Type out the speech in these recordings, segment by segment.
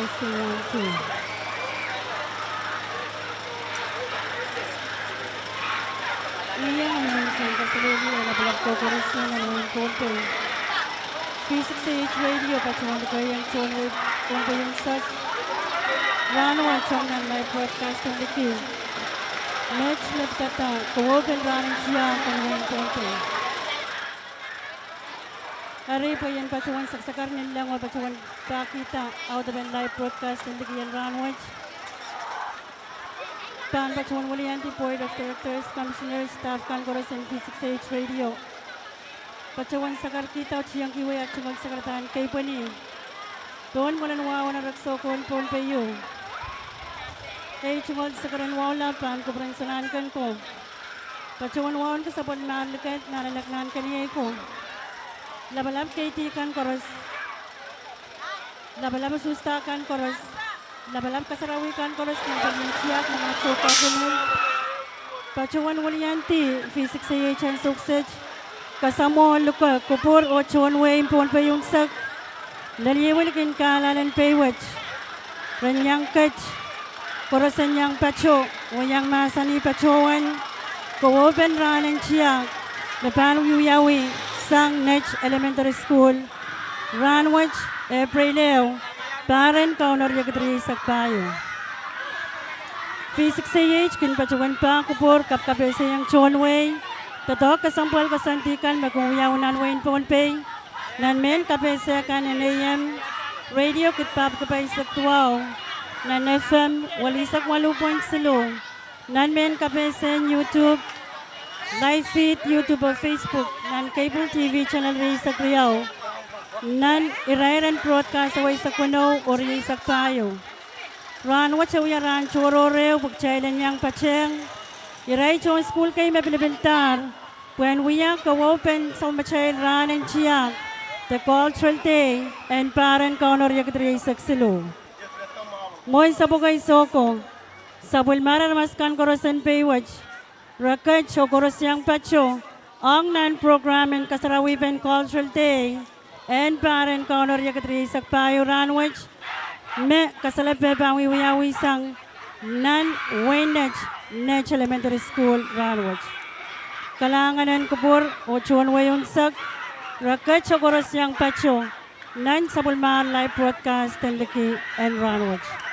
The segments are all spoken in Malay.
testing 1, 2. Iya menunjukkan keseluruhan adalah kokorisian ng Pohnpei. P6AH Radio patungan ko yung tone Pohnpei yung search. Rano chong ng live broadcast ng Liki. Nett kata KOUPWELIKI running TIAHK ng Pohnpei. Hari pa yan patungan saksakar nilang o patungan pakita out of live broadcast ng Liki yan Rano. Pan patungan wali anti board of directors, commissioners, staff kan koros and P6AH Radio. Patungan sakar kita ciyang kiway at ciyang sakaratan kay pani. Doon mo nanuwawa na raksokon Pohnpei yung. Kay ciyang sakaran wala pan ko pransanan kan ko. Patungan wawan ko sa nalakat nalalaknan kaniya ko. Labalab kay tikan koros. Labalab sustakan koros. Labalab kasarawikan koros ng pagmintiyak ng mga tsoka kumun. Patungan walianti, P6AH and suksej. Kasamo luka, kupur o chonway Pohnpei yung sak. Laliwalikin kalalan paywach. Ranyang kach. Korosan yang pacho. Wayang masani pachowan. KOUPWELIKI running TIAHK. Lepan Yawi sang Nett Elementary School. Ranwach, April Parent Kaunor Yagadri Sakpayo. P6AH kin pacuan pa kupur kapkapese yang chonway. Tatok kasampal kasantikan maguyaw nanwain Pohnpei. Nanmen kapese kan NAM radio kitpap kapay saktuaw. Nan FM walisak 8.0. Nanmen kapese YouTube live feed YouTube o Facebook. Nan cable TV channel rin sa Kriyaw. Nan irairan broadcast away sa kuno or isak tayo. Ran wachaw yaran choro reo pagchailan yang pacheng. Iray chong school kay mapilibiltar. When we are KOUPWELIKI sa machay ran and TIAHK, the cultural day and parent kaunor yagadri isak silo. Moy sa bugay soko. Sa bulmara namaskan korosan paywach. Rakat chokoros yang pacho. Ang non-program and kasarawipan cultural day. And parent kaunor yagadri isak payo ranwach. Me kasalape pang wiyawi sang non-Nett Nett Elementary School ranwach. Kalanganan kupur o chonway yung sak. Rakat chokoros yang pacho. Nan sa bulmar live broadcast and Liki and ranwach.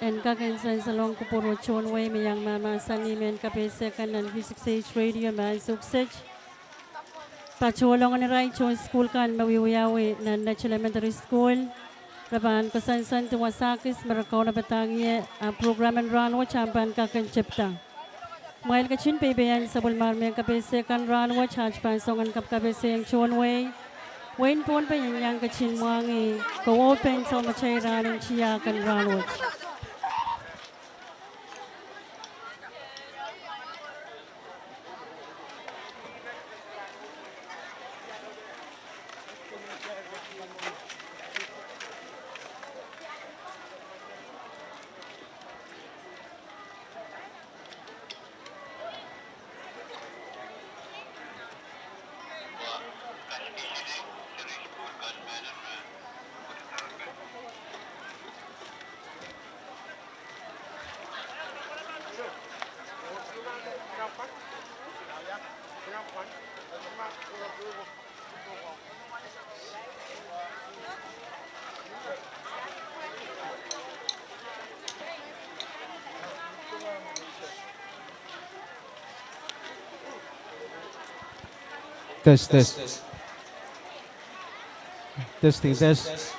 And kagansan sa long kupuro chonway mayang mama sanimen kapesekan and V6H radio man suksej. Pacholong ni Rai Chon School kan mawiwiyawi na Nett Elementary School. Raban kasansan tuwasakis marakaw na batangye ang program and ranwa champan kakan chipta. Mahal kachin pebayan sa bulmar mayang kapesekan ranwa charge pansongan kapkapeseng chonway. Wain Pohnpei yang kachin muangi KOUPWELIKI sa machay ranong tiyakan ranwa. Test. Testing, test.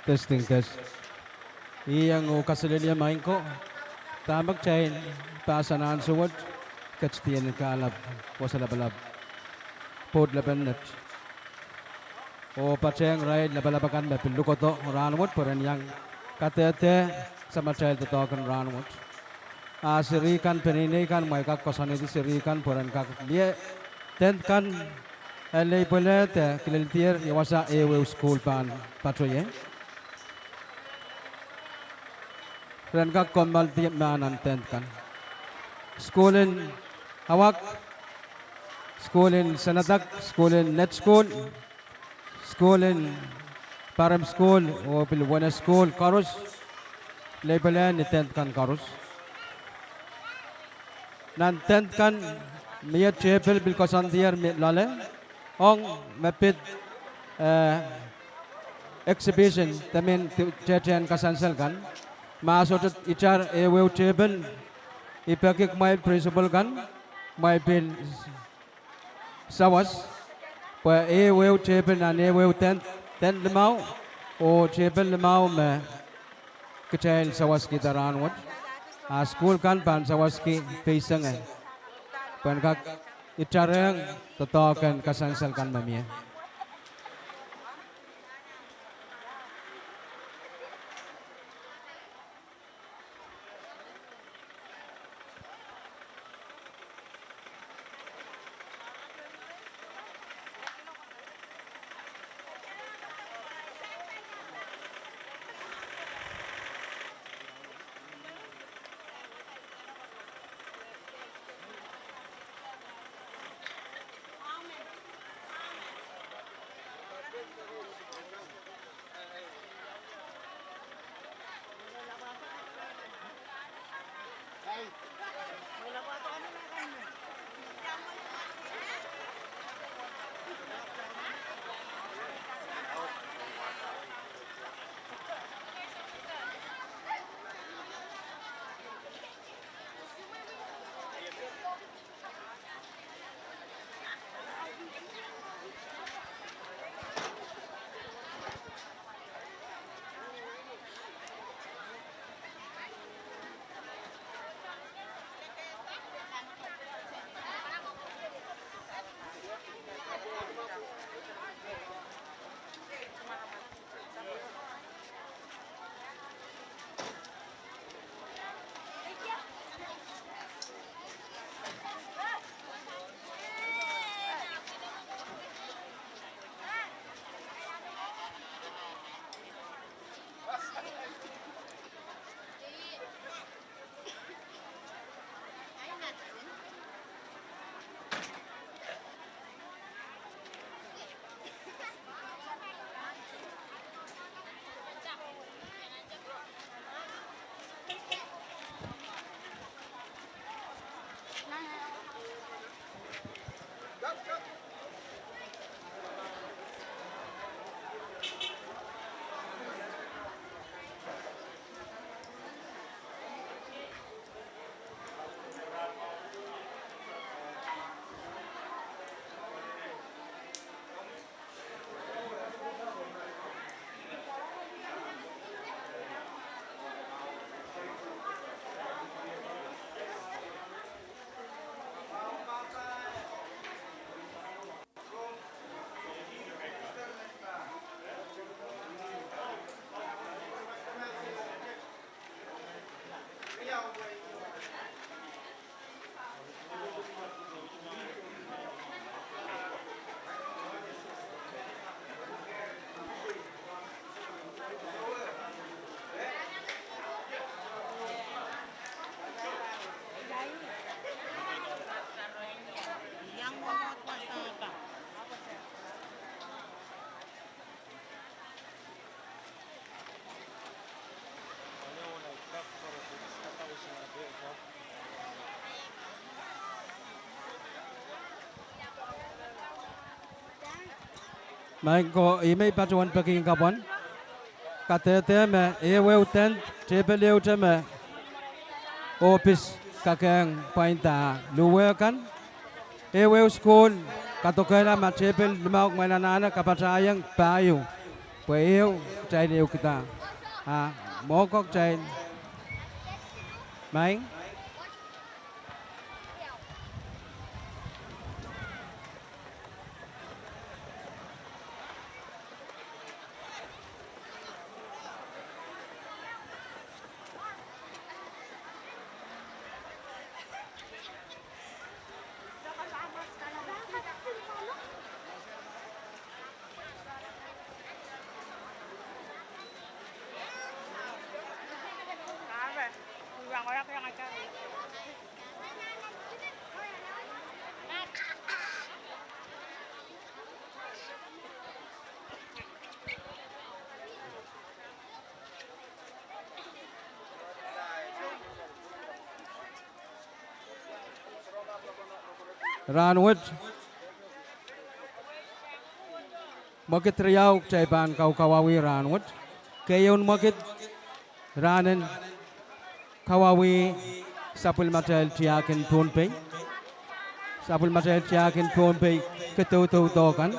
Testing test. Iyang kasalilya main ko. Tamak chain. Pasanaan suwad. Kachtiyan kalab. Wasalabalab. Pod laban Nett. O pacheng ride labalabakan na pilukoto. Ranwot paran yang katete sama child totokan ranwot. Sirikan peninikan may kakosaniti sirikan paran kakliye. Tent kan label te kileltier yawasa ewe school pan patroye. Paran kak komal tiap manan tent kan. Schoolin hawak, schoolin sanatak, schoolin Nett school, schoolin param school o pilwana school karus. Labelan ni tent kan karus. Nan tent kan Mia chapel bilkosan tiar lale ong mapit exhibition tamin chachen kasansel kan masot ichar ewe chapel ipakik mai principal kan mai pin sawas pa ewe chapel na ewe tent lemau o chapel lemau me kecil sawas kita ranwat school kan pan sawas ki peisang Pankak icareng totokan kasansalkan mamia. Main ko imay pacuan paking kapan. Katete me ewe uten cepele uteme office kakeng painta luwe kan. Ewe school katokela ma cepel lumauk mainanana kapatayang payu. quay yêu chạy đều kita mô cóc chạy máy Ranwit Makit riyaw caipan kau kawawi ranwit kayon makit ranen kawawi Sapwelimatai tiahk Pohnpei Sapwelimatai tiahk Pohnpei ketu tokan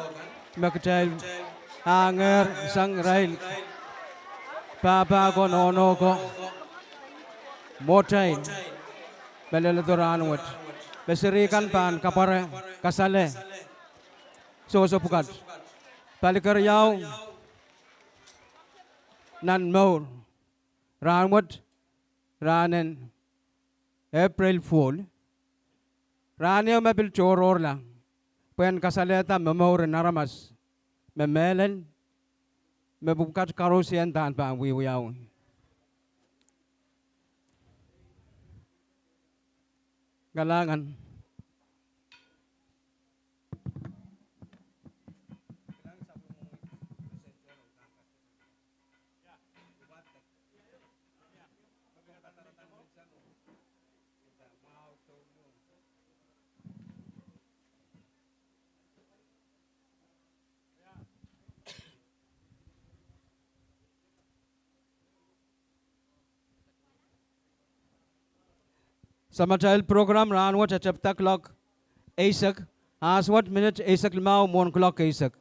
makitail anger sang rail papa ko nono ko motain belelato ranwit besirikan pan kapare kasale soso pukat palikar yaw nan maur ranwit ranen April Fool ranyo mabil choror lang pen kasaleta memaur naramas memelen mebukat karusian tan pa wiwiyaw galangan Samatail program ranwat chapter clock Aisak aswat minute Aisak limau mon clock Aisak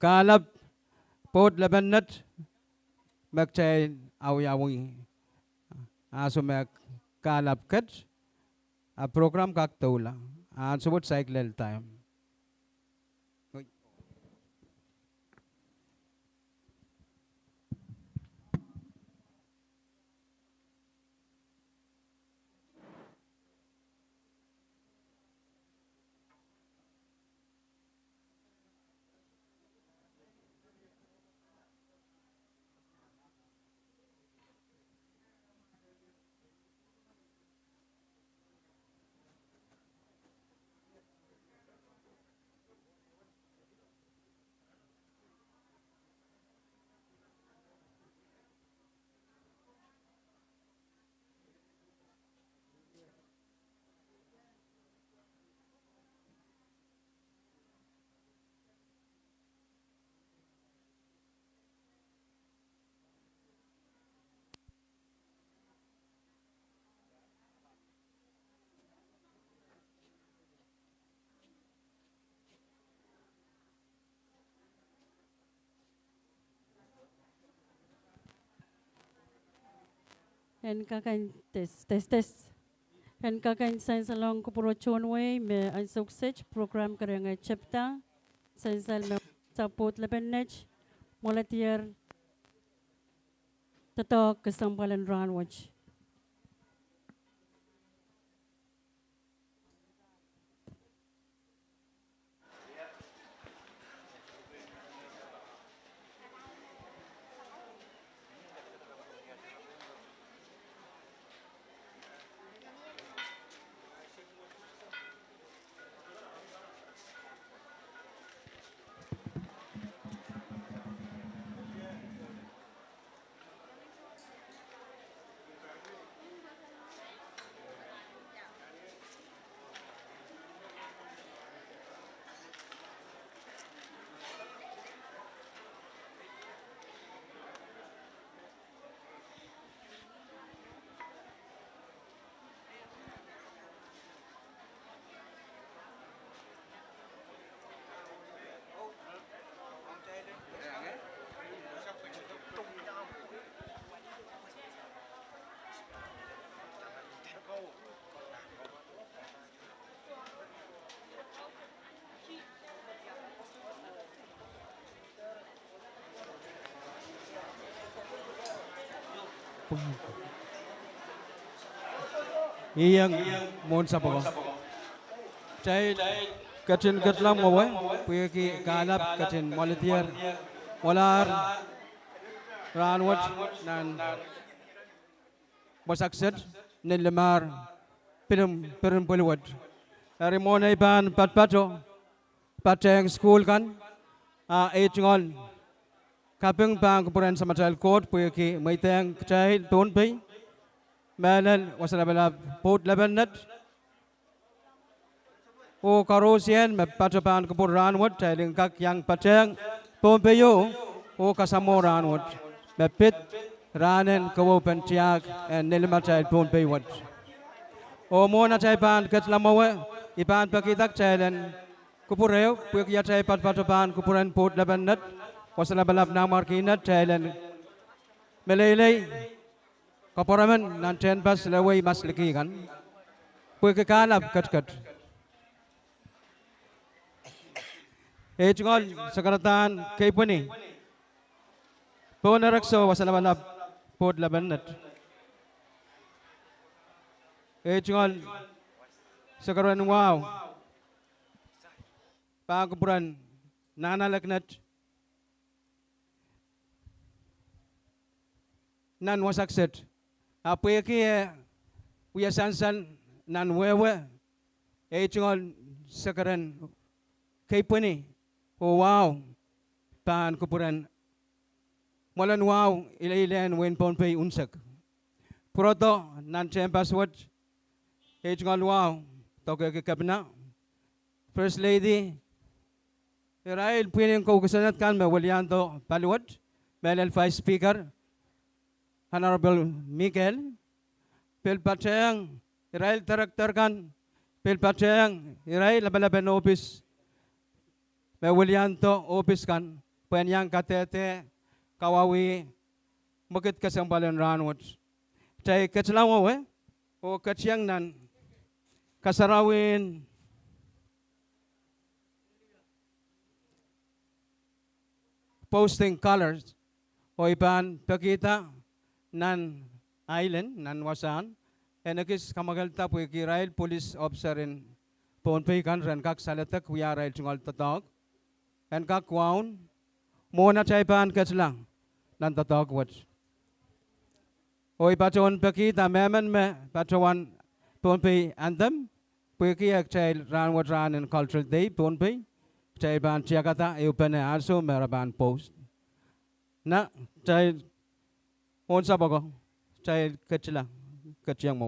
kalab pot lebanat makchay awi asumek kalab kat a program kak tula ansubot cycle time En kakain test. En kakain sains along kupuro chonway me an success program karang chapta sains me support lebenech molatier tatok kesambalan ranwach. iyang mon sa poko chay kachin katlang mo puya ki kalap kachin volunteer walar ranwat nan wasakset nilamar pirum pulwat Rimona iban patpato pateng school kan ngol kapeng pang kupuran sa material court puya ki may tayang chay Pohnpei Malan wasalabalab port labanat o karosian mapatapan kupuran wat tayling kak yang pateng Pohnpei o kasamoran wat mapit ranen KOUPWELIKI tiahk and Elementry Pohnpei wat o mona chay pan katlamawe ipan pakitak chaylen kupureo puyak ya chay patpatapan kupuran port labanat wasalabalab na markinat chaylen melelay Kaporaman nan 10 pas laway mas laki kan puyak kalap kat ngol sakaratan kay puni Ponarakso wasalabalab port labanat ngol sakaran wow pagkupuran nanalaknat nan wasakset puya ki uya sansan nan wewe ngol sakaran kay puni o wow pan kupuran molan wow ilan wen Pohnpei unsak proto nan champas wat ngol wow toke ke kabna First Lady Irail punin ko kasanat kan mawalianto paluwat Melel Vice Speaker Honorable Michael Pilpateng Irail Director kan Pilpateng Irail labalaban office mawalianto office kan penyang katete kawawi makit kasambalan ranwat chay kaclawo o kacyang nan kasarawin posting colors o ipan pakita nan island nan wasan enakis kamagalta po ikirail police officer in Pohnpei kan ran kak salatak wiyarail chungal tatok en kak waun mona chaypan kachlang nan tatok wat o ipaton pakita memen me patawan Pohnpei anthem puikiak child ran what ran in cultural day Pohnpei child ban chiakata open also meraban post na child on sabago child kachila kachiyang mo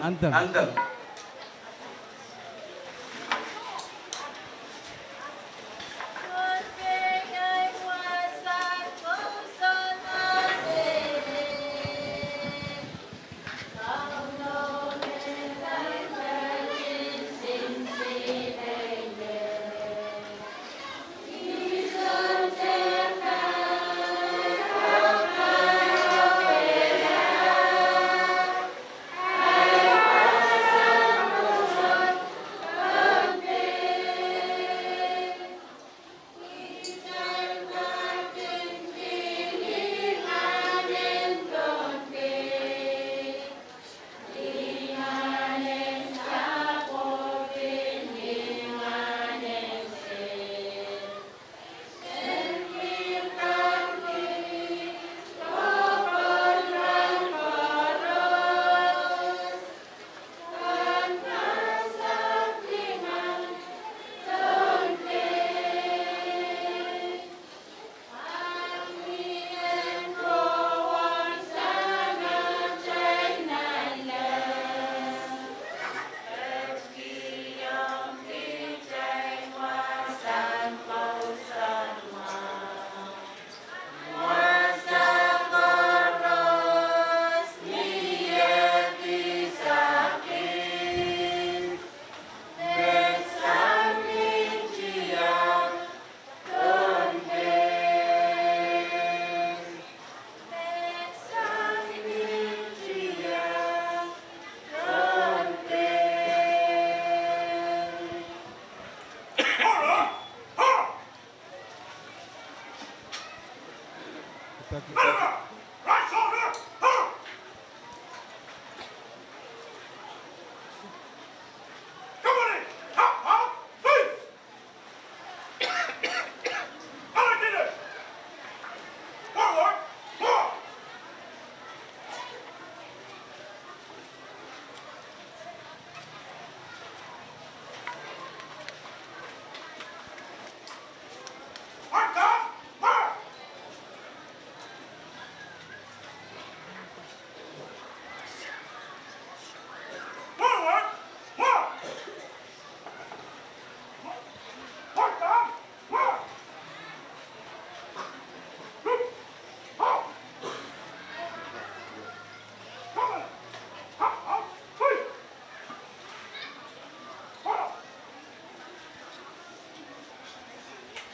Anthem.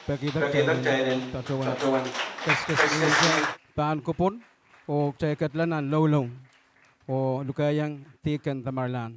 Pakitak Chainen, Tatuan, Kas Paan Kupon, o Chaykatlanan, Lolong, o Lukayang Tikan Tamarlan.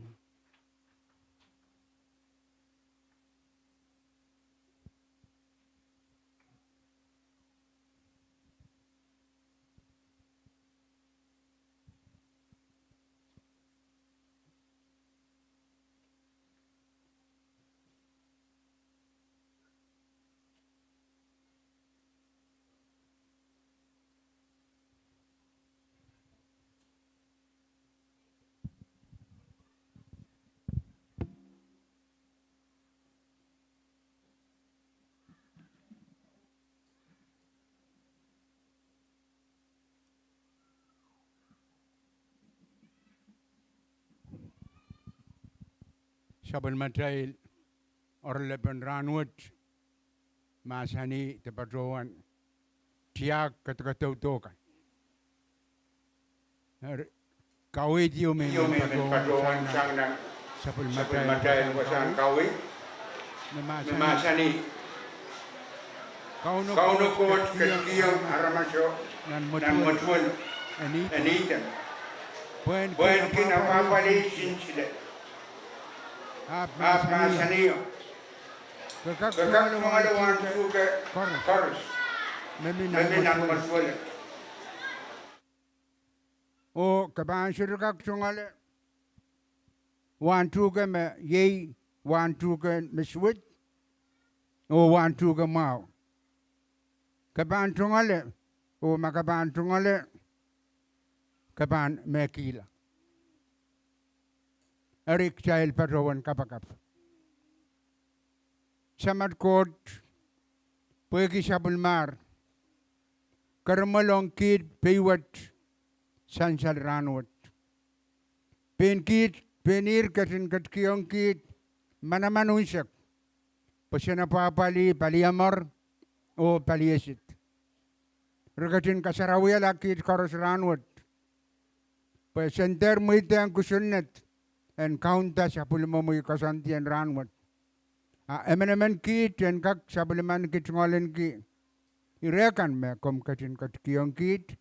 Sapwelimatai Orlepen Ranwood Masani Tepatoan Tiahk Katakatautokan. Kawit yung patuan sang Sapwelimatai wasan kawit Masani Kauno kuat kekiyang aramasyo nan mutual anitan. Buen kinapapali sinsile. Masaniyo. Kakak pengalaman juga korus. Meminang maswala. O kaban syurga sungale. Wan tuga me ye wan tuga meswit. O wan tuga mau. Kaban sungale. O makaban sungale. Kaban mekila. Erik Chail Patowan Kapakap. Samat Kot, Pueki Sapulmar, Karamalong Kid, Paywat, Sansal Ranwat. Pen Kid, Penir Katin Katkiong Kid, Manamanunsak, Pasana Papali, Paliamor, o Paliesit. Rakatin Kasarawela Kid Koros Ranwat. Pasenter Muitang Kusunet. And counta Sapulimoy Kasanti and Ranwat. Emenement kit and kak Sapuliman kit ngolen ki. Irekan me kom katin kat kiong kit.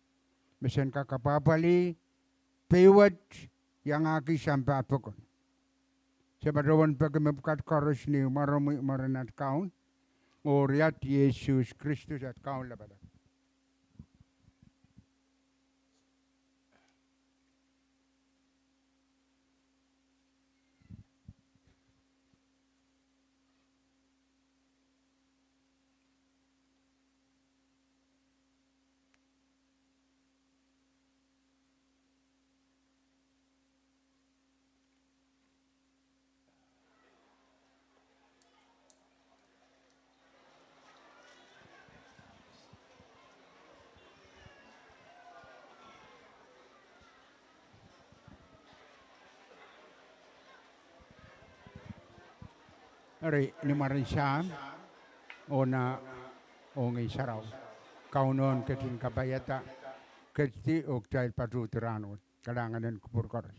Mesen kakapapali. Paywat yang aki sampai apakon. Sebarawan pagamapkat koros ni maromi maranat kaun. O riat Yesus Kristus at kaun labada. Ari ni marinsyam ona ongi saraw kaunon ketin kabayata keti oktail patu tiranot kalanganan kupur koros.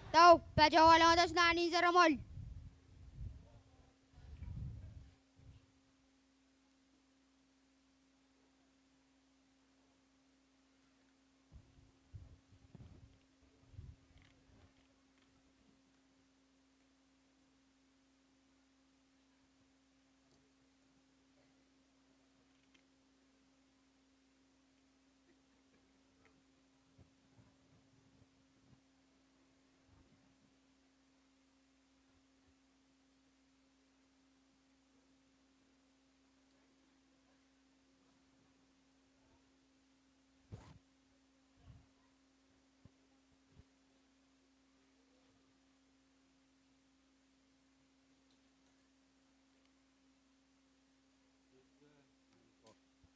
Tahu, baca walau atas nani zeramol.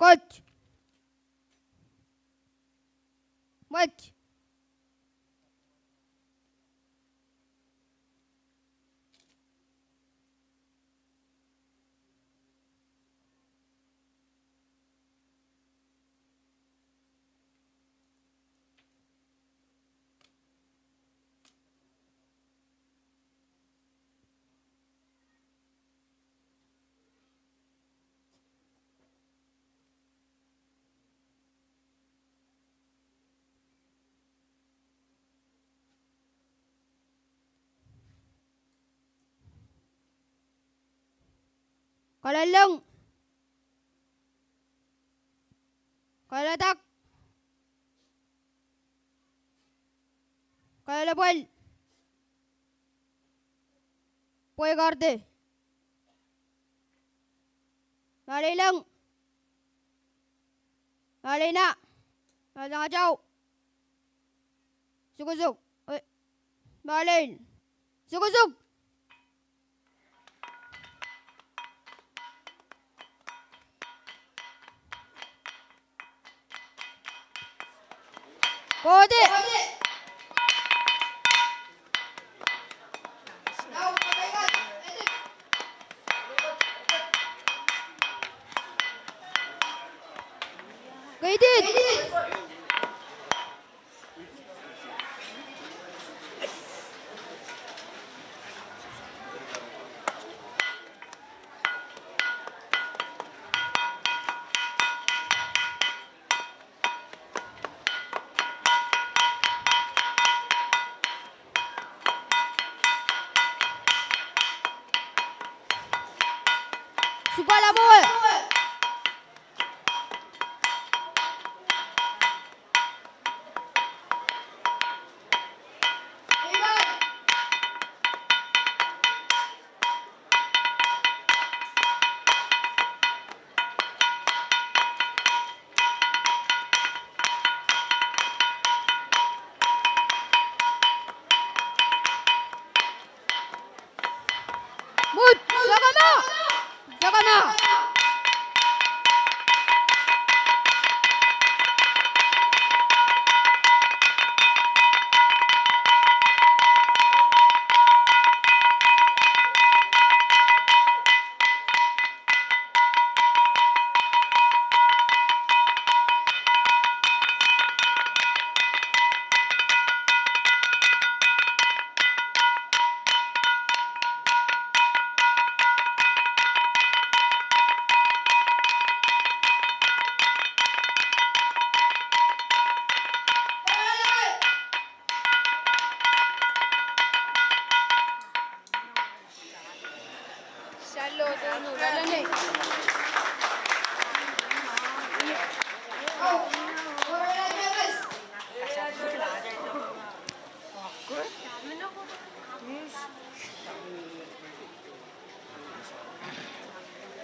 Coach. Match. Kalalong. Kalatak. Kalalabal. Poy garde. Nalay lang. Nalay na. Nalay nga chow. Sugusug. Nalay. Sugusug. Kode. Guided. Supala boy. Mut, Sakana! Sakana!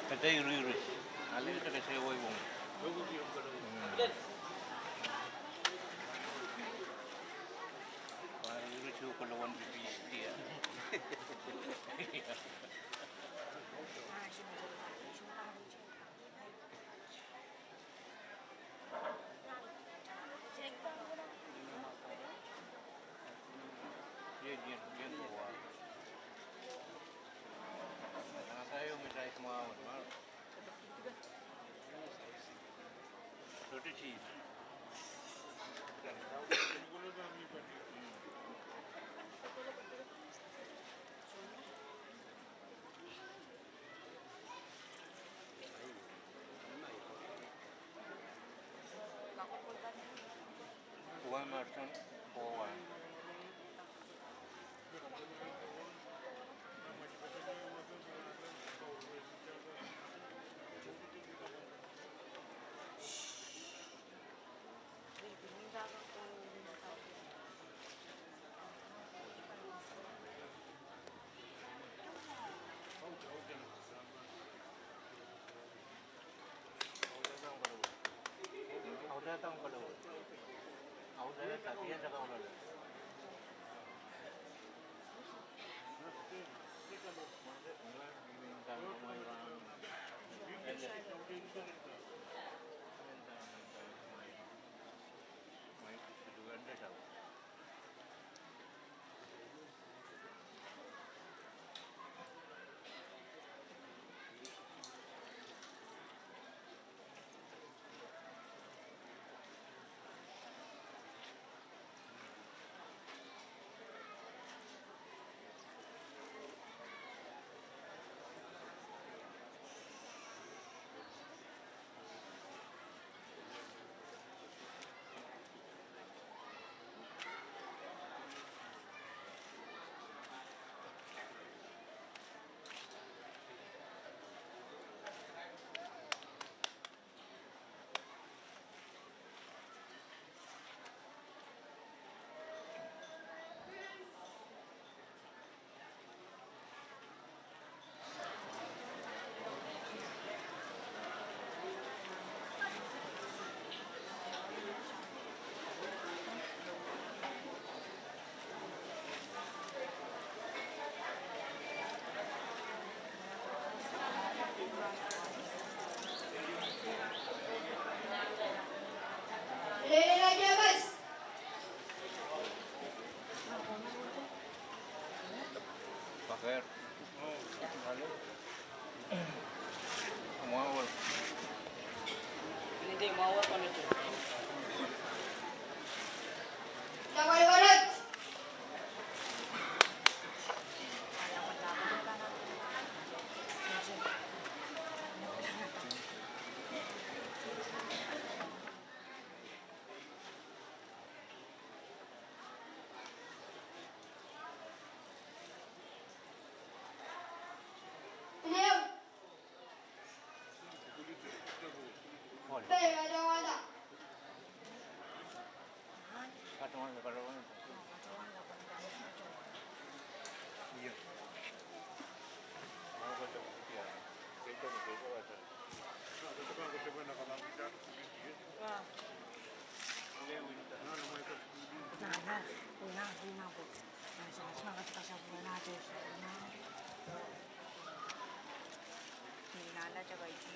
Kata iri-iri. Ali kita kasi away wong. Iri siya ko lawan BBT. Yan bawa. Tayo may try kumawat. Roti cheese. Bukan merchant, bukan. Datang pada aku dah tak dia cakap orang Akhir. Lalu. Mau awal. Ini dia mau awal kan itu. Balik. Iya. Mau ke tempat dia. Kita mau ke mana? Kita kan ke mana kalau kita pergi. Wah. Ini kita nak mau ikut. Nah, semangat kasih bulan aja. Ini nada coba itu.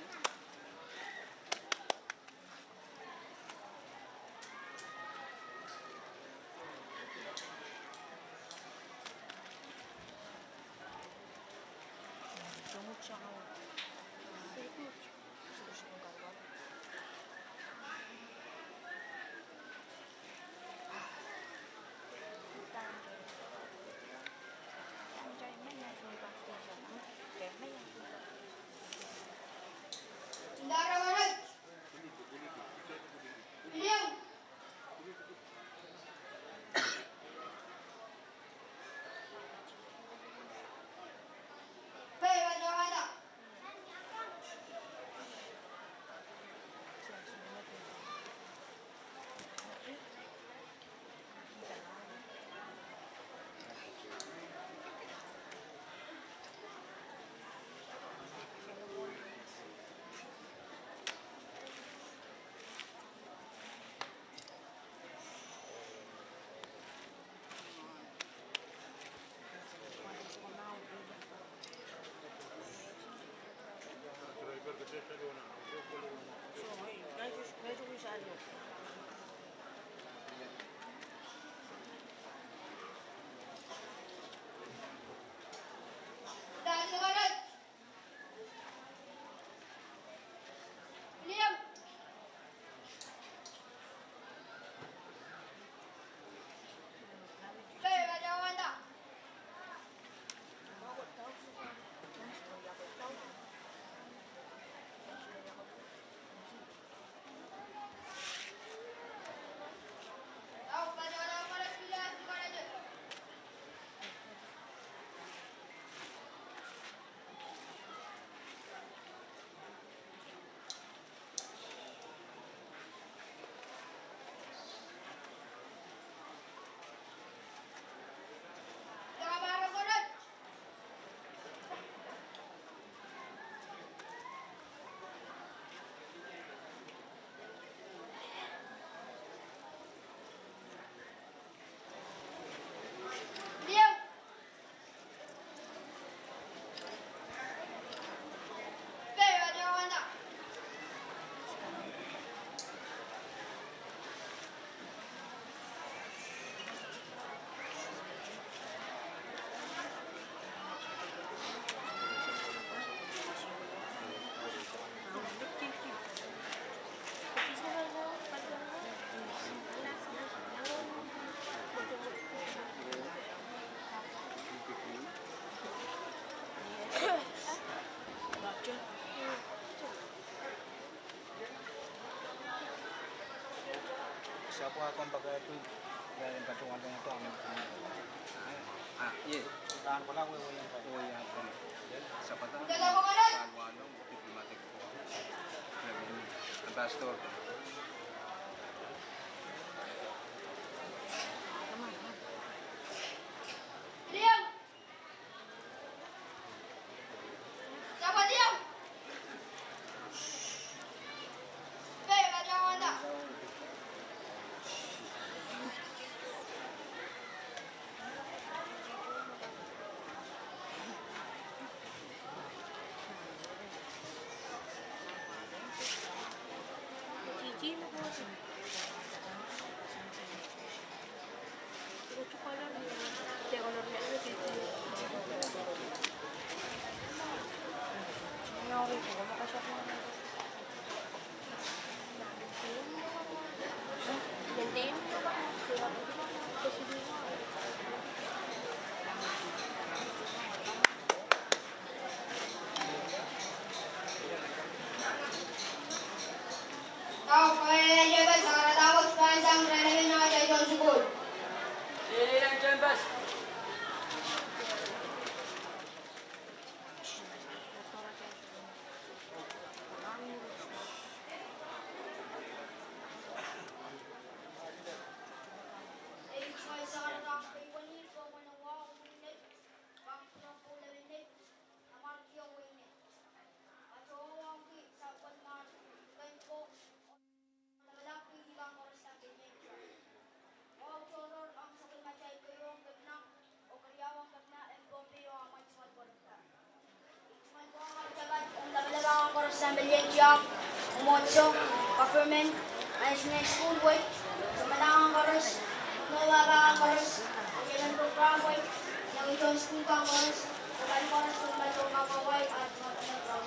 Siapa akan pakai itu yang kacung-kacung itu iya tahan pala gue yang siapa tahu kalau diplomatik ambassador siap, umotso, government, national school boy, sumalangang karos, nawagang karos, kailan program boy, yang ito school kang karos, sukan karos, sumalang kakaway, at sumalang program.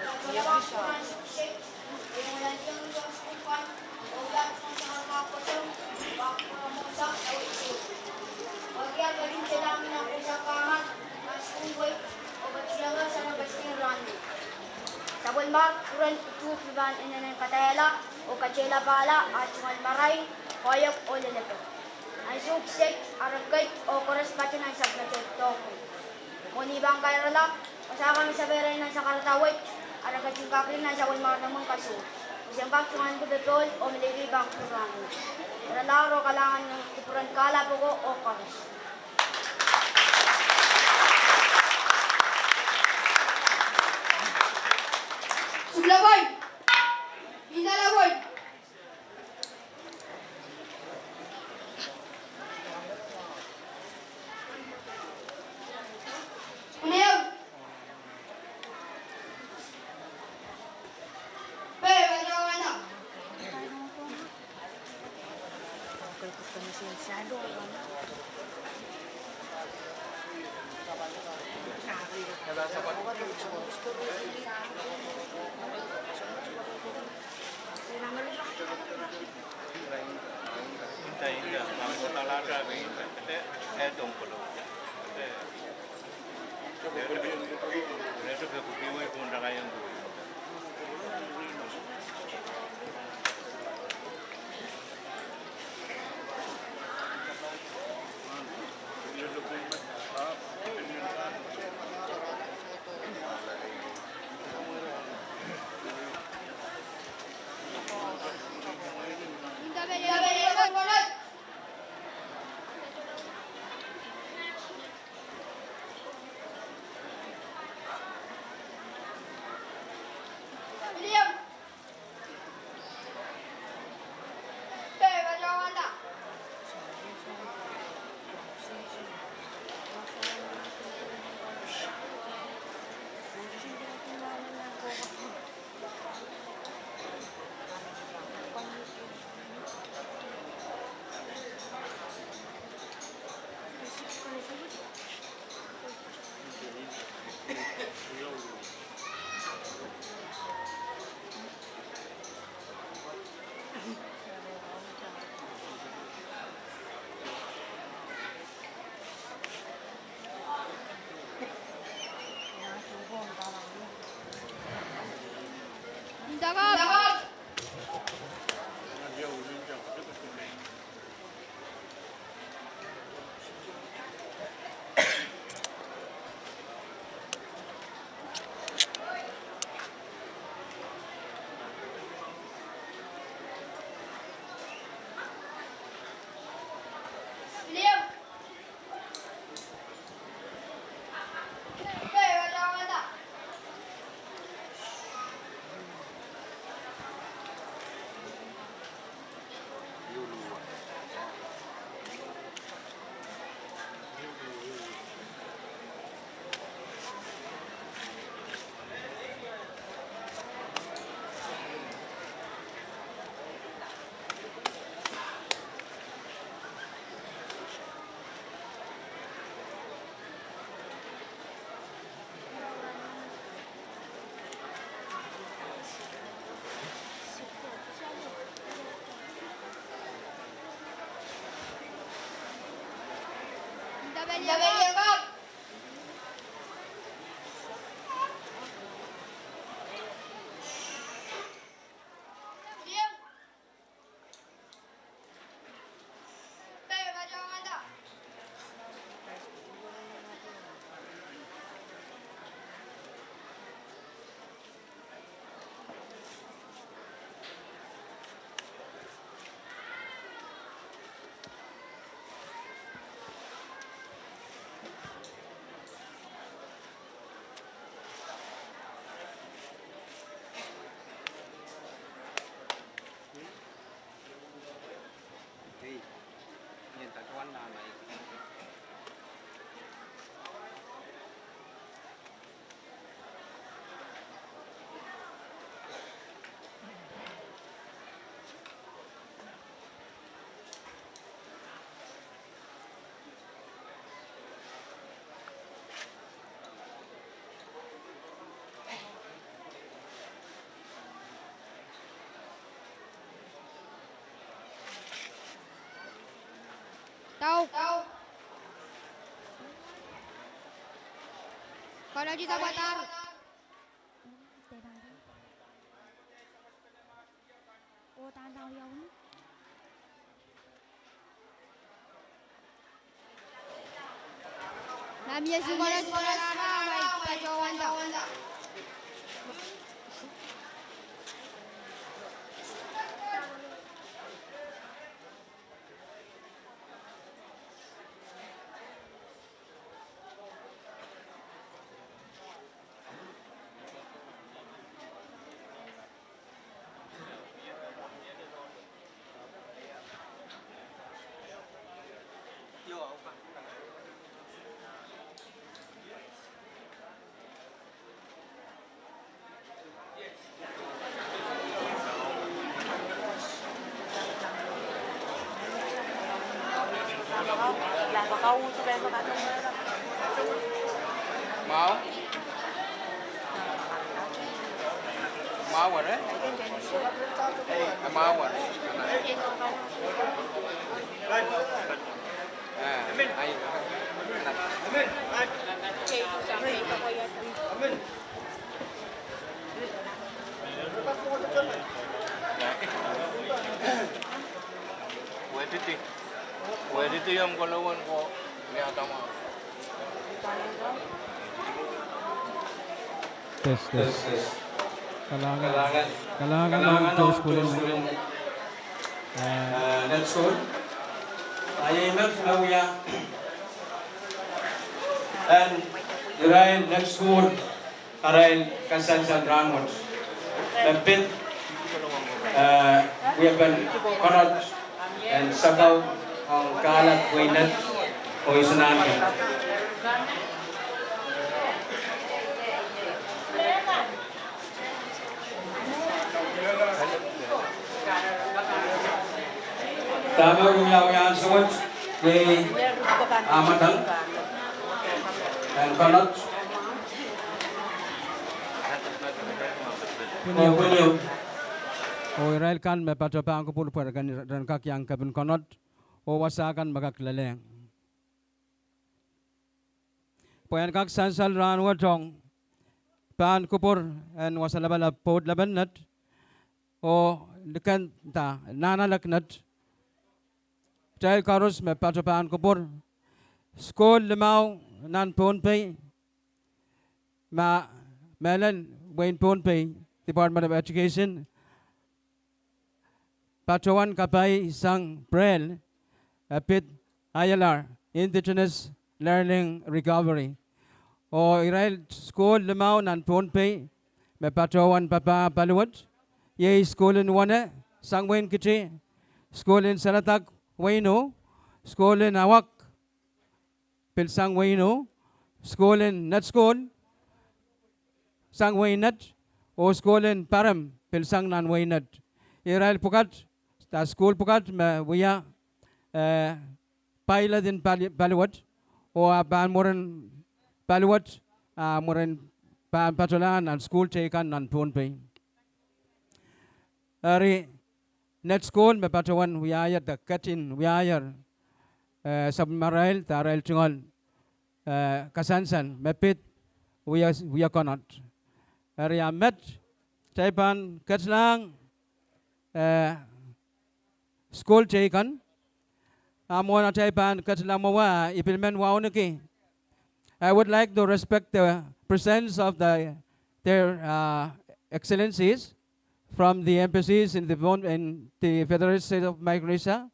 Wala kurang sukses, yung wala diyang ito school kan, ugat sa kakakosong, bakuramosa, awit. Bagian galing sila namin ang pusakahan, ang school boy, o ba't sa nabasting run. Sa bulmag, kurang tutuban ng katayala o katsela pala at sumalmaray, koyok o lalato. Ang suksek, aragkay o koras pati ng sagnatset toko. Muni bang kairala, pasakang sa beray ng sa karatawit, aragat yung kakil na sa bulmag ng mga kaso. Isang baksungan ko datol o mililibang kurang. Ralaro kalangan ng kupuran kala po o koras. Sublaboy! Pinalaboy! Unayaw! Wala na! Okay, gusto mo siya sado. Hintayin ka, bago talaga rin, etong pulo. Ito kapukiway kung nakayang buhay. Dapat! Tahu. Kalau kita batar. Oh, tahu ya ini. Namanya sekolah baik pacawan tak. Làm vào câu cho em các bạn không nhớ đâu. Mau rồi đấy. Mau rồi. Itu yang kalau kau lihat sama. Tes. Kalangan to school. That's good. Ayah nak lawa. And Irail next school. Irail kasan ranmut. Tapi we have been honored and sakau ang kalat way Nett o isunan ka. Tama yung suwat kay amatang and kalat. Punyo. O Irail kan may patapang ko po kan dan kak yang kabin kanot. O wasakan magaklaleng. Poyan kak sansal ran watong pan kupur and wasalabala pod laban Nett o dekan ta nanalak Nett. Jai karus me patapan kupur school limau nan Pohnpei ma melan Wain Pohnpei Department of Education patuan kapai sang Braille Apit ILR, Indigenous Learning Recovery. O Irail school limau nan Pohnpei, me patawan papa paluwat. Ye school in wana, sang Wain kichi. School in Salatak, Waino. School in Awak, pil sang Waino. School in Nett school, sang Wain Nett. O school in Param, pil sang nan Wain Nett. Irail pukat, ta school pukat me wiya. Paila din paluwat o ban moran paluwat moran patulan and school taken nan Pohnpei. Ari Nett school me patuan wiayar the katin wiayar submarail tarail chungol kasansan mepit wiya konot. Ari amet taipan katlang school taken Amon ataipan katlamawa ipilmen waunaki. I would like to respect the presence of their excellencies from the embassies in the Federal State of Micronesia,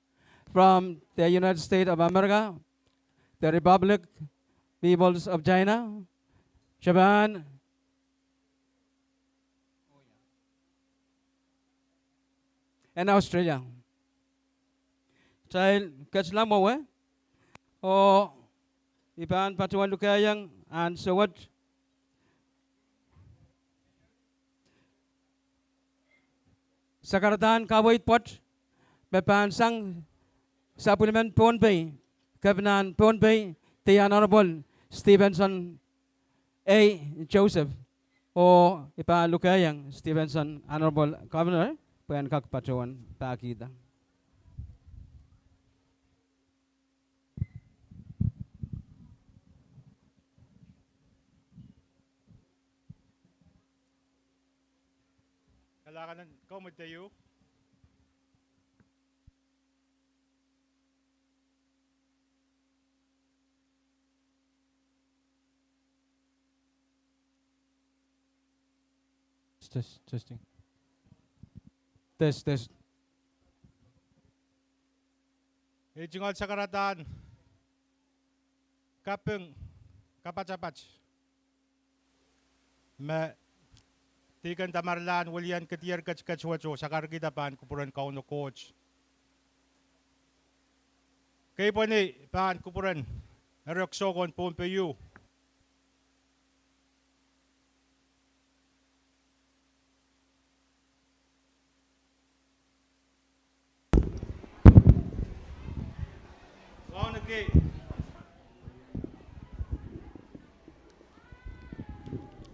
from the United States of America, the Republic, Peoples of China, Japan, and Australia. Child Kachlamawa o Ipan Patuan Lukayang and so what Sakaratan Kawait Pot Bepan Sang Supplement Pohnpei Kapanan Pohnpei the Honorable Stevenson A. Joseph o Ipan Lukayang Stevenson Honorable Governor Payan Kak Patuan Pakita. Alakanan, KOUPWELIKI. Testing. Test. Ijingal sa karatan. Kapeng kapacapac. Me tikan tamarlan walian ketiar kachwacho sakar kita pan kupuran kauno coach. Kay po ni pan kupuran eroksokon Pohnpei.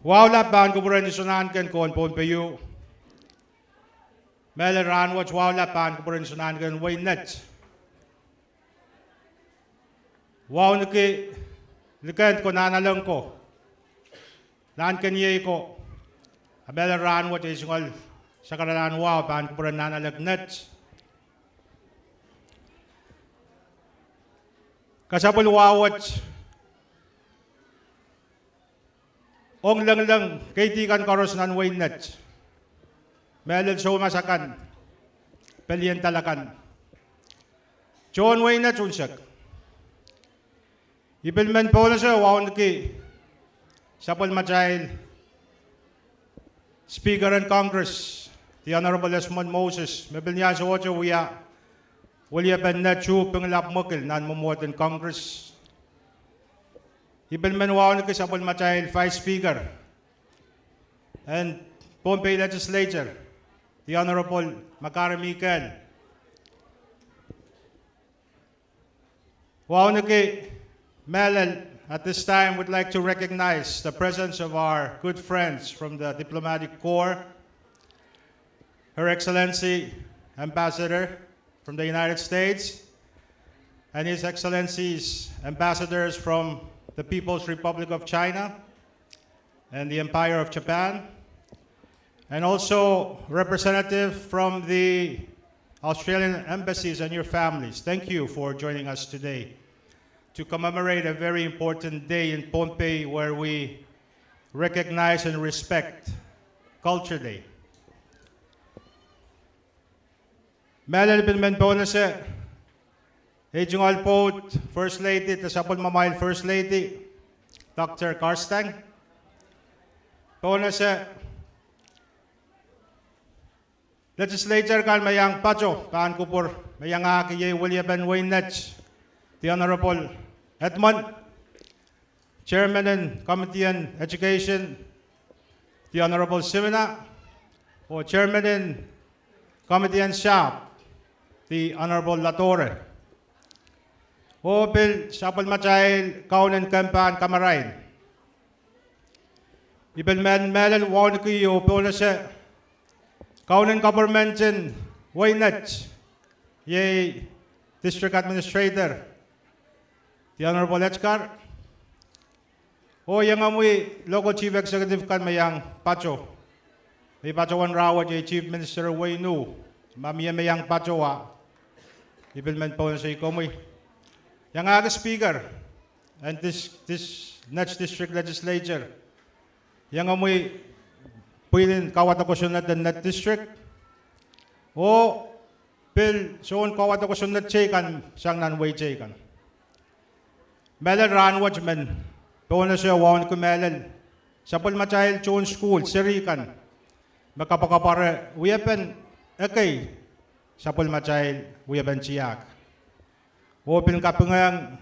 Wow laban kupuran isunan kan kon Pohnpei. Meleran watch wow laban kupuran isunan kan way Nett. Wow naki likan ko nanalang ko. Lan kanyay ko. Meleran watch isungal sa karalan wow ban kupuran nanalag Nett. Kasapul wow watch ong lang kay tikan karos nan way Nett. Melel so masakan. Pelien talakan. John way Nett unsak. Ipilmen po na siya waon ki Sapwelimatai Speaker in Congress, the Honorable Esmond Moses. Mebil niya sa ocho wala ben Nett chu penglap mukil nan mumuot in Congress. Ipilmen waon ki Sapwelimatai Vice Speaker and Pohnpei Legislature, the Honorable Michael. Waon ki Melel, at this time, would like to recognize the presence of our good friends from the Diplomatic Corps, Her Excellency Ambassador from the United States, and His Excellencies Ambassadors from the People's Republic of China and the Empire of Japan, and also representative from the Australian embassies and your families. Thank you for joining us today to commemorate a very important day in Pohnpei where we recognize and respect Culture Day. Melel bilmen po na siya, Ejungal po, First Lady, Tasapol Mamail First Lady, Dr. Karstang. Po na siya, Legislature kan mayang pacho, paan kupur, mayang akiye William Wayne Nett, the Honorable Edmund, Chairman and Committee on Education, the Honorable Simina, or Chairman and Committee on Shop, the Honorable Latore. O Bill Sapwelimatai Kaunan Kampan Kamarain. Ibel Melel Wanki o Polase Kaunan Government in Nett, ye District Administrator, the Honorable Edgar. O yang amoy Local Chief Executive kan mayang Pacho. May Pachowan Rawa jay Chief Minister Waynu. Mamiya mayang Pachowa. Ibilmen po na sa ikomoy. Yang aga Speaker and this next District Legislature. Yang amoy pwedeng kawat ako sunod ng Nett District. O Bill, soon kawat ako sunod chay kan siyang nanway chay kan. Melel ran watchman, puna siya wawan ko Melel. Sapwelimatai Chon School, Sirikan. Makapakapare, uyapen, ekay, Sapwelimatai, uyapen Tiahk. Open kapengang,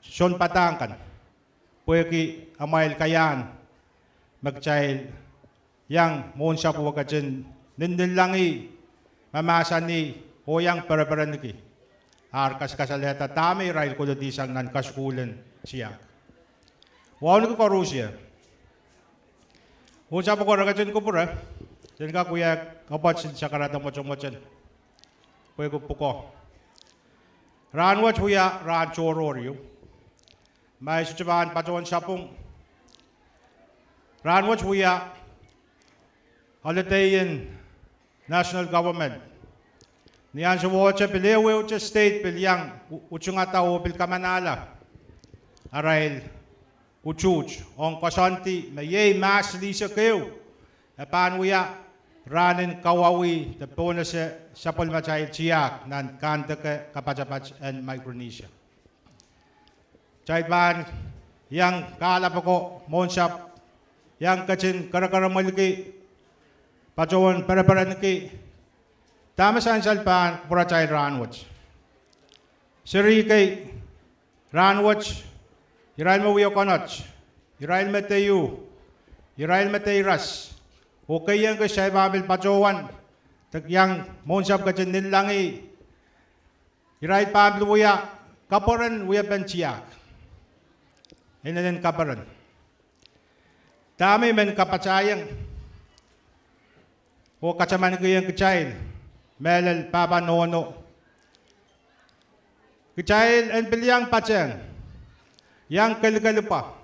son patangkan. Pweki amail kayan, magchail, yang mon sapwakajan, nindin langi, mamasan ni, o yang pere-pereniki. Arkas kasaleta tami rail ko disang nan kaskulen Tiahk. Wawan ko Russia. Unsa po ko ragajan ko pura. Diyan ka kuya kapat sa karata mo chong-mochan. Kuya ko po ko. Ran wat huya ran chororyo. May sucaban patuan sapong. Ran wat huya holiday in national government. Niyan sa wacha pilewe ucha state pilyang uchungata o pilkamanala. Arail uchuch on kasanti me ye mas li sa keu. Panuya ranin kawawi the bonus Sapwelimatai TIAHK nan kantake kapacapach and Micronesia. Chaiban yang kalapako monsap yang kacin karakaramaliki pacawan peraparaniki tamasan salpan puracay ranwatch. Seri kay ranwatch Irail mawiyo konoch Irail matayu Irail matayras okay yang kasay babil pacawan yang monsap kacin nilangi Irail pabluya kaporan wiya ben TIAHK. Inanin kaparan. Dami men kapacayang o kacaman ko yung kachail melal papa nono kachail en pilyang pachang yang kalikalupa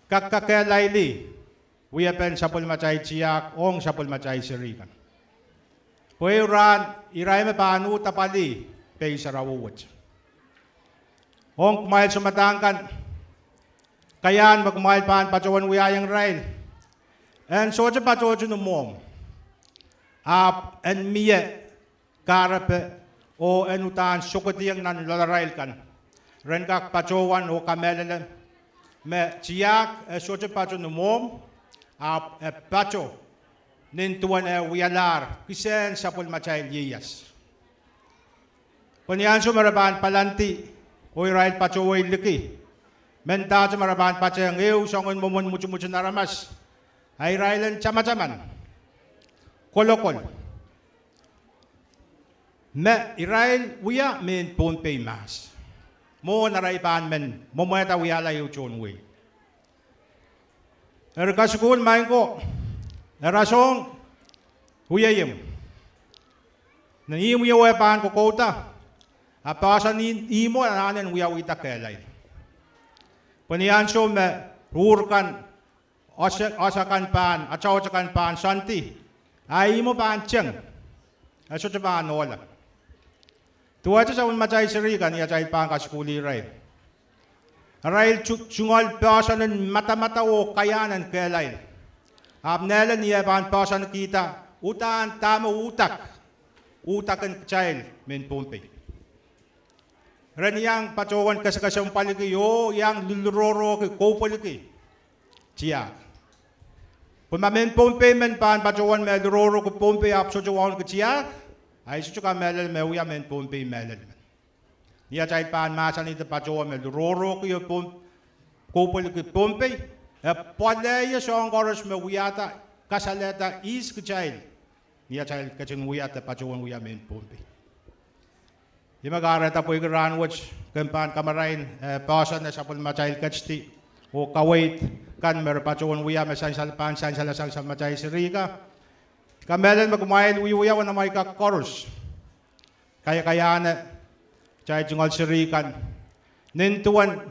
kakakalayli wiya pen Sapwelimatai TIAHK ong Sapwelimatai sirikan puiran iray mapanu tapali pay sarawuwat ong kumayal sumatangkan kayan magkumayal paan pacawan wiyayang rail and so sa pacawan numom ap and miye karape o enutan sukutiyang nan lalarail kan ren kak pacawan o kamelele me TIAHK so sa pacawan numom ap paco nintuan wiyalar kisen Sapwelimatai liyas kunyan sumaraban palanti o irail pacawan liki menta sa maraban pa siya ngayon songon momon mucho-mucho naramas ay railan chama-chaman kolokol me irail wiya men Pohnpei mas mo naraipan men mometa wiya layo chonwe erkasukun main ko erasong wiya yem nangiyem wiya wepan ko kota apasan imo ananen wiya wita kelay Panianso me rurkan osakan pan acawacakan pan santi ay mo pan ceng aso sa pan wala tuwa sa Sapwelimatai sirikan iya cahit pan kaskuli rail rail chungal pasanan mata-mata o kayanan kelay abnelan iya pan pasan kita utan tama utakan child men Pohnpei ren yang pacawan kasakasang paliki yo yang luluroro ke KOUPWELIKI TIAHK. Pumamen Pohnpei men pan pacawan me luluroro ke Pohnpei ap sojawan ke TIAHK ay suka melel me uya men Pohnpei melel. Niya cahit pan masan ito pacawan me luluroro ke yo KOUPWELIKI Pohnpei palaya sa ang koros me uyata kasaleta is ke child. Niya cahit kacing uyata pacawan uya men Pohnpei. Di mag-arata po yung ranwatch kempan kamarain pasan na Sapwelimatai kachti o kawait kan merpacuan wiya mesan salpan san salasang Sapwelimatai sirika kamelan magkumain wiya wana may kakorus kaya-kayana chay jungal sirikan nintuan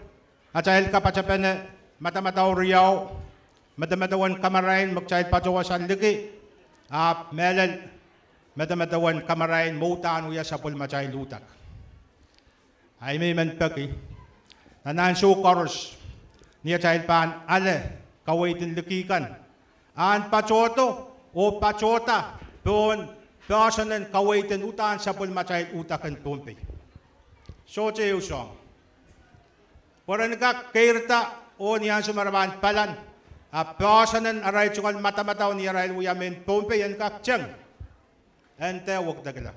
at chay kapachapene mata-mataw riyaw mata-matawan kamarain magchay pacuan san liki melal mata-matawan kamarain mutaan wiya Sapwelimatai lutak ay may manpaki nananso koros niya cahit paan ale kawaitin likikan an pacoto o pacota doon pasanan kawaitin utaan Sapwelimatai utakan Pohnpei so cheyo song paran ka kairta o niyan sumaraman palan pasanan aray chungal mata-mataw niya ray uyamen Pohnpei yan kakchang ente wag dagla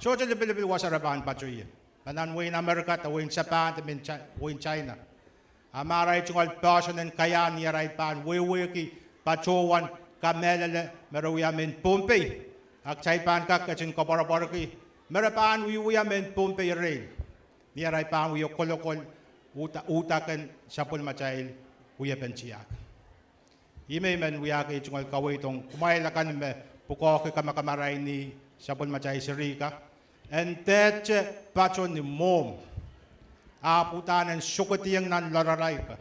so cheyo Pilipil wasaraban pachoy Panan win Amerika, win Japan, win China. Amaray chungal pasanan kaya niya ray pan wiki pachowan kamelele meruyamen Pohnpei. Ak chay pan ka kachin koparaparaki merapan wiyamen Pohnpei rail. Niya ray pan wiyo kolokol utakan Sapwelimatai wiyapen TIAHK. Imay men wiyaki chungal kaway tong kumaylakan me pukoke kamakamaray ni Sapwelimatai sirika. Enteche pachon ni mom aputanan sukutiyang nan lararay ka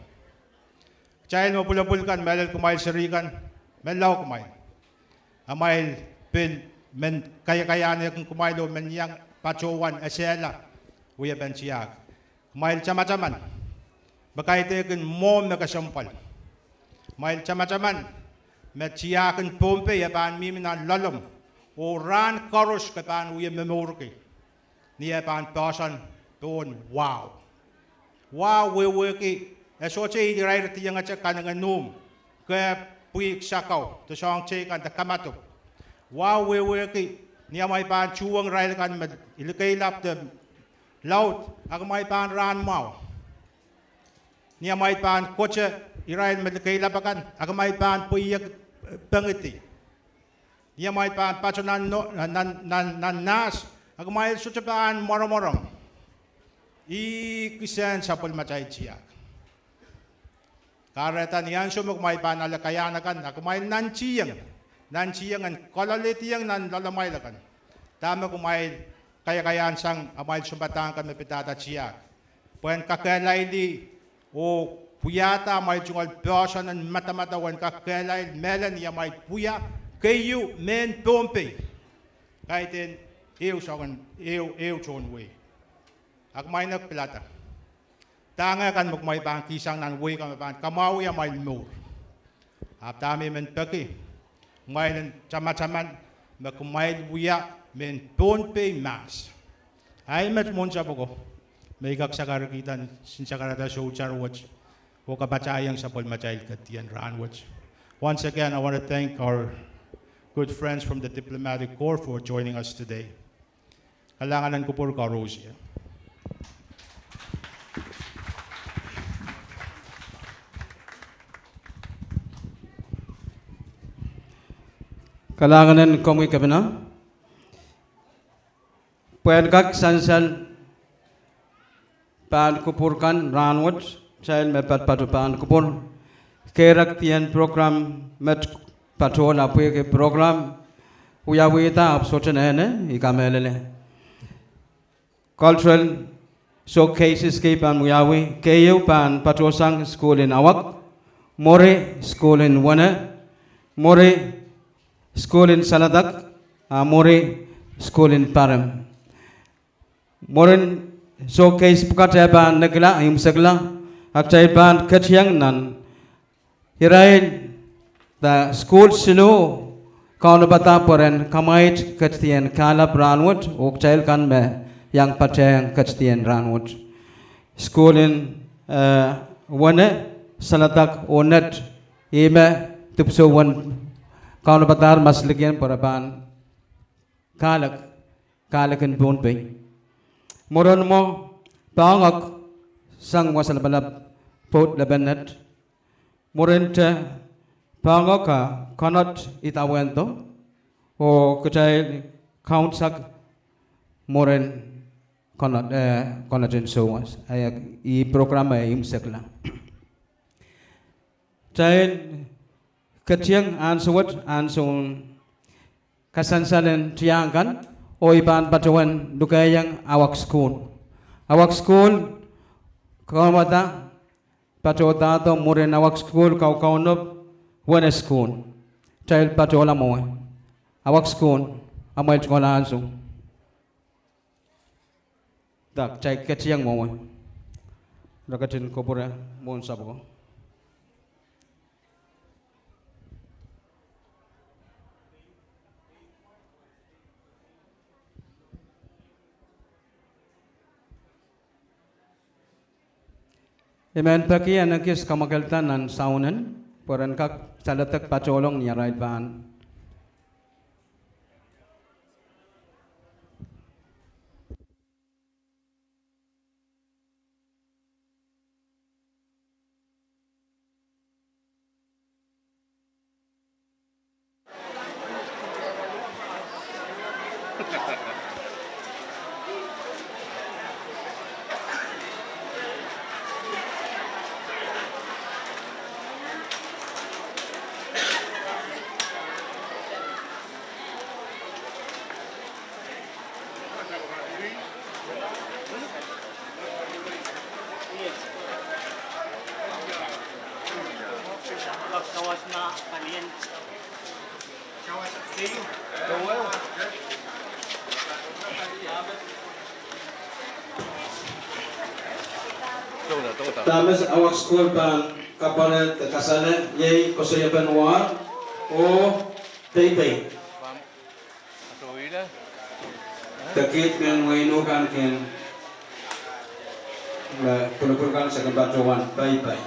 chayin mo pulapulkan melal kumail sirikan melaw kumail amail pin men kaya yang kumailo men yang pacowan asela uya ben tiahk mail chama-chaman bakaite ken mom na kasampal mail chama-chaman met tiahk ken Pohnpei ban miminan lalom oran karos kapan uya memorke ni ban pasan don wow we esoche irai ti yang acha kanang num ke puik sakau to song che kan ta kamato we ki ni amai ban chuang rai kan met ilkai lap de laut agamai ban ran mau ni amai ban koche irai met ilkai lap kan agamai ban puik pengeti ni amai ban pachonan no nan nas agamai suche ban morong I kisen sapwelimatai tiahk. Kareta niyan sumuk may panalakayanakan na kumay nanciyang an kolalitiang nan lalamay lakan. Tama kumay kaya sang amay sumbatan kan mepitata tiahk. Puen kakelay di o puyata may jungal person an mata wen kakelay melan ya may puya kayu men Pohnpei. Kaitin ew chonway. Akmay nagplata. Tanga kan mukmay pang kisang nan way kan pan kamau ya may mur. Aptami men peki. May nan chama-chaman makumay buya men Pohnpei mas. Ay met monsa poko. May kaksakar kita sinsakarata show charwatch. O kapachayang sapwelimatai katian ranwatch. Once again, I want to thank our good friends from the Diplomatic Corps for joining us today. Kalanganan ko po Rosia. Kalanganan kami kabina. Puenkak sansal pan kupurkan ranwat child mepat patu pan kupur kerak tian program met patrol apuye ke program uyawita absotenene ikamelele cultural showcases ke pan uyawi keyu pan patrosang school in Awak more school in Wana more school in Saladak, more school in Param. Morin showcase pukataban nagla imsagla akchaiban kachyang nan. Hirai the school silo kaunabata poren kamait kachtian kalap ranwat okchail kan me yang pachayang kachtian ranwat. School in Wane Saladak o Nett ime tupso one Kauna batar maslikian paraban kalakan Pohnpei. Moron mo pangak sang wasalabalab pot labanet. Morente pangaka kanot itawento o kacay countsak moren kanot sowas ay I programa imsekla. Chain Ketiang answat ansun kasansalan tiangkan o iban patuan dukayang Awak school. Awak school kawata patota to muren Awak school kau nop Wana school. Child patola mo. Awak school amay sekolah ansung. Tak cai ketiang mo. Rakatin kopura mon sabo. Iman pagi anakis kamagaltan nan saunan poran kak salatak pacolong niya right ban. Kawas na kalian. Tamas awak school pan kapanet kasane yei kosayapan war o Pohnpei. Takit men wainu kan ken punupurkan sa kabatawan Pohnpei.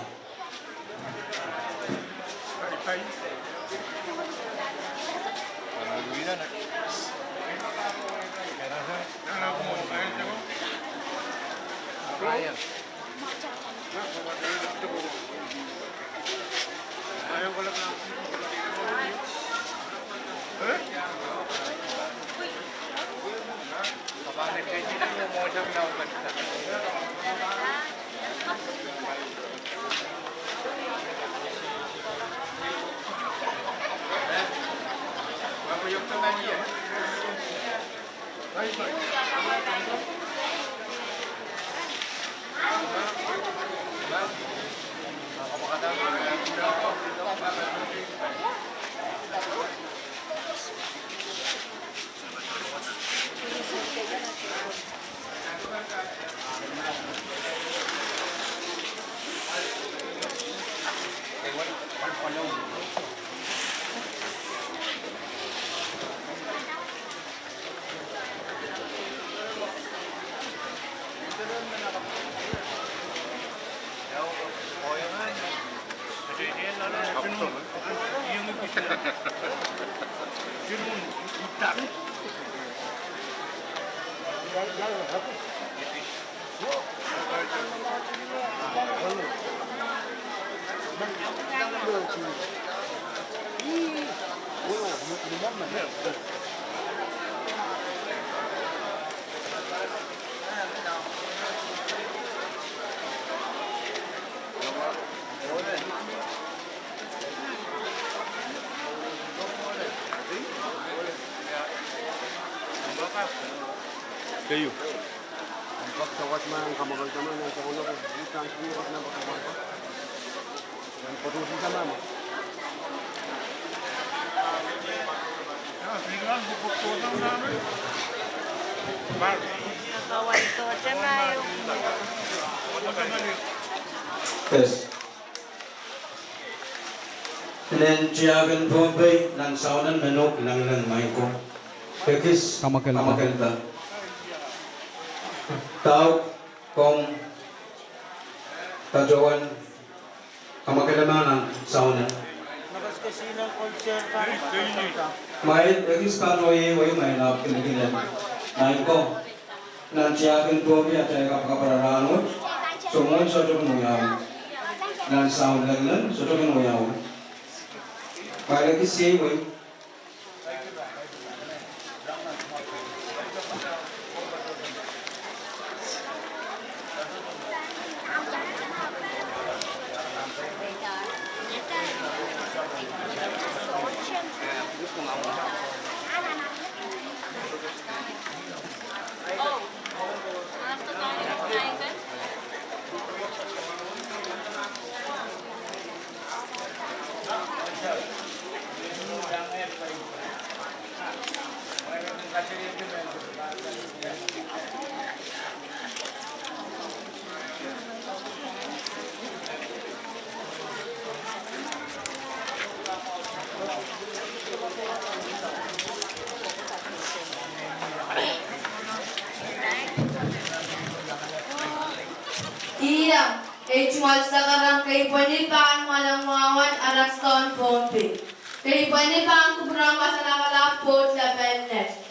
Kayu. Empat sawat man kamagal teman yang sa una ko butang surat na bakawan ko. Yang produksi sama mo. Biglang bukok to nang namin. Bar. Kawan ito, Chemayo. Yes. Nen tiyagan Pohnpei nan saunan menok nang mai ko. Kekis kamakelta. Tau kong tajawan kamakelamanan saunan. Nakas kasi ng concert para makasanta. Mai kekis kanoi way mai na kinikilan. Mai ko nan tiyagan Pohnpei atay kapakaparanot. Sumun sa tuk muyaw. Nan saun laglan sa tuk muyaw. Mai kekis siya way. Iya, jual sekarang kay panipan malang mawan arak son Pohnpei. Kay panipan kuburan masalah lapot la Nett.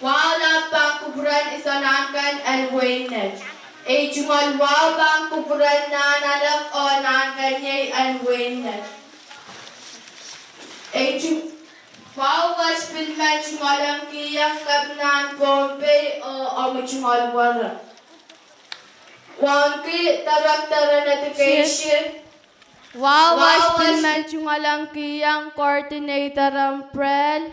Wala pang kuburan isanankan and Nett. Jual wala pang kuburan na nalak o nankan niya and Nett. Wow was filman jumalang kiyang kabnan Pohnpei o jumal wala. Wangki tarak-tara notification. Wawas pinmensyungalang kiyang coordinator ang PREL.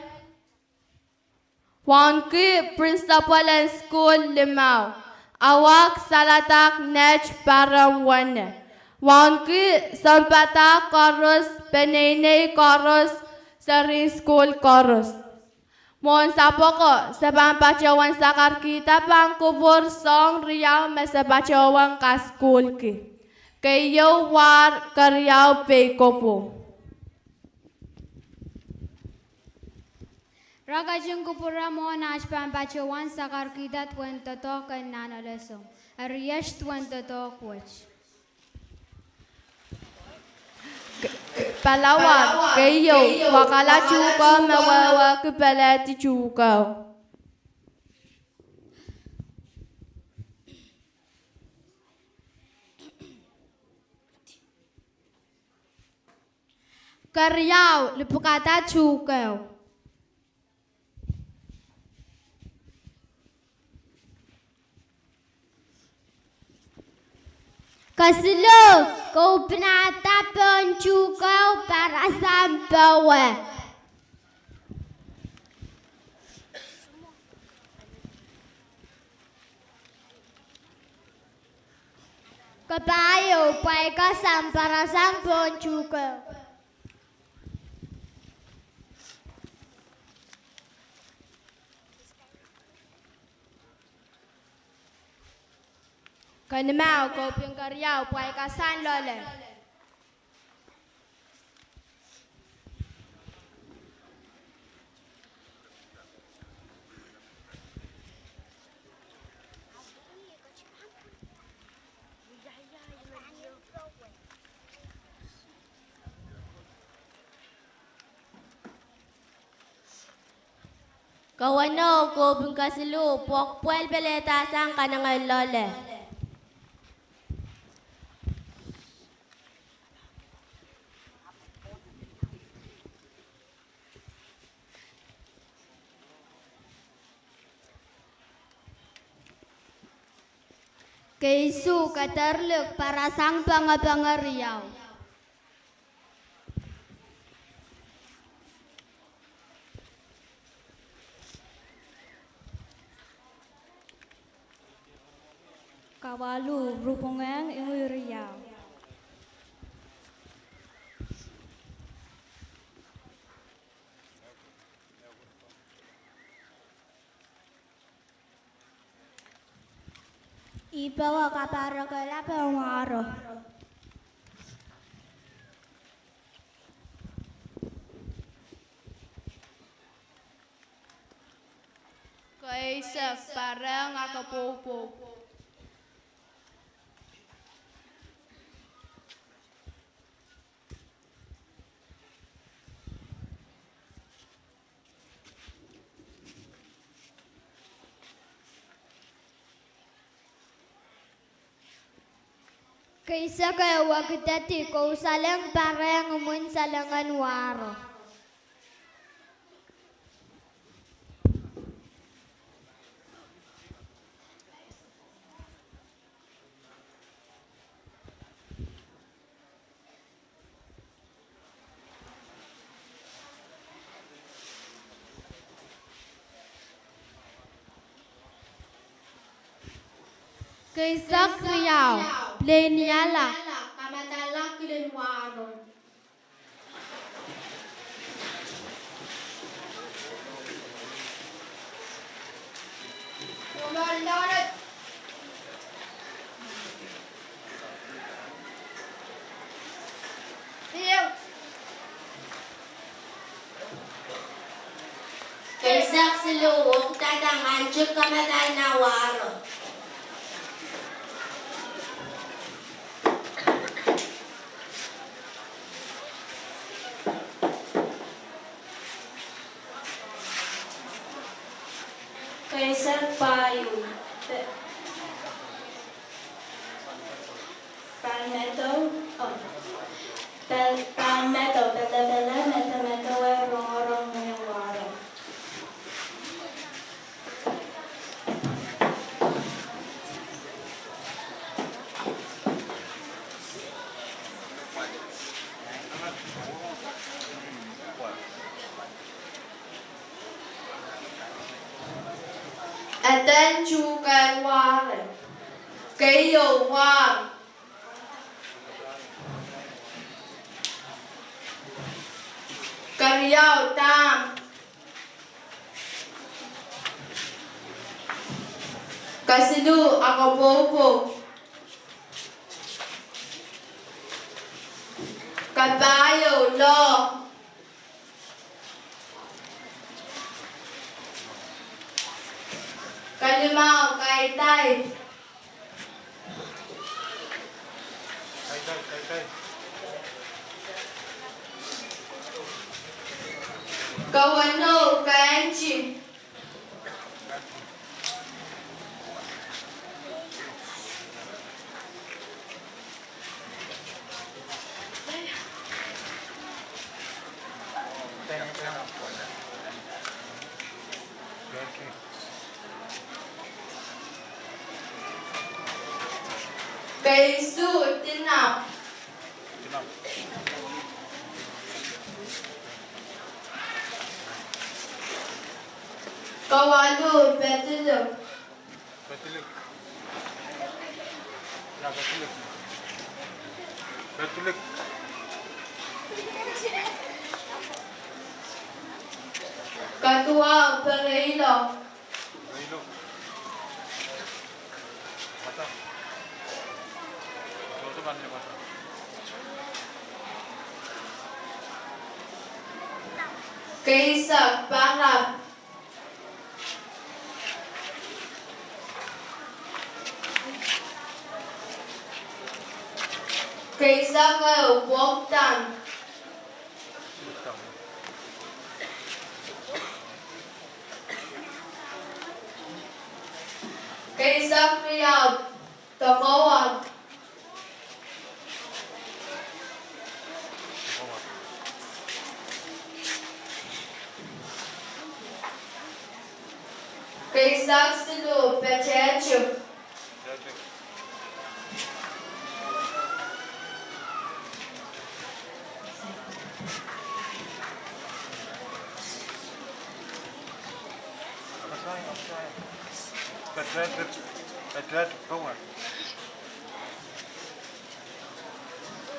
Wangki principal and school limaw. Awak salatak Nett parang wane. Wangki sampata koros penene koros Sering School Chorus. Mohon sapoko sebang bacawan sakar kita pangkubur song riau mesa bacawan ka school ki. Kayo war karyau pe kopo. Raga jungkupura mohon ashpan bacawan sakar kita twenta to kan nana lesong. Ariyash twenta to kwach. Palawan, kayo, wakala chuka, mawawa, kepalati chuka. Karyau, lipukata chuka. Kasilo, kau penata pencukau para sampawe. Kepayo, paika sampara sampencukau. Kanimau, kau pengkaryau, paika san lole. Kawano, kau pengkasilu, pokpuel beleta sang kanangan lole. Keisu katerluk para sang pangapangariyaw. Kawalu rupungang inguriyaw. Ibawa kapara kala pangaro. Kaisa parang akapopo. Kaisa kaya wagdati ko salang parang umun salangan waro. Kaisa kriyaw, pleniala, kamatala kilenwaro. Kumaldarat. Kaisa siluwag tatangan chuk kamatay na waro. Kaisar payu, palmetto, palmetto, bela, metto, rong, yang waro. Eden chukan ware, kayo war. Kari Riau tam. Kasidu ako popo. Kabayo lo. Kalimao kaitay. Kawano kanchi. Kaisu tinap. Kawalu betiluk. Betulik. Katua Pereilo. Kaisak Parap. Kaisak Woktan. Kaisak Riau Tokawan. Kaisak Silu Pechechu.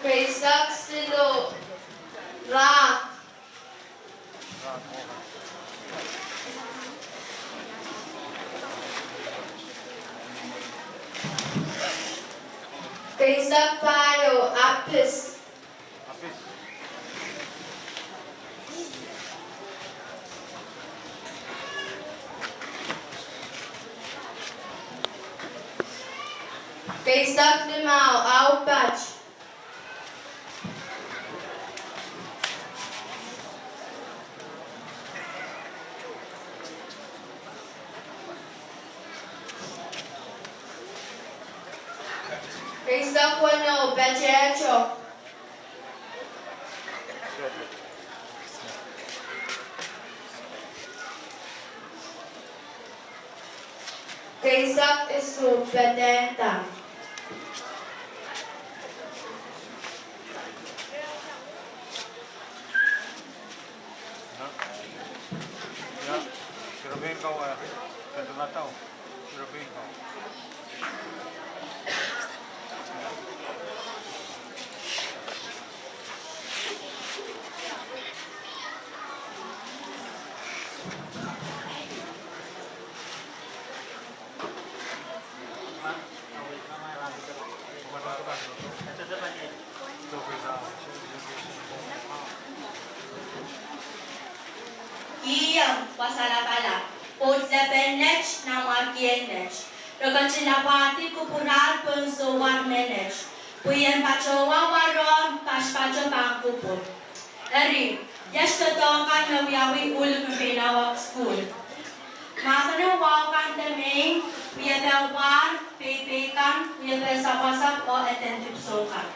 Kaisak Silu Ra. Kaisak Payo Apis. Kaisak Limau Aupach. Kaisak Wano Pechecho. Kaisak Isu Petenta. Sirabihin kau kau. Sirabihin kau. Iyang pasalapala. Potlepen Nett na Markien Nett. Ragachilapati kupurar punso warne Nett. Puyen pachowa waron paspacho pangkupun. Eri, yashtatongkan na wiyawi ulupinawak school. Masana wawakan daming, wiyadawar, pepekan, wiyadasapasap o attentive sokan.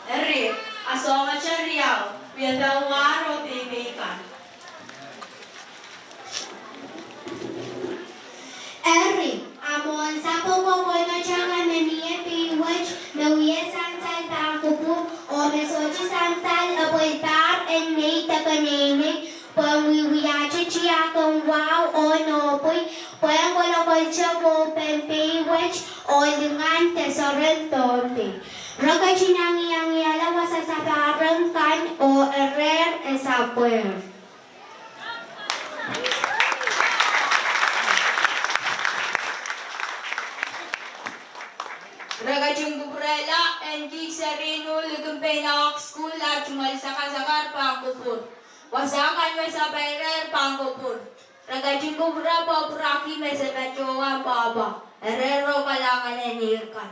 Eri, asonga chariyaw, wiyadawar o pepekan. Eri, amon sapo ko na changa na niya piwach na wiya sansal pangkupu o mesochi sansal apoy par en nei takanene pangwiwiyachi chiyakang wow o nopoy pang wala kolcha mo Pohnpei wach o lingan tesoren Pohnpei. Raga chinangi yang yala wasa sabarang kan o erer esapuer. Ragajung Bubrela and Geek Sereno, Lugumpay na School at Chumal Sakasakar, Pangkupur. Wasakan Mesa Bayrer, Pangkupur. Ragajung Bubra, Bobraki, Mesa Bachoa, Baba. Herrero Kalangan and Nirkan.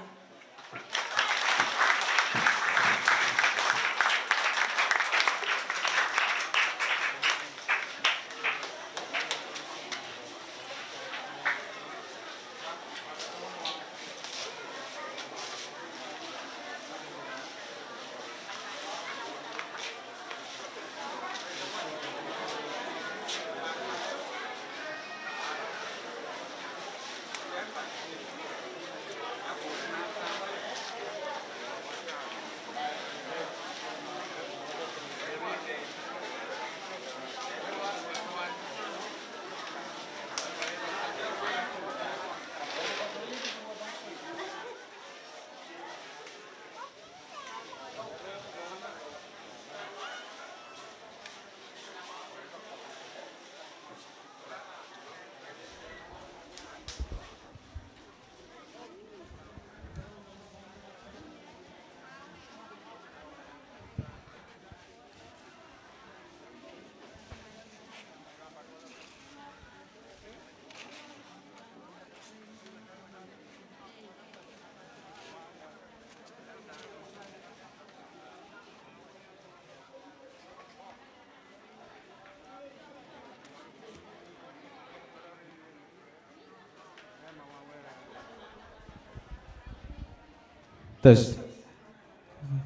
Terus,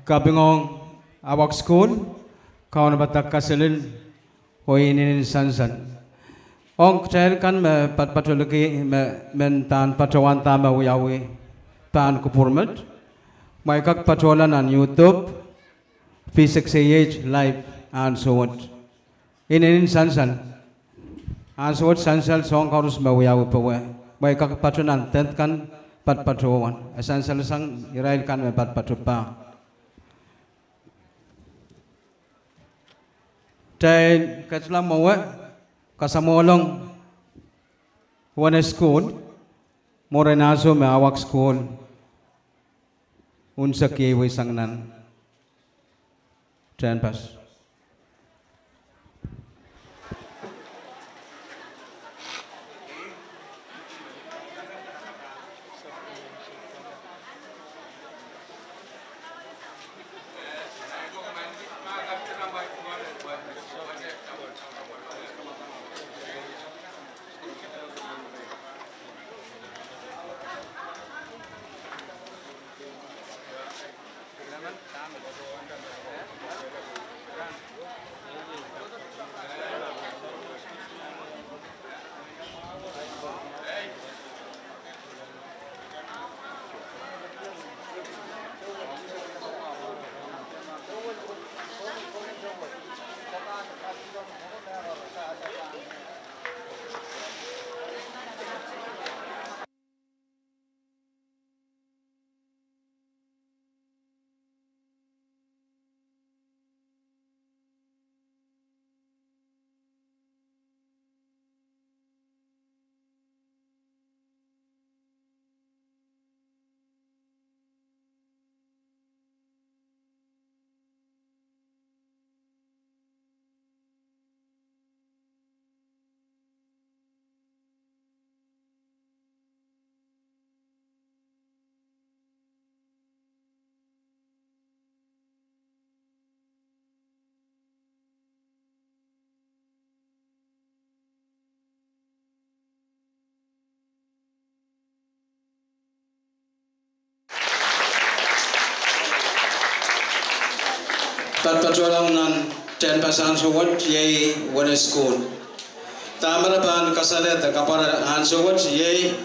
kabingong awak school, kau na batak kasilin, hoinin sansan. Ong cahil kan me patulagi men tan patuan tama uyawi pan kupurmat, may kak patulan an YouTube, P6AH live and so on. Inin sansan, and so on sansan song harus uyawi pawe, may kak patulan tent kan pat patuan, asan salusang irail kan me pat patupa. Cahil katlam mawe. Kasamolong one school, morenaso me awak school, unsa kiwi sangnan, pas. Patulang nan 10% suwat yay one school. Tamara pan kasale ta kapara an suwat yay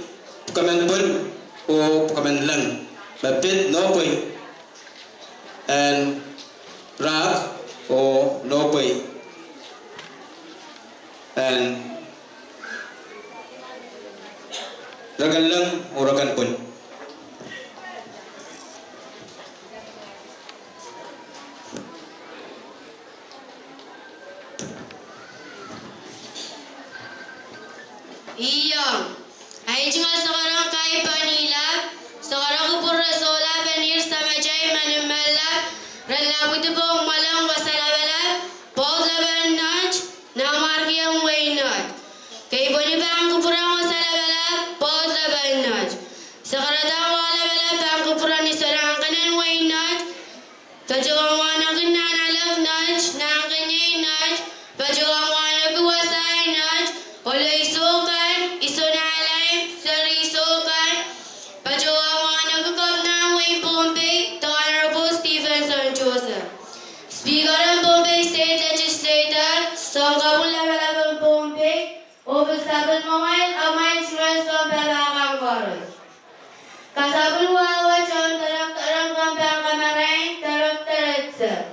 kamen pun o kamen lang. Bapit no pui and rag o no pui and ragan lang o ragan pun. Iya. Ay cuma sekarang kay panilap. Sekarang kupur rasola penir sama cai manimala. Rala itu pun malang wasalabalap. Paul laban naj. Namar yang wainat. Kay bani bang kupurang wasalabalap. Paul laban naj. Sekarang dah walabalap bang kupuran isorang kanan wainat. Kajuang wana kenan alak naj. Nang kenyay naj. Kajuang wana kuwasay naj. Oleh isukan. Isunalay. Sari isukan. Kajuang wana kukap na way Pohnpei. The Honorable Stevenson Joseph. Speaker of Pohnpei State Legislator. Sangkabul labalabang Pohnpei. Oversabot mamail amay chwan sa babakang koros. Kasabul wawa chon tarak-tarak kampang kamarain tarak-tarak.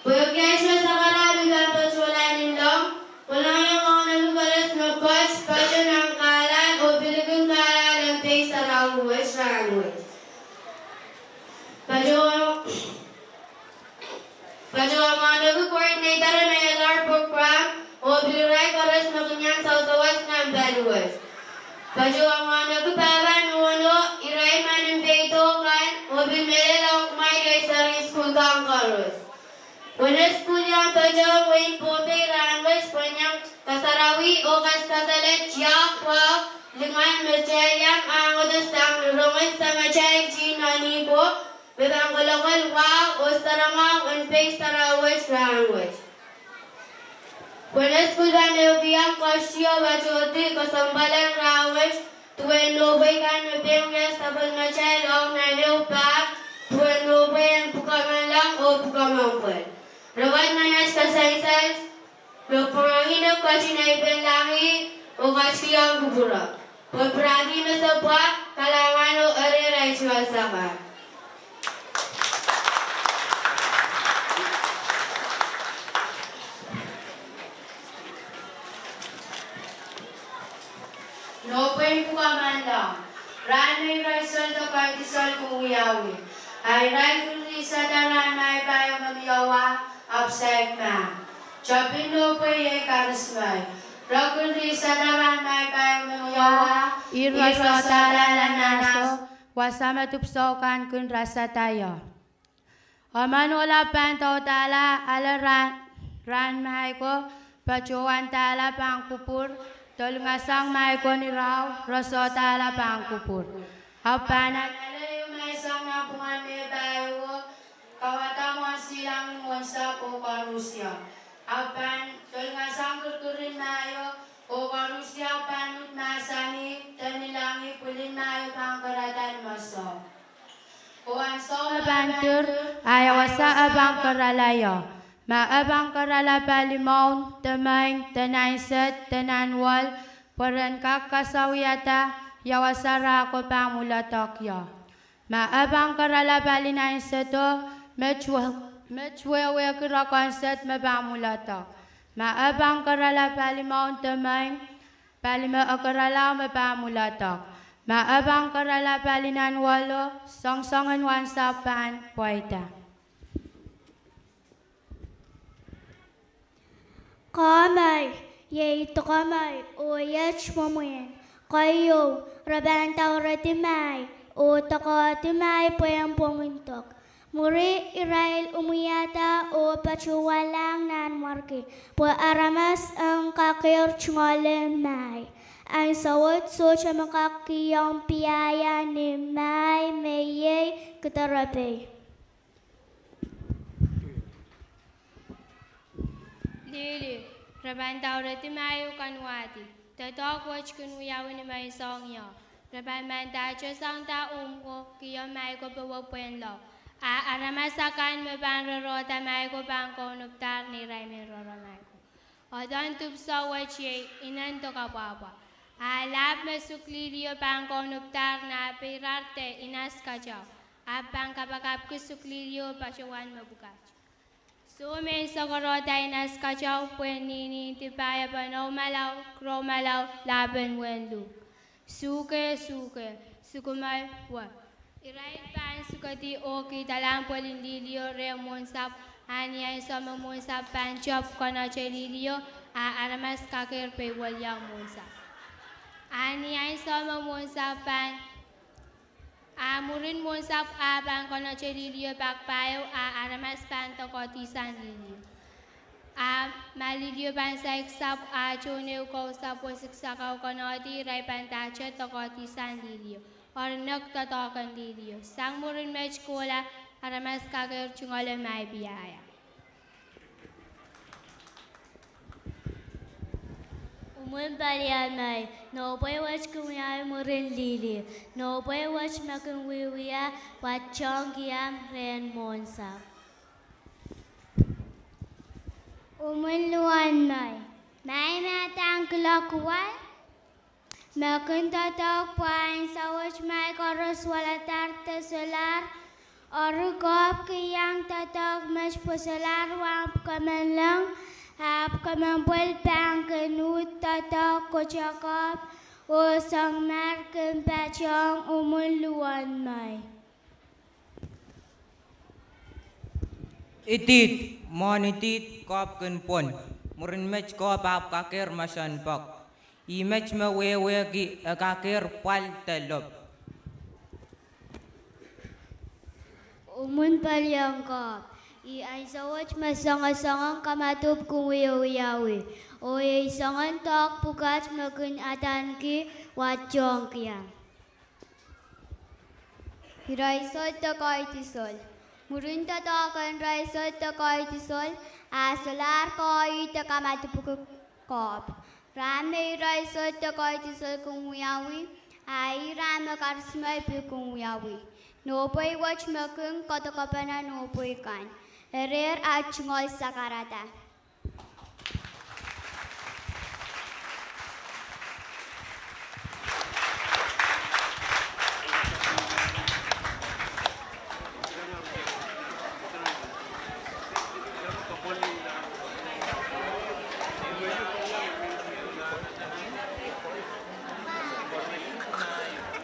Puyokyan siya sa karabi kampang sulanin lang. Walang yung mga nagkaras na coach, pasyo ng kalan o biligang kalan ng pay sa ranguwes. Pasyo ang mga nag-coordinator na LR program o biliray karas na kanyang sausawas ng baluwas. Pasyo ang mga nagpapan uno, iray man ng peitokan o bimele lang kumay sa ring school kang karos. Una school yang pasyo wain Pohnpei ranguwes panyang kasarawi o kaskasalit yak wow lingan macayang angodas ang lurungan sa macayang chinani po bebang kalakal wow o saramang unpay sarawes ranguwes. Una school ba nabiyang kasyo bachote kasambalan ranguwes tuwen nobay kan nabiyang niya sabal macay long nanaw pa tuwen nobay ang pukaman lang o pukamangpal. Rawat manas kasaysay Nagpurangin ang kasinay penlangi o kasiyang bubura. Pagpragi na sa buwak, kalangan o ariray siwasaka. Nopen po man lang. Ranay raisol to kartisol kung uyawi. Ay ray kundi sa tanan may bayang mamiyawa, upside man. Chapin no po yung karismay. Rakundi sa naman may kayang nangyaywa. Irwa sa talanaso. Wasama tupsokan kun rasa tayo. Aman wala pantaw tala ran mahay ko. Pacuan tala pangkupur. Tolungasang mahay ko ni raw. Raso tala pangkupur. Apanan alayo may isang napungan may bayo. Kawatamon silang monsa o karusya. Apan tolungasang kurkurin mayo o karusya panut masani tanilangi pulin mayo pangkaratan maso. O anso abantur ayawasa abang karalayo. Maabang karala palimaun temain tenaiset tenanwal peran kakasawiyata yawasara ko pamulatokyo. Maabang karala palinaiseto Mechwewe kira konset mepamulatok. Maabang karala palimaun temain palima akarala mepamulatok. Maabang karala palinan walo songsongan wansapan poita. Kamay, yaitu kamay, o yach mamuyan. Kayo, raban tauratimay, o takatimay po yung pumuntok. Muri Israel umiyata o pacuwalang nanmarki. Po aramas ang kakir chungolem may. Ang sawat so siya makakiyang piyaya ni may mayay katarape. Lili, raban taurati mayo kanwati. Tatok wach kunwiyaw ni may songyo. Raban mandacho sang taum ko kiyang may ko pawagpuyan lo. Aramasakan me panrorota may ko pangkonuptar ni Raimi Roromay ko. Odon tupso wachi inanto kapapa. Alap me sukliliyo pangkonuptar na pirarte inas kajaw. Apang kapakap ko sukliliyo pasyuan mabukat. Sumen sa korota inas kajaw puenini tipaya panaw malaw, kromalaw, laban wendu. Suke, sukumay, wa. Irait pan sukati oki dalam polindilio remonsap aniay sama monsap pan chop kono chelilio a aramas kakir pe walyang monsap. Ani ay sama munsapan. Murin munsap abang kono celilio bakpayo aramas pan tokotisan lilio. Malilio pan saiksap choneu ko sapo siksakau kono di rai pan tacho tokotisan lilio. Ornok totokan lilio. Sang murin mech kola aramas kager chungole mai biaya. Umun baliamai, no boy watch kuya murin lili, no boy watch makun wiya, wat chongiam ren monsa. Umun luan mai matang kelakuan, makun tatok pain sawach mai koros walatar teselar, orugop kiyang tatok mas peselar wang kemenlang. Hap kemampuan pangkenut tatok kocakap o sangmar kempacang umuluan mai. Itit, monitit kop kenpon, murin mech kop ap kakir masan pak, imech mewewe ki kakir pal telop. Umun palyang kap. Ay sawat masangasangang kamatub kung wiyawi. O ay sangan tok pukat magun atan ki watjong kiyang. Hiraisot takay tisol. Murin tatakan raisot takay tisol. Asalar kay takamatub kop. Rame raisot takay tisol kung wiyawi. Ay rame karismay kung wiyawi. Nopoy watch makung kotokapana nopoy kan. Erer at chungol sakarata.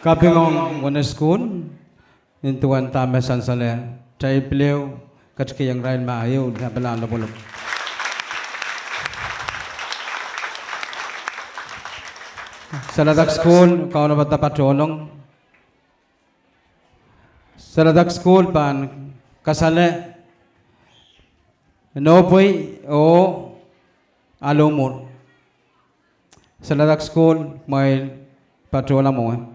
Kapingong wana school, intuan tamesan sale, chay pileo. Kacki yang lain maayo na balaan na bulok. Sa Ladak School, kau na bata patulong. Sa Ladak School, pan kasale, nopoy o alumur. Sa Ladak School, may patulang mo.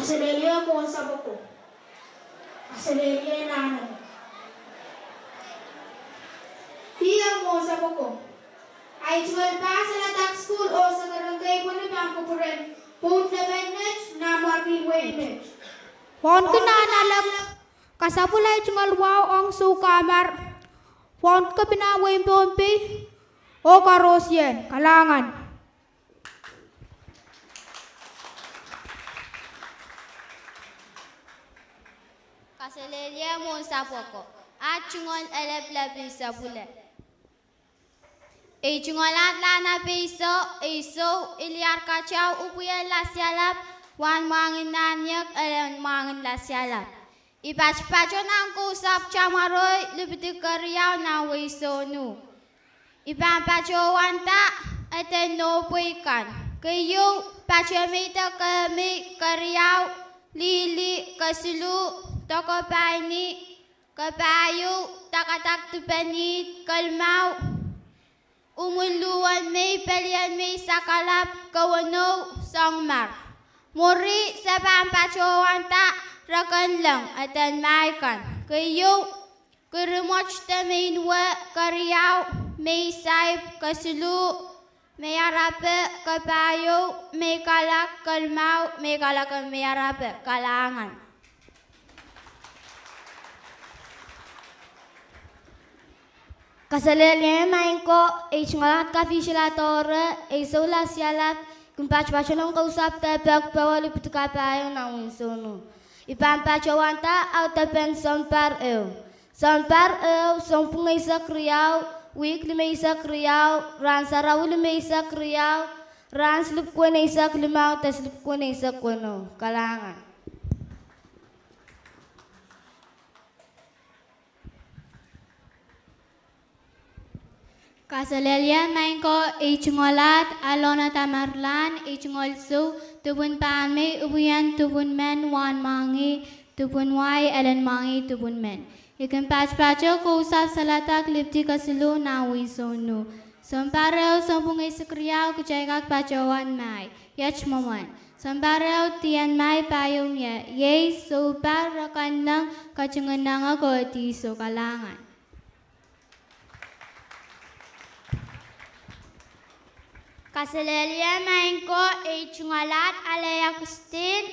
Asalelia ko sa boko. Asalelia nano. Tiya mo sa boko. Ay jual pa sa Ladak School o sa barangay Pohnpei Pangkupuran. Pohnpei Nett na Markin Nett. Pon kinanalag kasapulay jual wow ang sukamar. Pon ka pinaway Pohnpei o karosyen kalangan. Kaselelia mon sapoko. Chungol eleplapi sapule. Chungolat lana iso iliar kacau upuya lasialap wan mangin nanyak mangin lasialap. Ipacho nang kusap chamaroy lubiti karyao na wiso nu. Ipacho wanta ete no puikan. Kayo pachamita kami karyao lili kasulu toko paini kapayu takatak tupani kalmau Umuluan may pelian may sakalap kawano sangmar. Muri sa pampachowan ta rakan lang atan maikan. Kayo kurimoch ta may nuwa karyaw may saib kasulu may arape kapayo may kalak kalmaw may kalak may arape kalangan. Kasalele main ko ngalat ka fisilatore sola sialat kung patch-patch ng kausap tapos pawali pitukapayo ng winsono. Ipampachawanta au tapen sampar eu. Sampar eu sampung isa kriyaw, weekly may isa kriyaw, ran sarawul may isa kriyaw, ran slip ko na isa klimaw, tas slip ko na isa kuno. Kalangan. Kasalelian main ko ichungolat alona tamarlan ichungolsu tubun panme ubuyan tubun men wan mangi tubun wai elen mangi tubun men. Ikan patch-patcho ko usap salatak lipti kasulu nawi sonu. Sampareo sampungay sekriyaw kucaykak pacawan mai. Yach moman. Sampareo tiyan mai payong ya. Yay supar rakan lang kacungananga ko tiso kalangan. Kasalelia main ko chungalat alaya kustin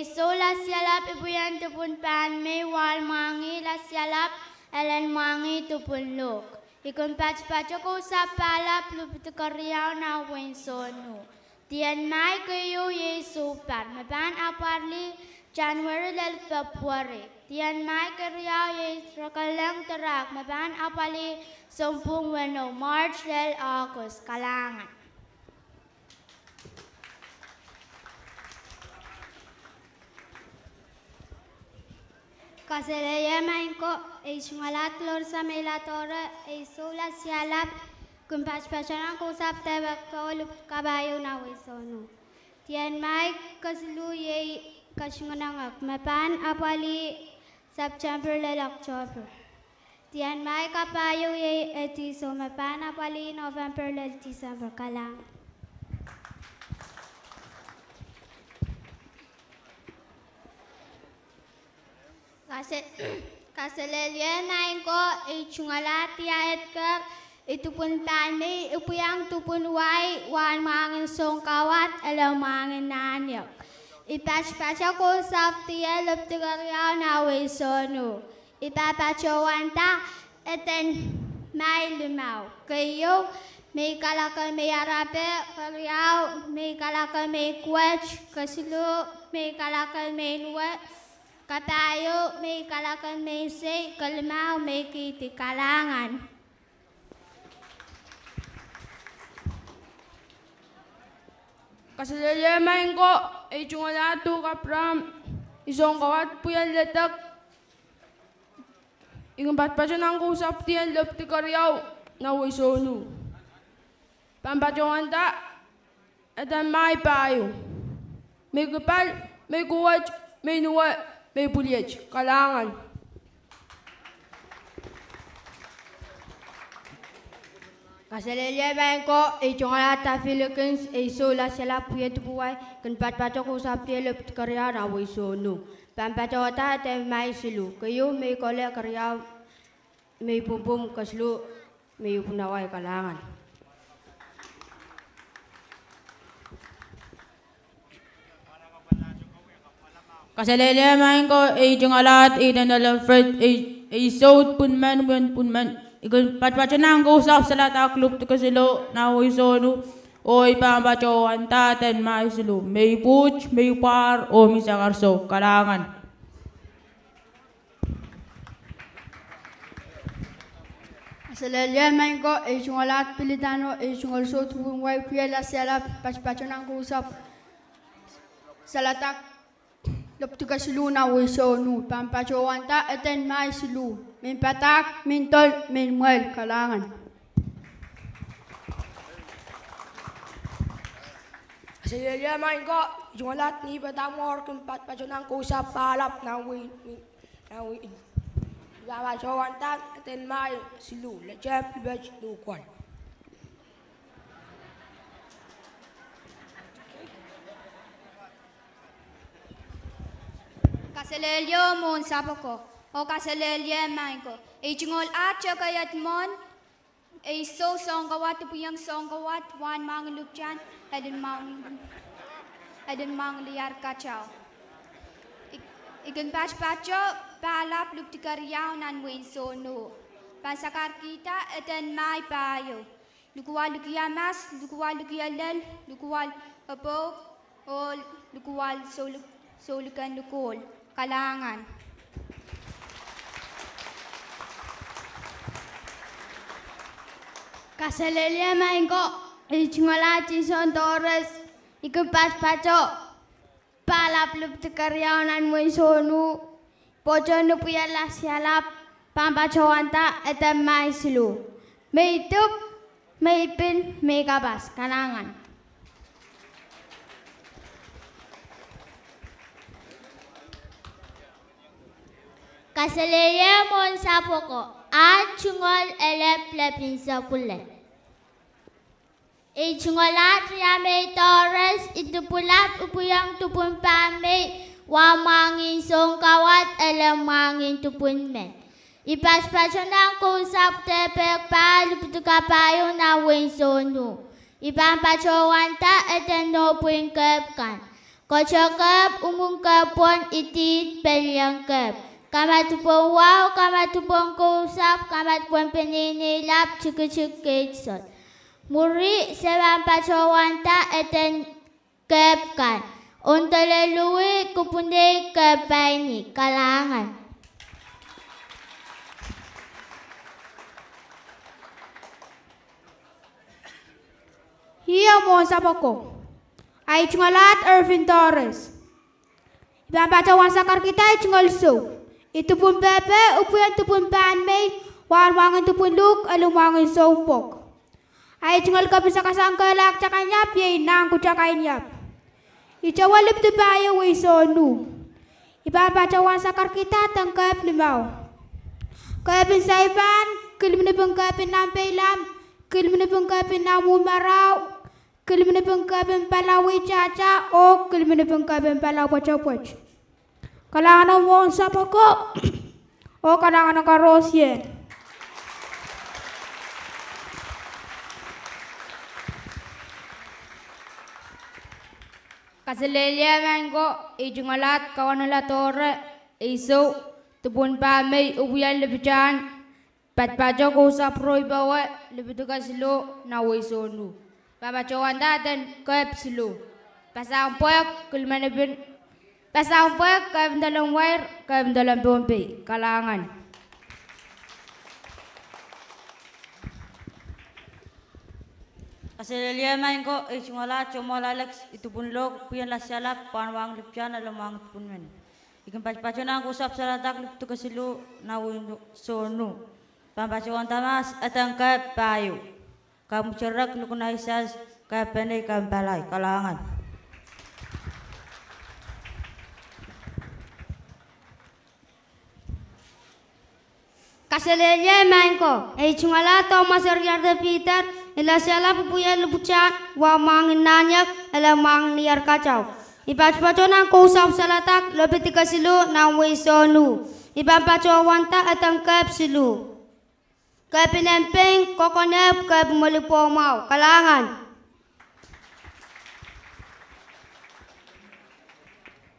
sola sialap ibuyan tupun panme wal mangi la sialap elen mangi tupun lok. Ikon patch-patch ko sa palap lupitu karyaw na wensonu. Tiyan mai kayo ye super mapan aparli January lel February. Tiyan mai karyaw ye rakalang terak mapan apali sompung weno March lel August kalangan. Kasalaya main ko ngalat lor sa melatora sola sialap kung patch-patchan ko sa tebak kawaluk kabayo na wisono. Tiyan mai kaslu ye kasunganangak mapan apali September lel October. Tiyan mai kapayo ye etiso mapan apali November lel December kalang. Kasalelian main ko chungalat tiaet ker itupun tani upuyang tupun wai wan mangin song kawat elo mangin nanyak. Ipatch-patch ko sa tia leptigaryaw na wisonu. Ipapachawan ta eten may limaw. Kayo may kalakal may arape karyaw may kalakal may kwech kasilo may kalakal may nuwe. Katayo may kalakan may say, kalmaw may kiti kalangan. Kasalaya main ko chungalatu kapram isong kawat puyan letak ingang patpatsan ang kusap tiyan lepti karyaw na wisonu. Pampatsawan ta etan may payo. May kapal, may kuwat, may nuwa. May buliaj, kalangan. Kasalaya main ko chungalat ta Philippines sola sialap puya tubuay kan patpato ko sa tielep karya na wisonu. Pampato ta te mai silu. Kayo may kole karya may pumpum kaslu may punaway kalangan. Kasalele main ko chungalat danala fred sod punman ikon patpatsan ang kusap sa lata klub to kasilo na wisonu oy pampachawan taten mai silu may puch may par o may sakarso kalangan. Kasalele main ko chungalat pilitano chungalso tupun wai piela sialap patpatsan ang kusap sa lata Loptu kaslu na wisonu pampachawan ta eten mai silu min patak min tol min muel kalangan. Kasalaya main ko chungalat ni patamor kung patpatsan ko sa palap na win. Pampachawan ta eten mai silu lecem pibaj lukwan. Kaselelio mon sapoko. O kaselelio maiko. Ejingol acha kayat mon. E so songawat puyang songawat wan mang lupjan eden mang liar kacau. Ikan pas paco balap lup tikariau nan wen sono. Pasakar kita eden mai payo. Lukual lukia mas, lukual lukia lel, lukual apok, o lukual solukan lukol. Kalangan. Kaselelia maingko ijingola Jason Torres ikan pas paco balap lup tikariau nan wen sono. Pojo nu puyala sialap pampaco anta eden mai silu. Meitup Meipin megabas kalangan. Kaseleye mon sapoko. Chungol elep lepin sapule. Chungolat Yame Torres itupulap upuyang tupun pame wamangin songkawat elemangin tupun men. Ipaspasyonang kusap tepek pa luputukapayo na wensonu. Ipampachowanta eteno puingkepkan. Kochokep umungkepon itit pelyangkep. Kamatupong wow, kamatupong kusap, kamatupong peninilap chukechuketsot. Muri sepampachowanta eten kepkan. Untalelui kupunde kepaini kalangan. Hiya mo sapoko. Ay chungalat Irvin Torres. Ipampacawan sakar kita chungal so. Itu pun pepe, upuyan tu pun panmei, warwangan tu pun luk, alumwangan sompok. Ay chungal ka bisa kasangkalak cakanyap, yay nang kucakanyap. Icawalip tu bayo way sonu. Ipampacawan sakar kita tangkap limaw. Kapin saipan, kilimnipang kapin nampailam, kilimnipang kapin namumaraw, kilimnipang kapin palawi caca, o kilimnipang kapin palaw pacapach. Kalangan mo sa pako, o kalangan ng karosyen. Kaselelya mango, ijungalat kawanala torre, iso, tupun pamay, ubuyan lebijan, patpajo ko sa proy bawa, lebituka silo, naway sonu. Papacawan datan, kep silo. Pasang poyak, kulmanabin, pasang poyak, kep dalang wire, kep dalang Pohnpei, kalangan. Kaselelya maingko ijungalat chomola Alex itupun log puyan lasyalap panwang lipjan alamang tupun men. Ikan pacu nang kusap salatak lip tu kasilu nawin sonu. Pampacuan tamas atangkap payu. Kamu cerak lukunai sas kapene kampalai kalangan. Kaselelya maingko ijungalat Thomas Ricardo Peter ilasyala pupuya lupucan wamangin nanyak alamang niar kacau. Ipapaco nang kusap salatak lebih tiga silu nang wisonu. Ipapaco wanta atangkap silu. Kapinempeng kokonep kapimulipomau kalangan.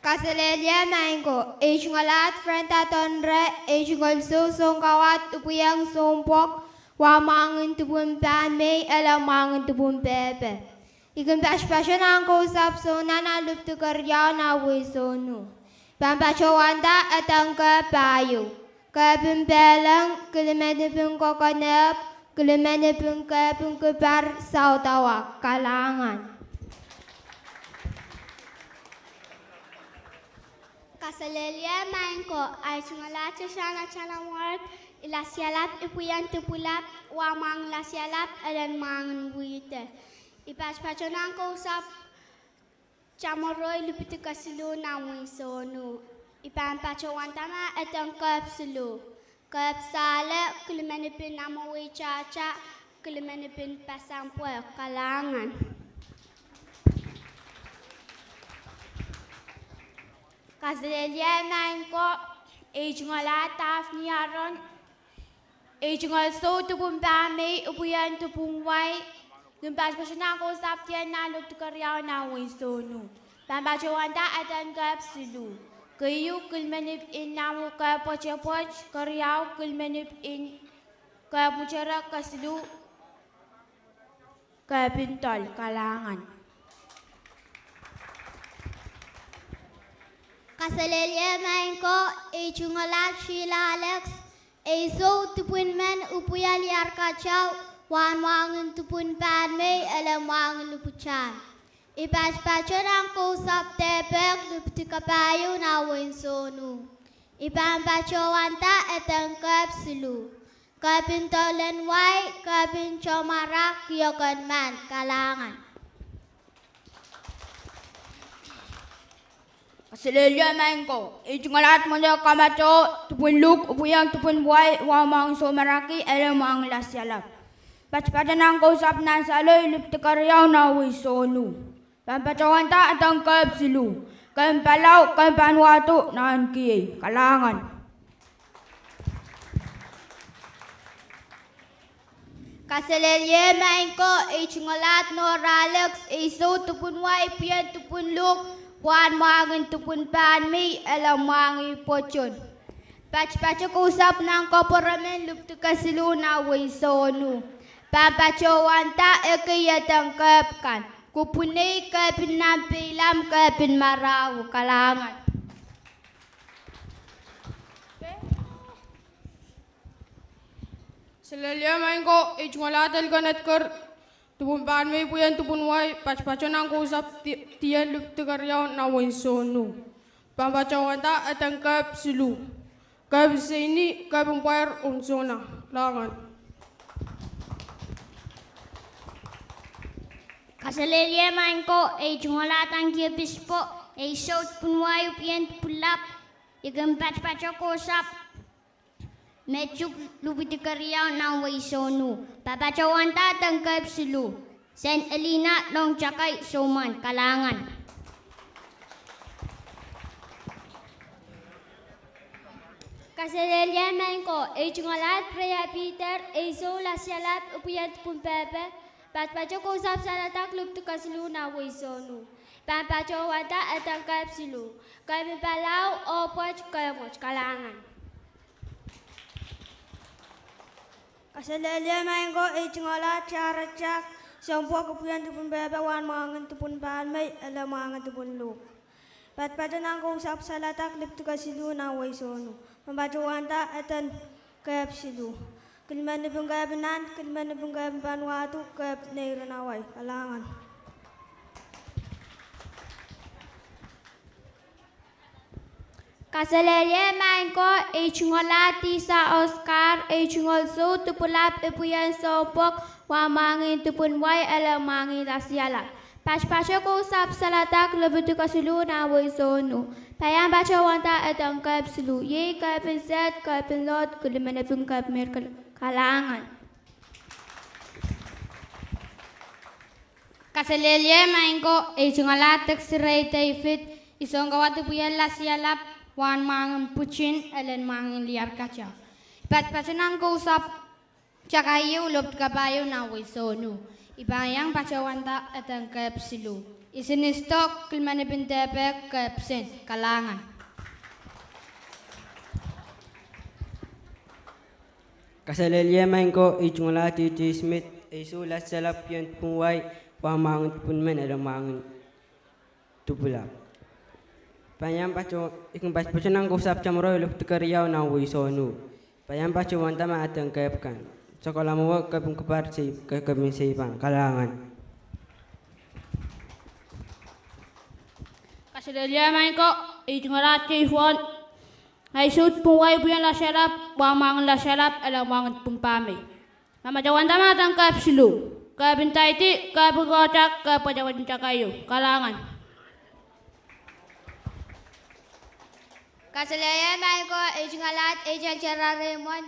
Kaselelya maingko ijungalat frenta tonre ijungal songkawat upuyang sompok wamangin tupun panmei alamangin tupun pepe. Ikan paspasyon ang kusap so nanalup tu karya na wisonu. Pampachowanda at ang kapayo. Kapimpelang kilimenipin kokonep, kilimenipin kapin kupar sa utawa kalangan. Kaselelya maingko ay sungalat sana work ilasyalap ipuyan tupulap wamang lasyalap alan mangan buite. Ipaspasyonan ko usap chamoroy lupiti kasilu na winsonu. Ipampacawan tama atang kapsulu. Kapsale kilimenipin namawi caca kilimenipin pasampo kalangan. Kasilelye Manko, Ejungola Tafniaron, Ejungol So to Pumpame, Upuyan to Pumwai, Lumpas Pashanako Saptiana look to Kariana Winsonu, Pambachawanda Atan Gap Sulu, Kayu Kulmanip in Namuka Pochapoch, Kariao Kulmanip in Kapuchara Kasilu, Kapintol, Kalangan. Kasalelye Manko, Ejungolat Sheila Alex, Ezo Tupunman Upuyal Yarkachau, Wan Wangan Tupun Padme, Elamang Lupuchan. Ipas Pachonang Kosap Tepek, Luptikapayo na Winsonu. Ipan Pachowanta etang Kapsulu. Kapintolen Wai, Kapin Chomarak, Yokan Man, Kalangan. Kasilelye Manko, Ejungolat Mondo Kamacho, Tupun Luk, Upuyang Tupun Wai, Wamang Somaraki, Elemang Lasyalap. Pachpatanang Kosap Nansalo, Liptikariao na Wisonu. Pampachawanta atang Kapsilu. Kampalau, Kampanwatu, Nanki, Kalangan. Kasilelye Manko, Ejungolat Noralex, Ezo Tupun Wai, Pian Tupun Luk, Wan Mangan Tupun Padme, Elamangi Pochon. Pachpacho Kosap ng Koparamen, Luptikasilu na Wisonu. Papachowanta ekayatang kapkan. Kupunay kapin nampilam kapin maraw Kalangan. Kasilelye Manko, Ejungolat Elganetkar, Tupun Padme, Puyan Tupun Wai, Pachpachonang Kosap Tiyan Luptikariao na Winsonu. Pampachawanta atang Kapsilu. Kapsini, Kapumpayar Unsona, Langan. Kasilelye Manko, Ejungolat ang Kibispo, Esot Punway, Pian Pulap, Igan Patpacho Kosap, Mechuk Lupitikaria ng Waisonu, Papachawanta ang Kapsilu, Saint Elena ng Chakay Soman, Kalangan. Kasilelye Manko, Ejungolat Preya Peter, Ezo Lasyalat, Upuyat Pumpepe, Patpacho Kosap Salatak Luptu Kasilu na Wisonu. Pampacho Wata at ang Kapsilu. Kapipalau Opoch Kayamoch, Kalangan. Kasilelye Manko, Ejungolat Charachak, Sampo Kupuyan Tupun Bebe, Wan Mangan Tupun Padme, Elamangan Tupun Luk. Patpatanang Kosap Salatak Luptu Kasilu na Wisonu. Pampachawanta atan Kapsilu. Kilman na panggabinan, kilman na panggabinan watu Kap Nairanaway, Kalangan. Kasilelye Manko, Ejungolat Tisa Oscar, Ejungol So Tupulap Ipuyan Sopok, Wamangin Tupun Wai, Elamangin Lasyalap. Pachpacho Kosap Salatak Lubutu Kasilu na Wisonu. Payang Pachawanta atang Kapsilu. Ye Kapin Set, Kapin Lot, Kulimanapung Kapmir Kalangan. Kasilelye Manko, Ejungolat Taksiray Taifit, Isong Kawatu Puyan Lasyalap, Wan Mangan Puchin, Elen Mangan Liar Kacha. Patpatanang Kosap, Chakayo, Lupt Kabayo na Wisonu. Ibayang Pachawanta atang Kapsilu. Isinistok, Kilmanipintepek, Kapsin, Kalangan. Kasilelye Manko, Ejungolat T.T. Smith, Ezo Lasyalat Pian Punway, Wamangan Tupunmen, Elamangan Tupulap. Payang Pachonang Kosap Chamroy, Luptikariao na Wisonu. Payang Pachawanta ma atang Kapkan. Sekolah Mawa Kapung Kepar Kapin Seipang, Kalangan. Kasilelye Manko, Ejungolat Keihuan, Haisut Punway Puyan Lasyalap, Wamangan Lasyalap, Elamangan Pumpame. Mamachawanta matang Kapsilu. Kapintaiti, Kapugocak, Kapajawan Chakayo, Kalangan. Kasilelye Manko, Ejungolat Ejal Chara Raymond,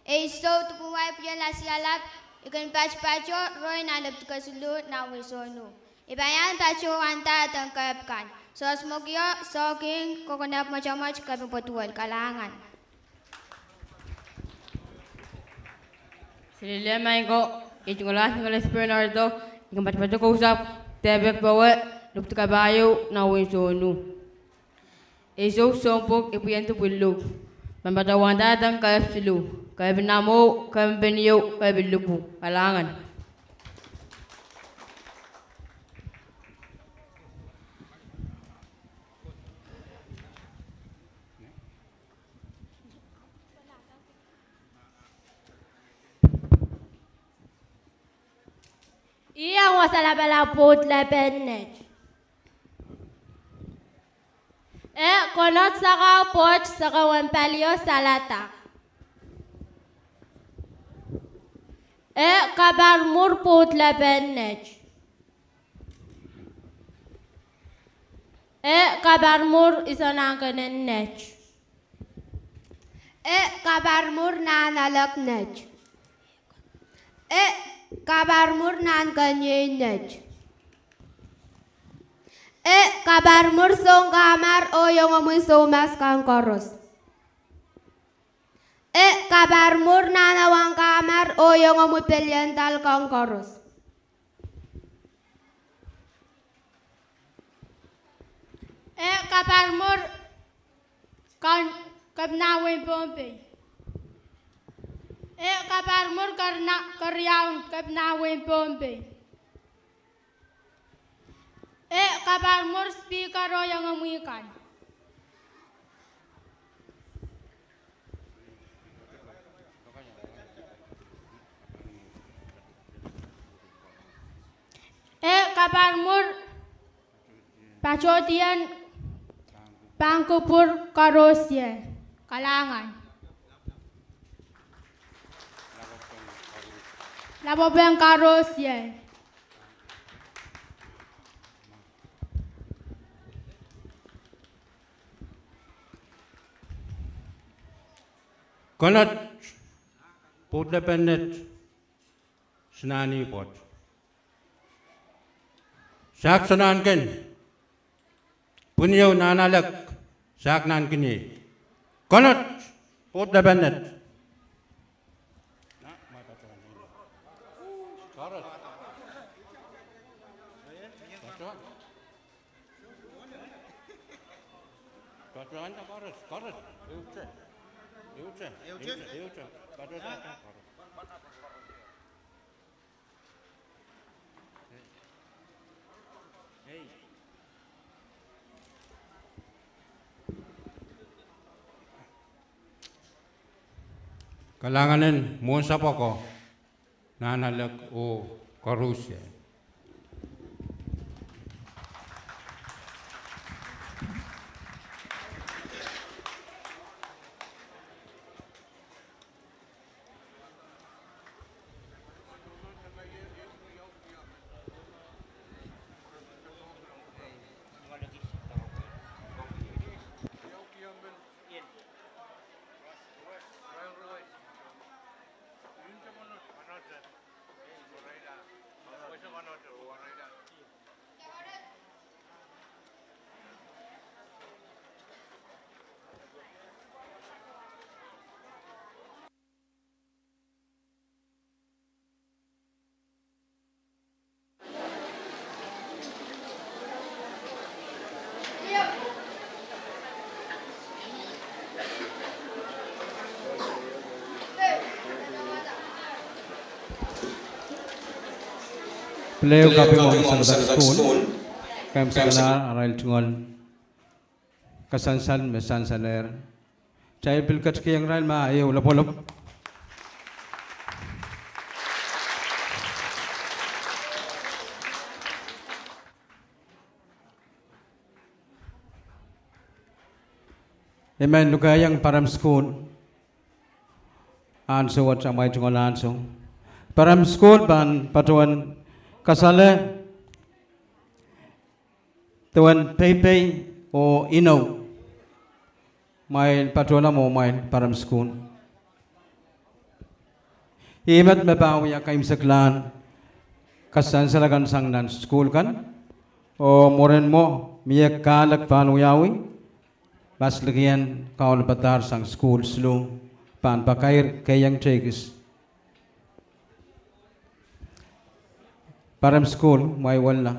Ezo Tupunway Puyan Lasyalap, Ikan Pachpacho, Roy na Luptu Kasilu na Wisonu. Ibayan Pachawanta atang Kapkan. Sos Mogio, Soging, Kokonap Macamach, kami Potual, Kalangan. Sila main ko, itungalas ng alas Bernardo, ikan pacu ko usap, tebek bawa, lup tu kabayo, nawin sonu. Iso sompok ipuyan tu bulog. Pampatawan datang kaya silu, kaya benamo, kaya beniyo, kaya belupu, Kalangan. Iyang wasala put lepenet. Konot saka poch saka wampalio salata. Kabar mur put lepenet. Kabar mur isanangkanen net. Kabar mur nanalak net. Kabar mur nan kanye net. Kabar mur song kamar o yung amoy somas kang koros. Kabar mur nanawang kamar o yung amoy pelyantal kang koros. Kabar mur kan kabnawin Pohnpei. Kabar mur karyaun kabnawin Pohnpei. Kabar mur speaker o yang amuikan. Kabar mur pacotian pangkupur karosya Kalangan. Labobeng karosya. Konot put lepenet senani pot. Sak senan ken punyo nanalak sak nan kini. Konot put lepenet. Kalanganin mo sa poko nanalag o karusya. Pleo kapi mo sa school. Kaya sa aral tungol kasansan mesan saler. Chay pilkat kiyang ral ma ayaw lapolop. Amen lukayang param school. Anso at samay tungol anso. Param school ban patuan kasale tuan Pohnpei o inaw may patuan mo may param school. Imat mabawi ya kaim saklan kasan salagan sang nan school kan o moren mo miyak kalak panuyawi bas lagian kaul batar sang school slu pan pakair kayang chegis param school may wala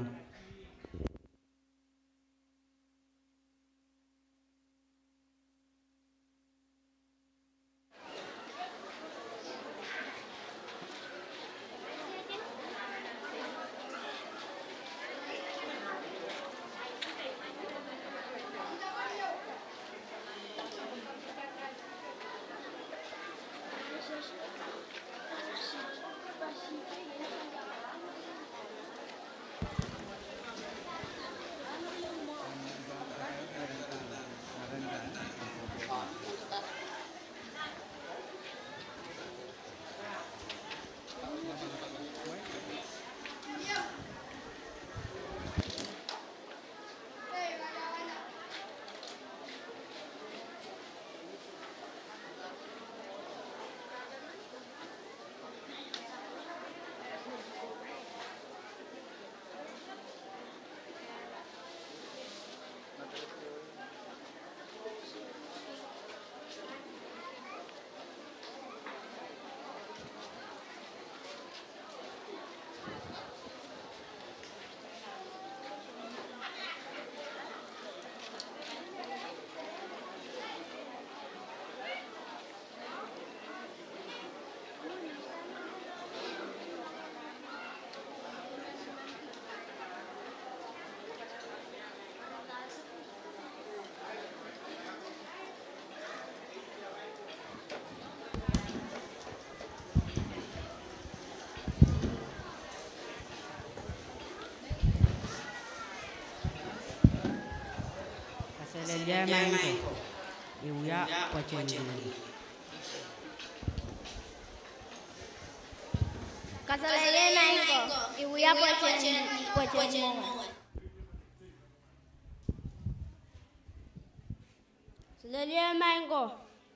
Elementry. Iuya Pachengili. Kasalele naiko, iuya pochen. Salele mango,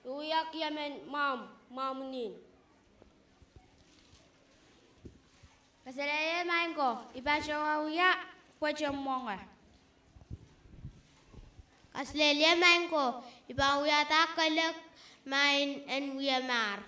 iuya kiamen mamunin. Kasalele naiko, ibashawa uya pochen monga. Kasalele naiko, iba uya takalek main en uya mar.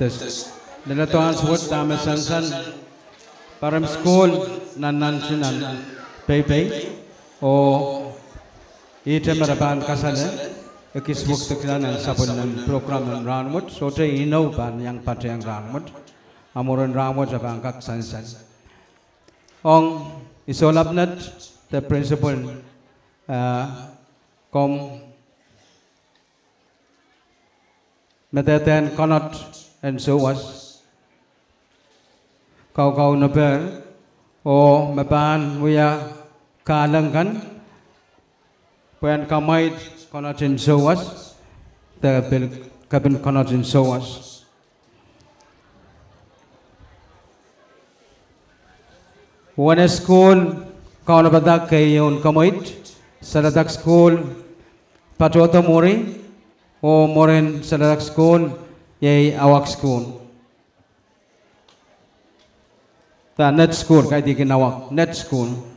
tes Nelatuan suwat tama sansan param school nan sinan Pohnpei o ite maraban kasane ekis waktu kilanan sabunan program nan ranmut sote inau ban yang pada yang ranmut amuran ranmut jabang kak sansan ong isolapnat the principal kom meteten konot and so was kau naber o maban muya kalangan puan kamait konot and so was the bil kabin konot and so was one school kau nabadak kayon kamait saladak school patota mori o moren saladak school yay awak school ta Nett school kay di kinawak Nett school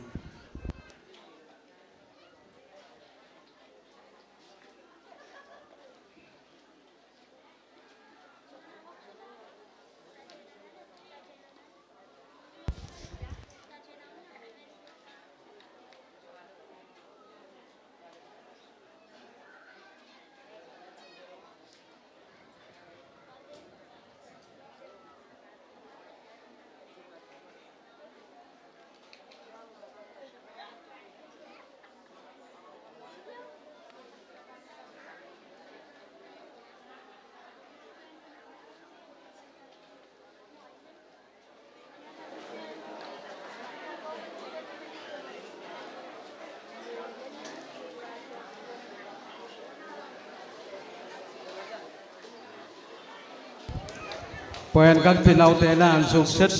Puan kak pilau tela ansuk set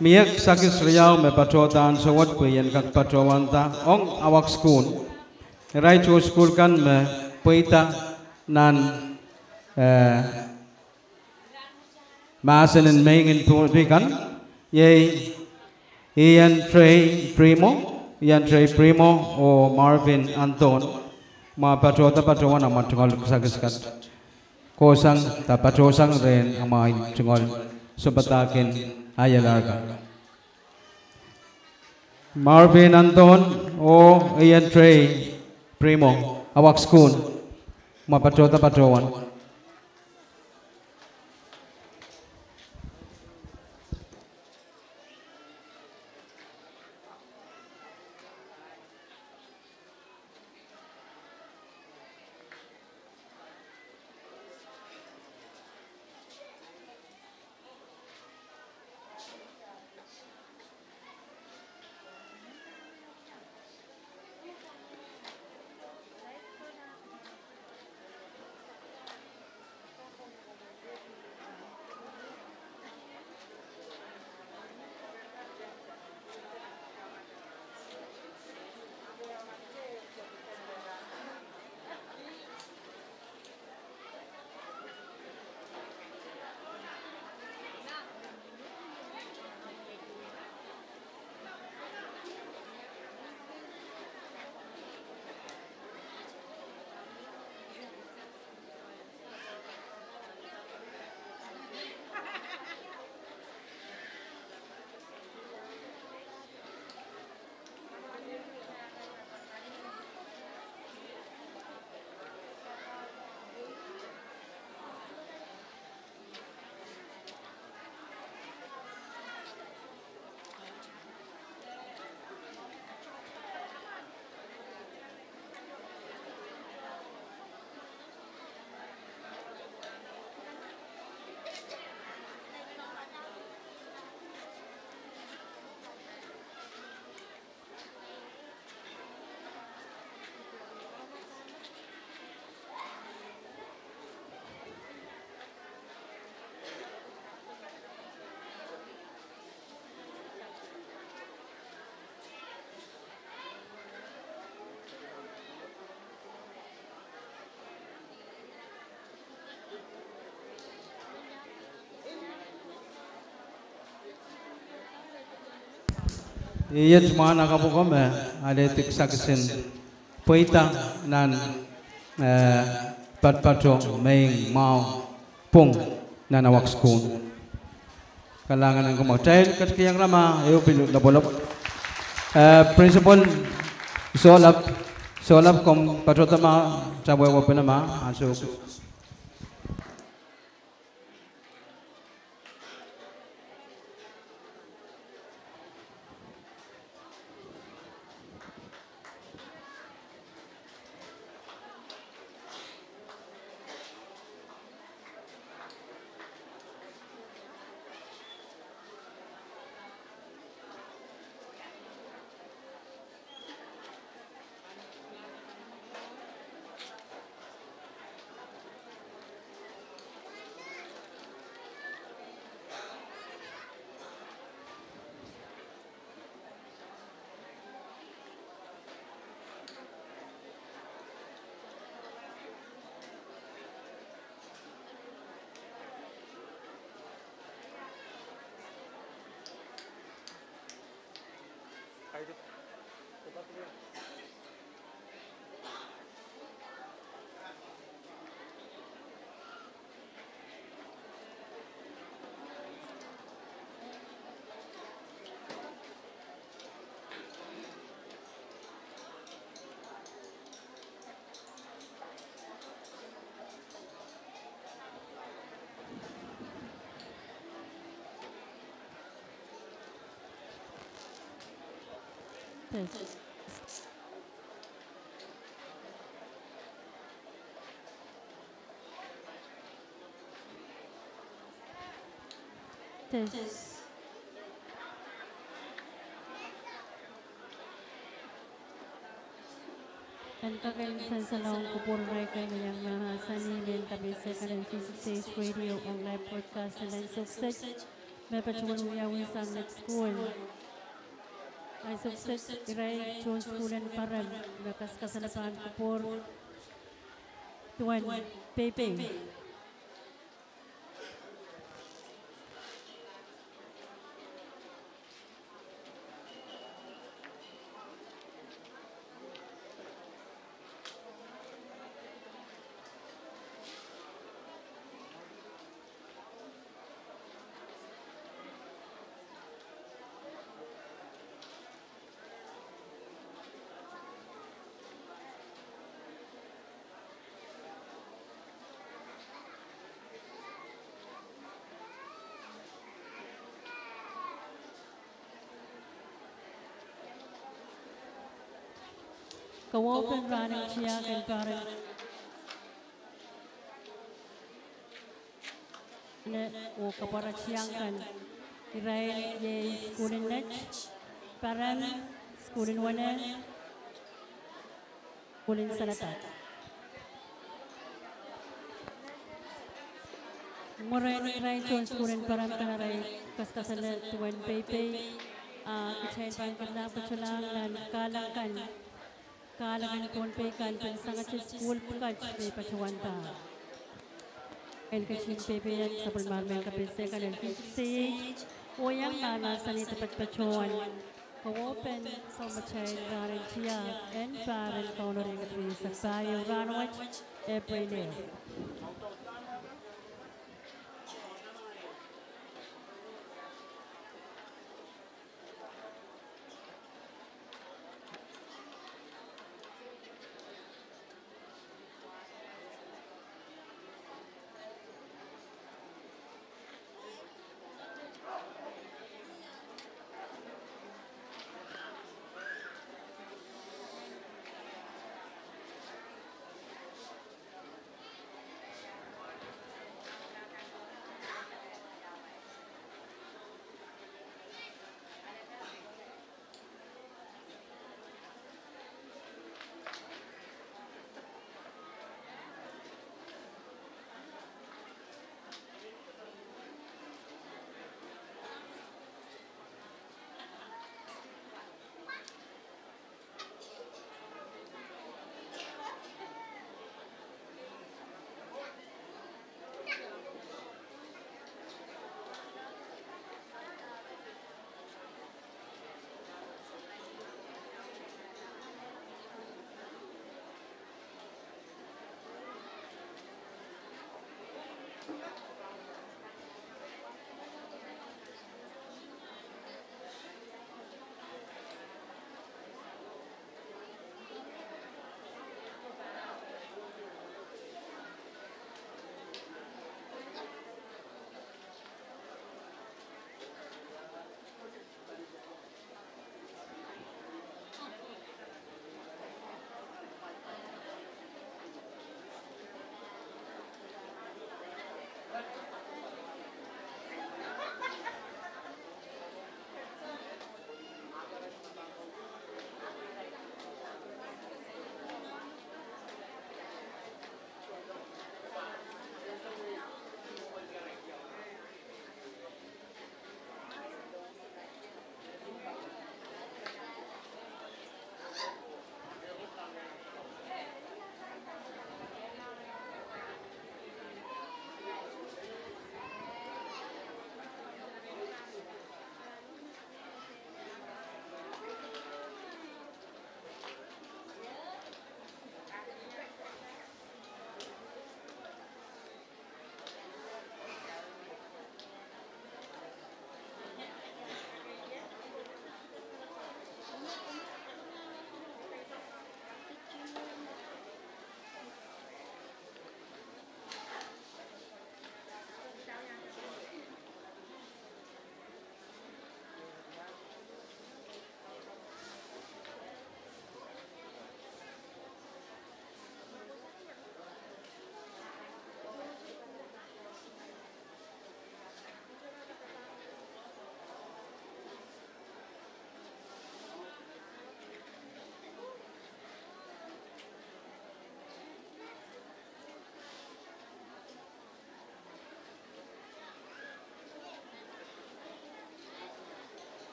miyak sakis riau me patrotan sawat puan kak patrawanta ong awak school rai chu school kan me puita nan masanin mengin tuikan ye Ian Trey Primo o Marvin Anton ma patrota patrawan amat tunggal sakis kat kosang tapatosang ren amay tungol subatakin ayalarga Marvin Anton o Ian Trey Primo awak school mapatota patrawan iya cuma nak apa kau ada tiksakisin puita nan pat patro main mau pung nanawak school. Kalangan ng kumagtail, katkiyang rama, ayaw pinulap-ulap. Principal, solap kung patrotama, sabuhay mo pinama, ansok. And kagalisan sa laong kupuray kayo na yung mga sanilin kami second and physics radio ang live broadcast na lang success. May pachuan uyawin sa next school. Ay success iray chon schoolan paral. Nakas kasalapan kupur. Tuan Pepe. Kawopen running TIAHK and parent Nett o kapara TIAHK iray ye school in Nett parent school in Wanen school in Salatat Moren iray chon school in parent kanaray kaskasalat tuwan Pohnpei kichain pangkatla pachulang dan kalangkan kalangan Pohnpei kan sangat school pukaj may pachuanta. El kachin Pepe yan sa palmarmen kapise kan el physics oyang nana sa nito pachuan. Kawopen sa machay rarin TIAHK and parent kaunoring katri sa sayo ranwach April.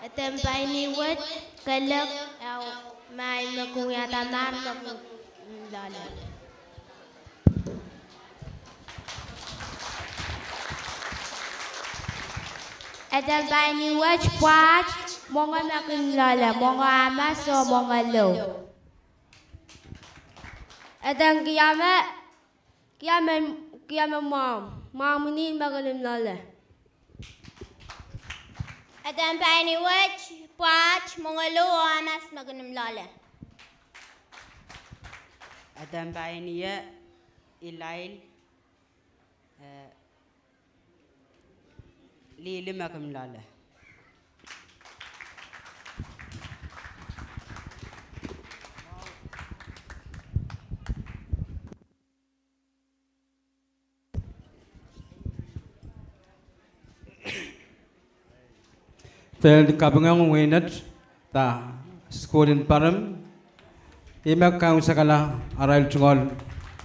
Tempai ni wet kelak au mai makuya tamar maku lala. Tempai ni wet puat monga makin lala monga amas so monga lo. Kiame mam ni magalim lala. Tempai ni wet puat monga lo amas magalim lala. Tempai ni ya ilail lili magam lala. Tel kabungang winat ta school in Param. Imak kau sakala aral chungol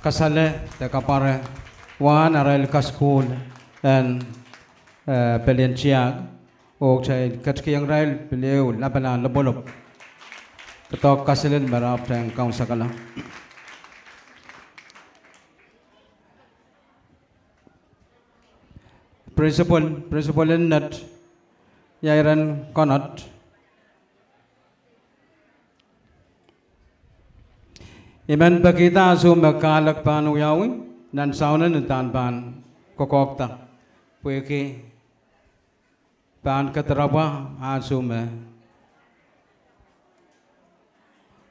kasale te kapare wan aral ka school and pelian chiang o chai katki yang rail peleu lapana labolop ketok kaselen barap tang kau sakala. Principal in Nett Yairan Konot Iman pakita asu makalak panu yawi nan saunan tan pan kokokta pueki pan katrapa asu me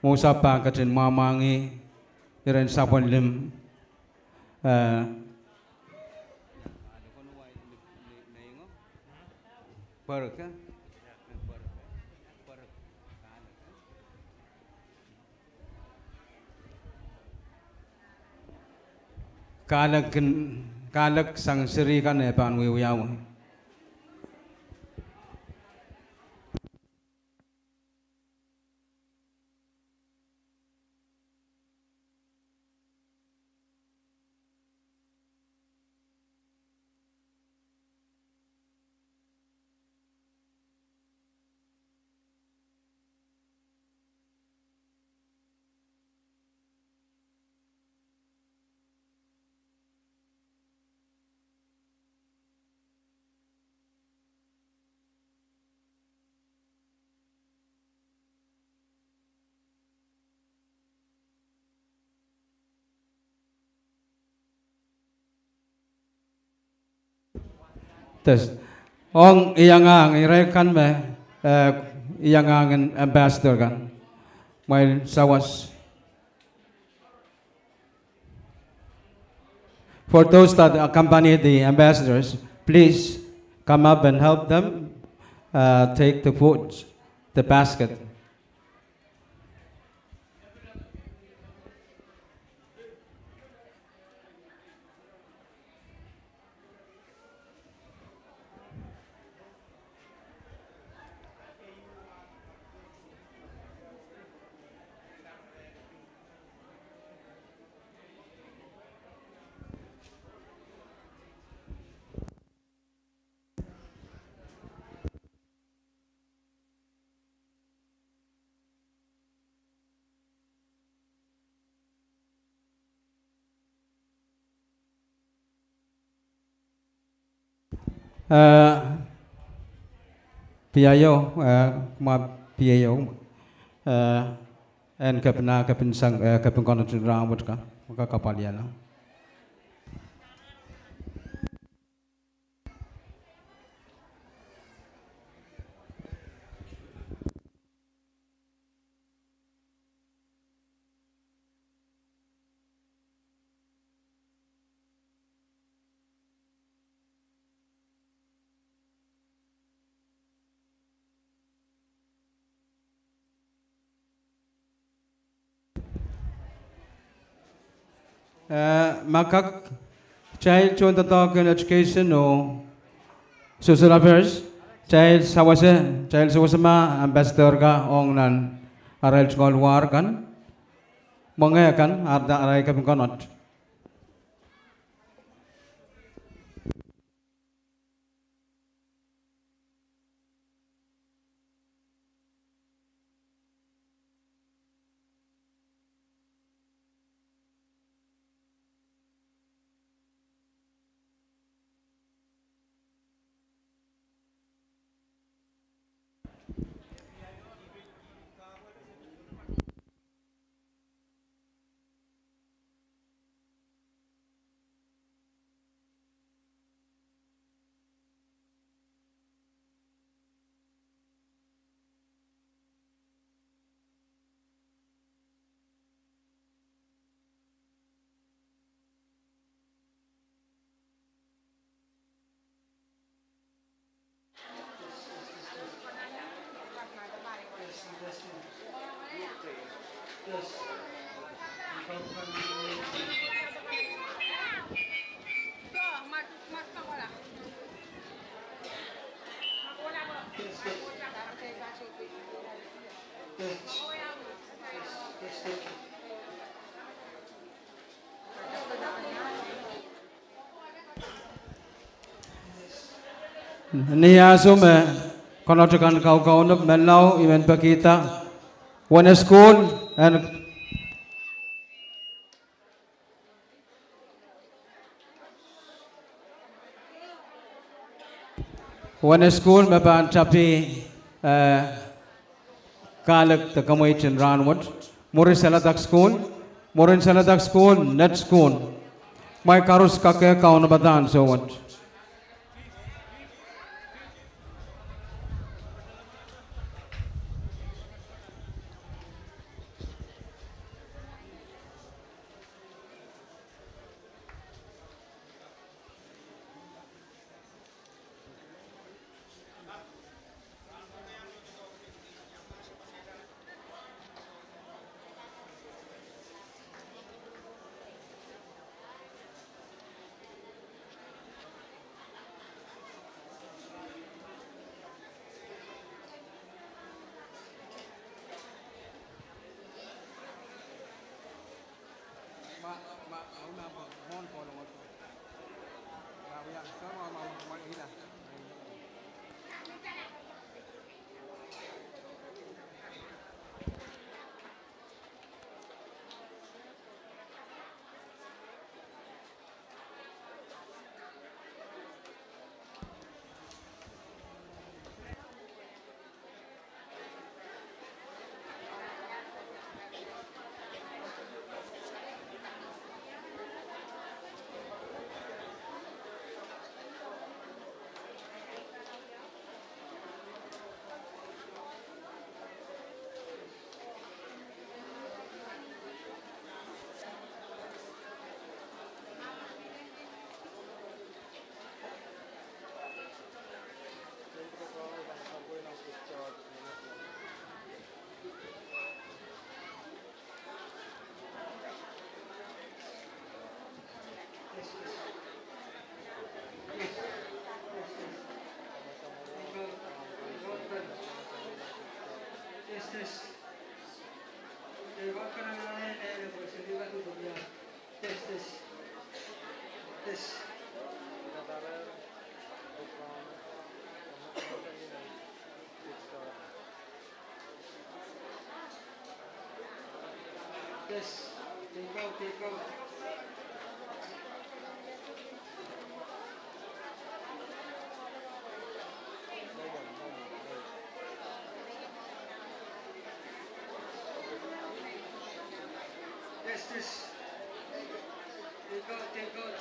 musapa katin mamangi iren sapon lim Perka kalak sang seri kan pan wiyaw. Tes ong iyangang irekan me iyangang ambassador kan while sawas for those that accompany the ambassadors, please come up and help them take the food, the basket. Piayo ma piayo en kapna kapin sang kapin kono ramut ka maka kapaliana makak child chon talk in education no social affairs child sawase ma ambassador ka ong nan aral chol war kan monge kan arda arai ka konot Niya sume konotakan kau nup menau event pakita one school and one school me pan tapi kalak ta kamoi chin ranwat Morin Saladak school Nett school my karus kake kaun badan so what Yes, take out. Yes. Take out,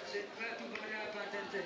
sit back to the patent.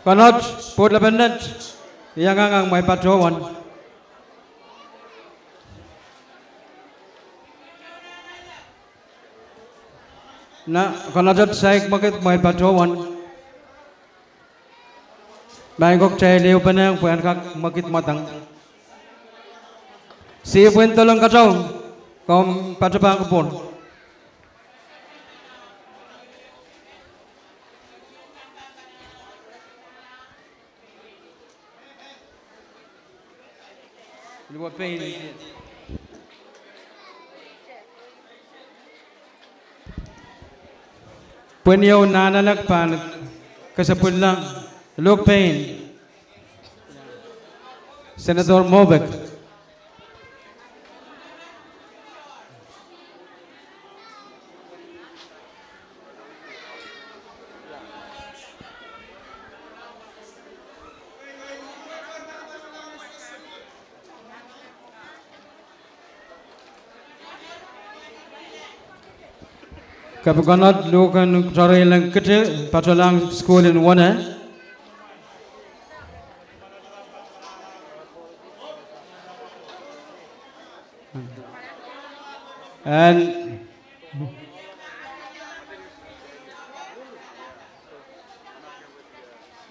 Konot, put laban Nett. Yang ang may patrowan. Na konot saik makit may patrowan. Bangkok cai liu penang puan kak makit matang. Si pun tolong kacau, kom patrapang kupon. Dua PEIN. Pun yau nananak pan kesepun lang. Look PEIN. Senator Mobek. Kapakonot lukan sorry lang kecil patolang school in one. And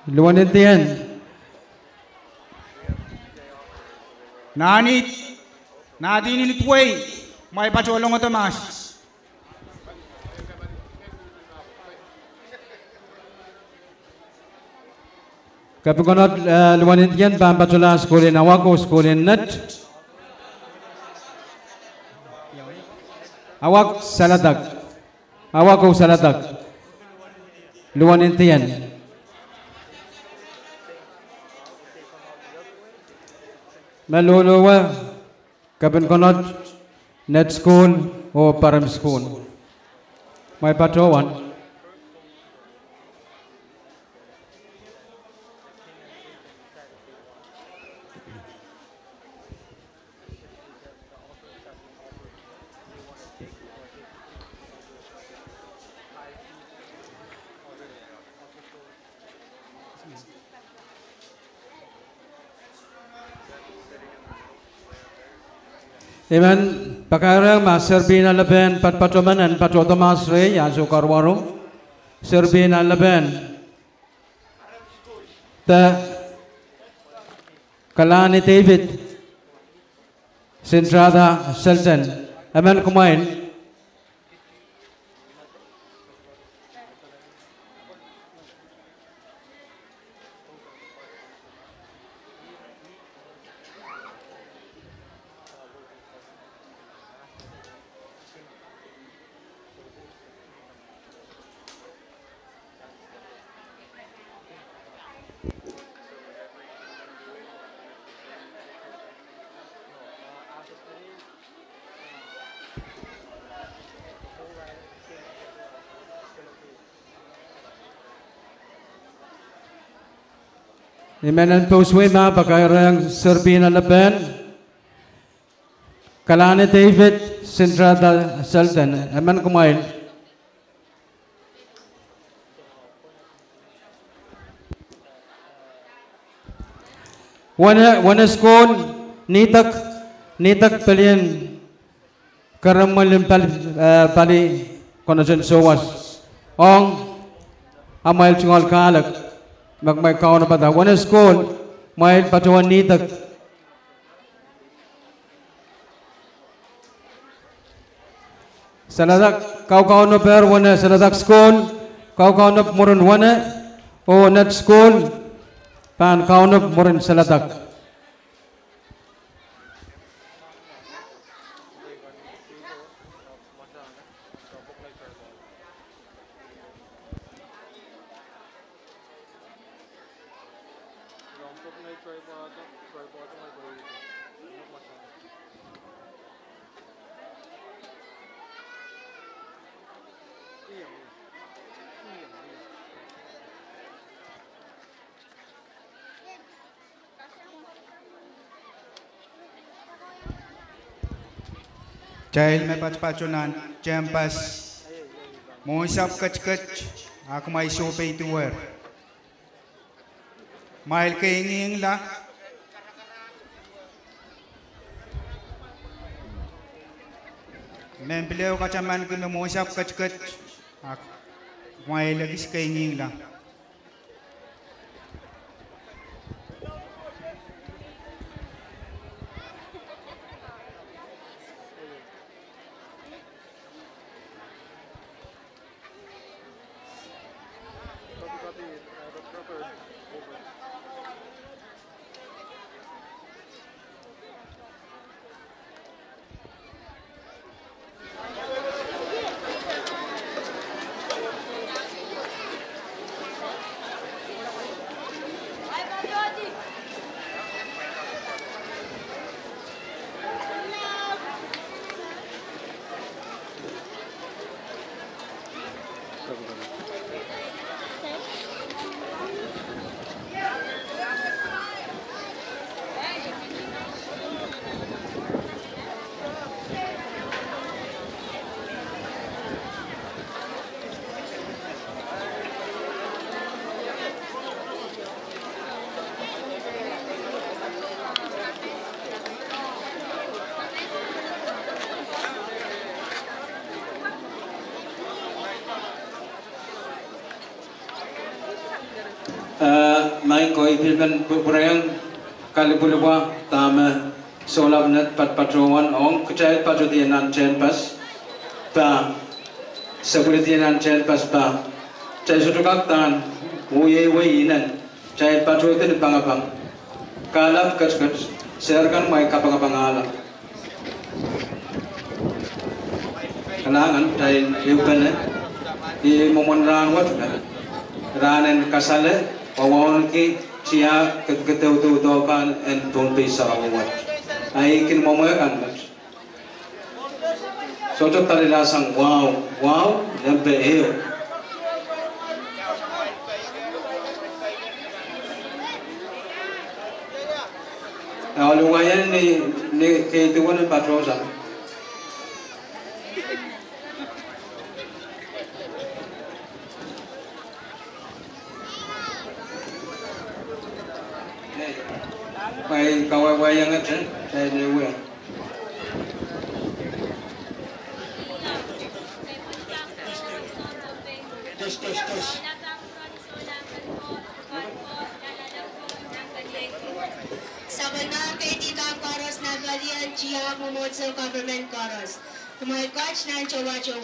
luan intian Nanit nadinin itway may pacholong otomas. Kapakonot luan intian patolang school in Awako school in Nett. Awak salatak, awak salatak, luan intian. Maluluwa, kapan konot, Nett school o Param school. May patrowan. Iman pakarang mas Serbina leben patromanan patrotomas re yang sukar warung Serbina leben ta kalani David Sentrada Sultan aman kumain Imanan Puswima pakarang Serbina leben kalani David Sentrada Sultan aman kumain wana school nitak palian karamalim pali konasen sowas ong amail chungol kalak magmay kaon na pata wana school may patuan nitak saladak kau no per wana saladak school kau no murun wana o Nett school pan kau no murun saladak Dahil may patpachunan, Jempas, Mohon sap kach-kach, ako may sopay tuwer. Mahal kainging la. Men beliau kacaman kena mosap kat. Mahal lagi kainging la. Main ko ipilman purayang kalibulwa tama solab net patrowan ong kecayat patrutianan chen pas pa sekulitianan chen pas pa cai sudukak tan uye inan cai patrotin pangapang kalap kat serkan mai kapang ala kenangan cai iupene di momon ran wat ranen kasale Pawon ki siya keteu-teu-teukan en Pohnpei Sarawak. Ai kin momoyakan mat. Soto tali lasang wow nempe eo. Nah, lumayan ni kehidupan patrosa. May kaway-wayang at siya, saya niwe. Sabana kay Tita Koros na Galian Chia Mumotso Government Koros. Tumoy coach ng Chowach.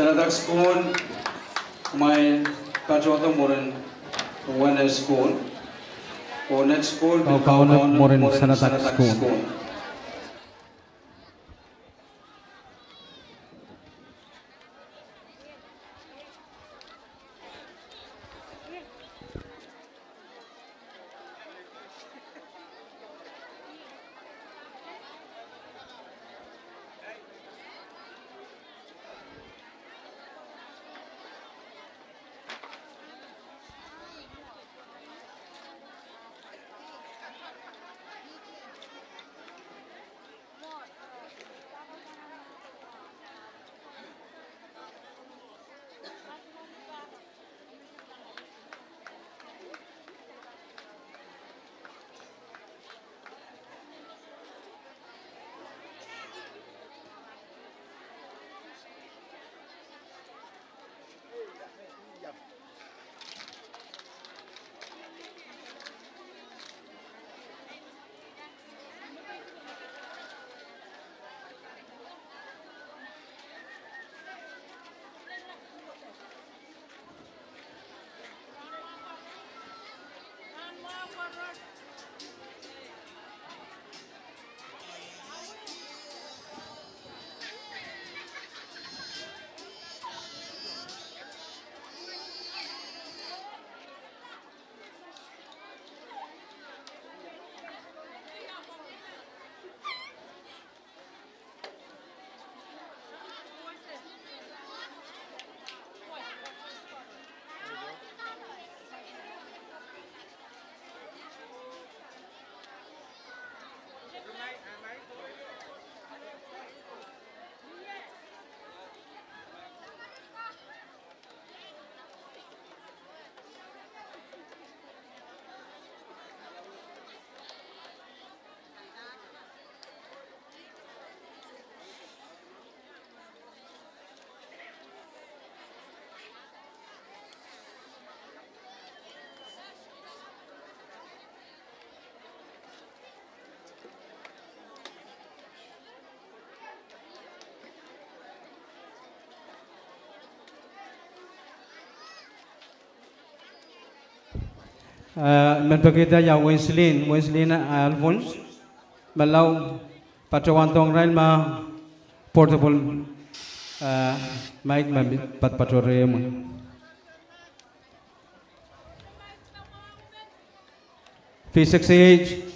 Salatak School, my Pachoto Moran, one school. O Nett School, Kaunap Moran Salatak School. Menpakita ya Wesley Alphonse, Balau Patawantong Rail ma portable mic pat patorem. Physics age.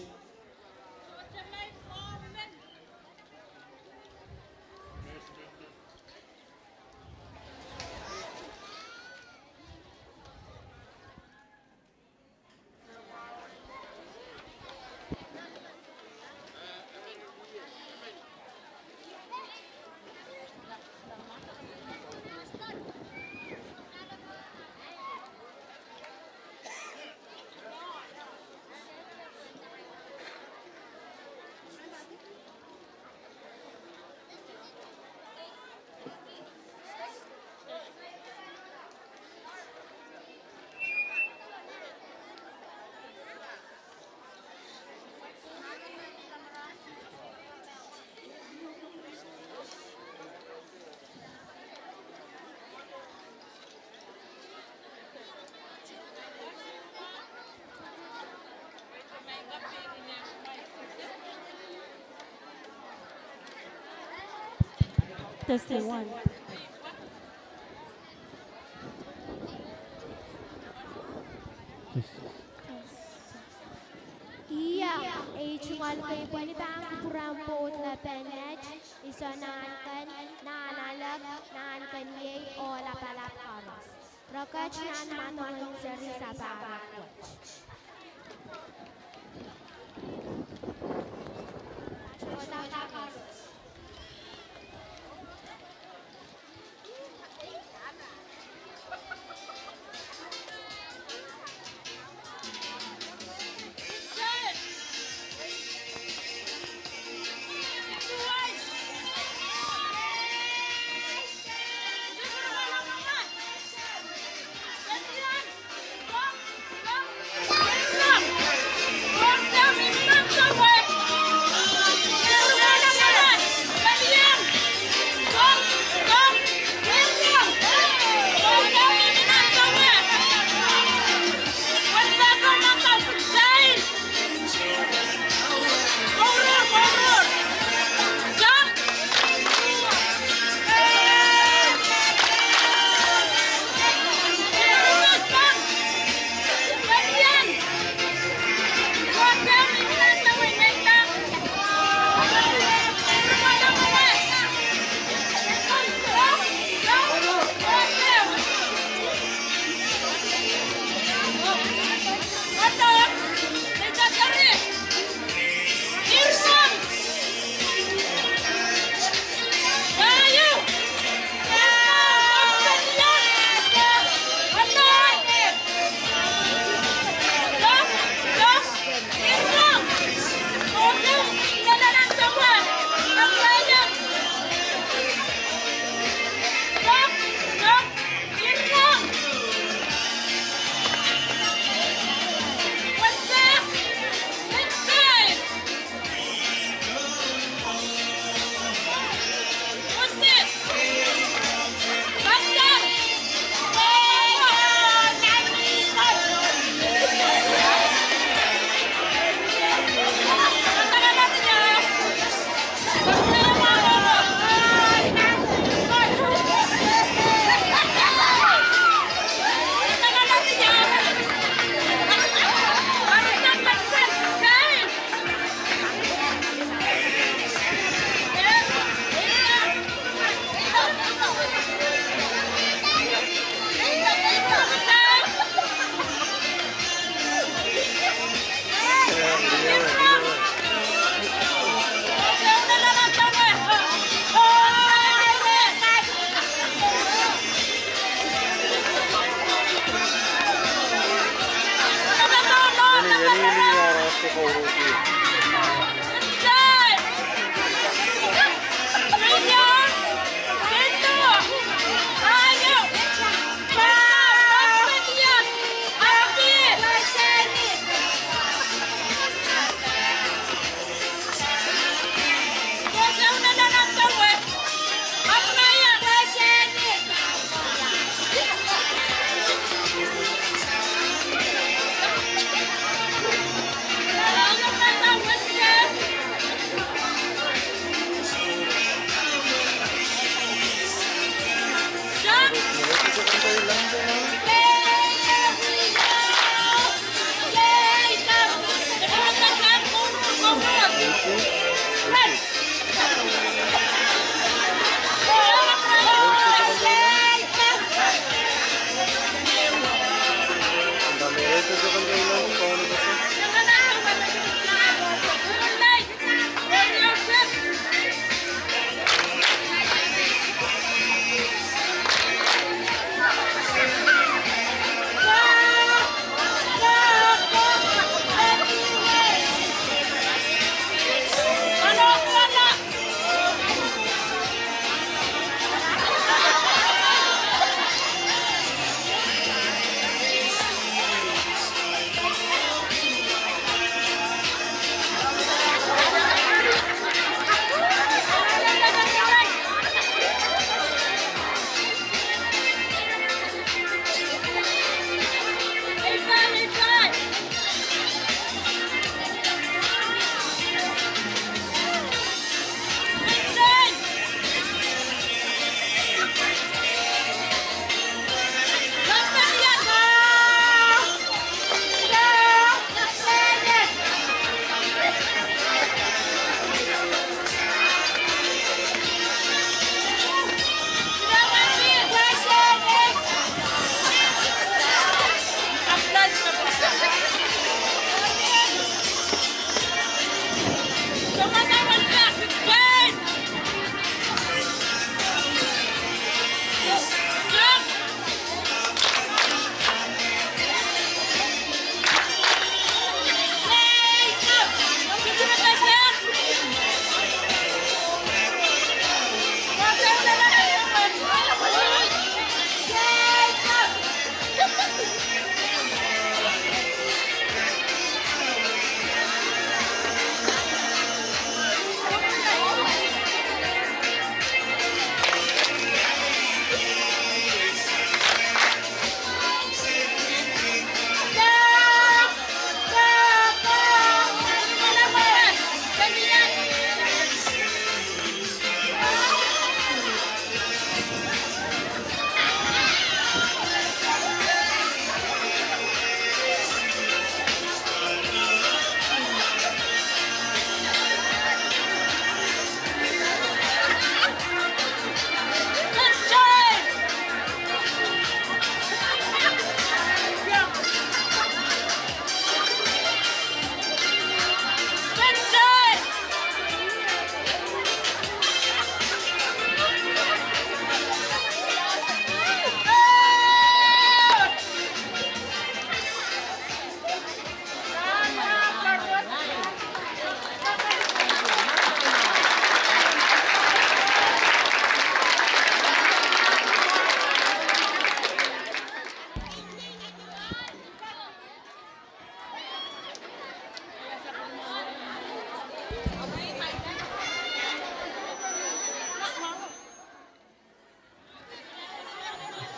Testing one. Iya, cungal kayo po ni bang kurampo na penet, isonakan, nanalab, nankan yay, o lapalap aros. Rokach nan manong seri sa barak.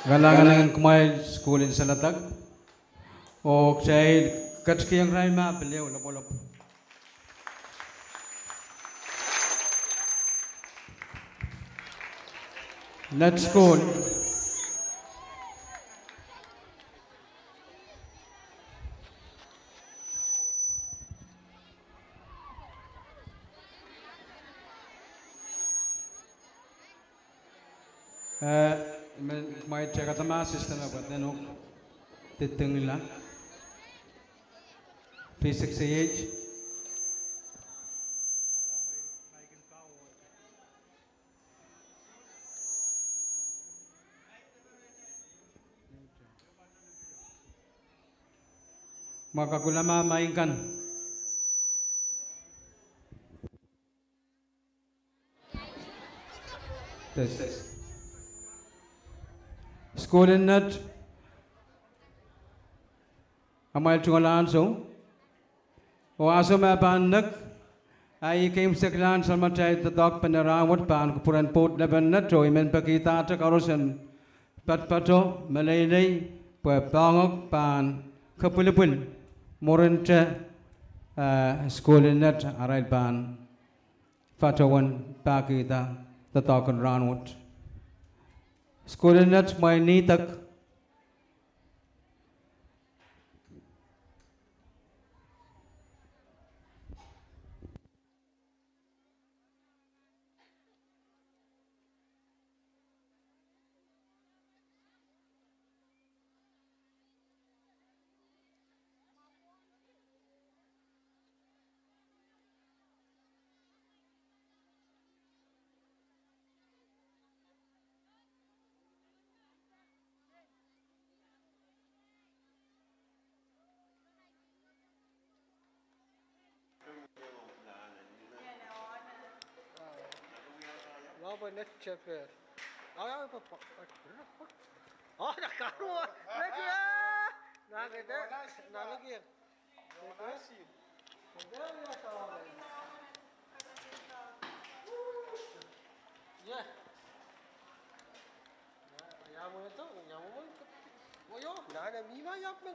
Galangan ng kumain school in Salatag. O siya katskiyang rayma beliau lapolop. Nett school. May cek atama system apa tenok titeng nila P68 maka kulama mainkan Tes. School in Nett. Amal Tungalan so. Oaso Mapanak. I came second Samatai the dog Panarawat Pan Kupuran Port Lebanon, Imen Pakita Karosan Patpato, Malay, Pangok Pan, Kapulipul, Morente, School in Nett, Arai Pan, Fatowan, Pakita, the dog and Ranwood. School in Nett, my Nitak. Nett chapter. Oh, nakaru. Nalagyan. Yeah. Ayamu na to. Ayamu mo. Oyo, nana mima yap mo.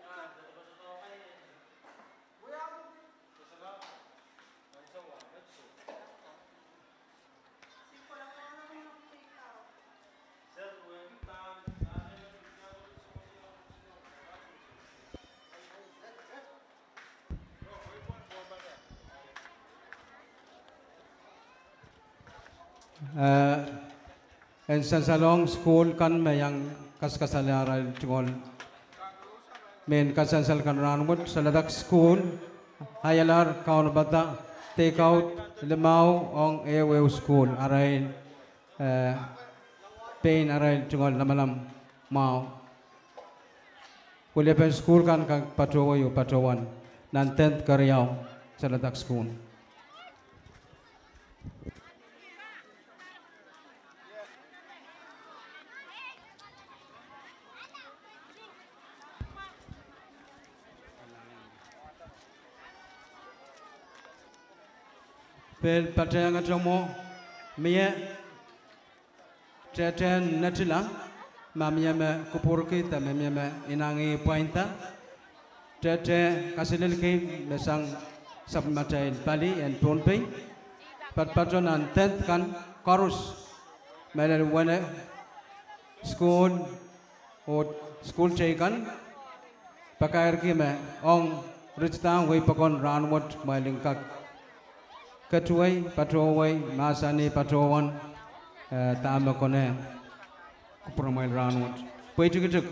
En Sansalong School kan mayang kaskasalaran tungol. Men kasansal kan ranwut saladak school hayalar kaun bata take out lemau ong ewe school arai pain arai tungol namalam mau. Kuliah pen school kan kag patowo patowan nan 10th karyau saladak school. Pel patayang atomo miye teten natila mamya me kupurki ta mamya me inangi pointa tete kasililki mesang Sapwelimatail Bali and Pohnpei pat patron and 10th kan chorus melel wene school or school chaikan pakair ki me ong richta wei pakon ranwot mailingkak Ketuai, Patowai, Masani, Patowan, Tamakone, Kupramai Ranwood. Wait to get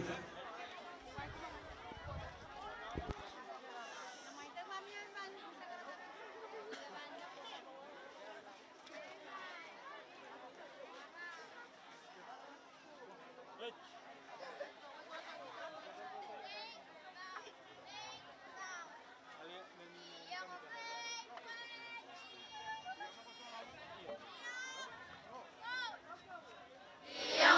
Yang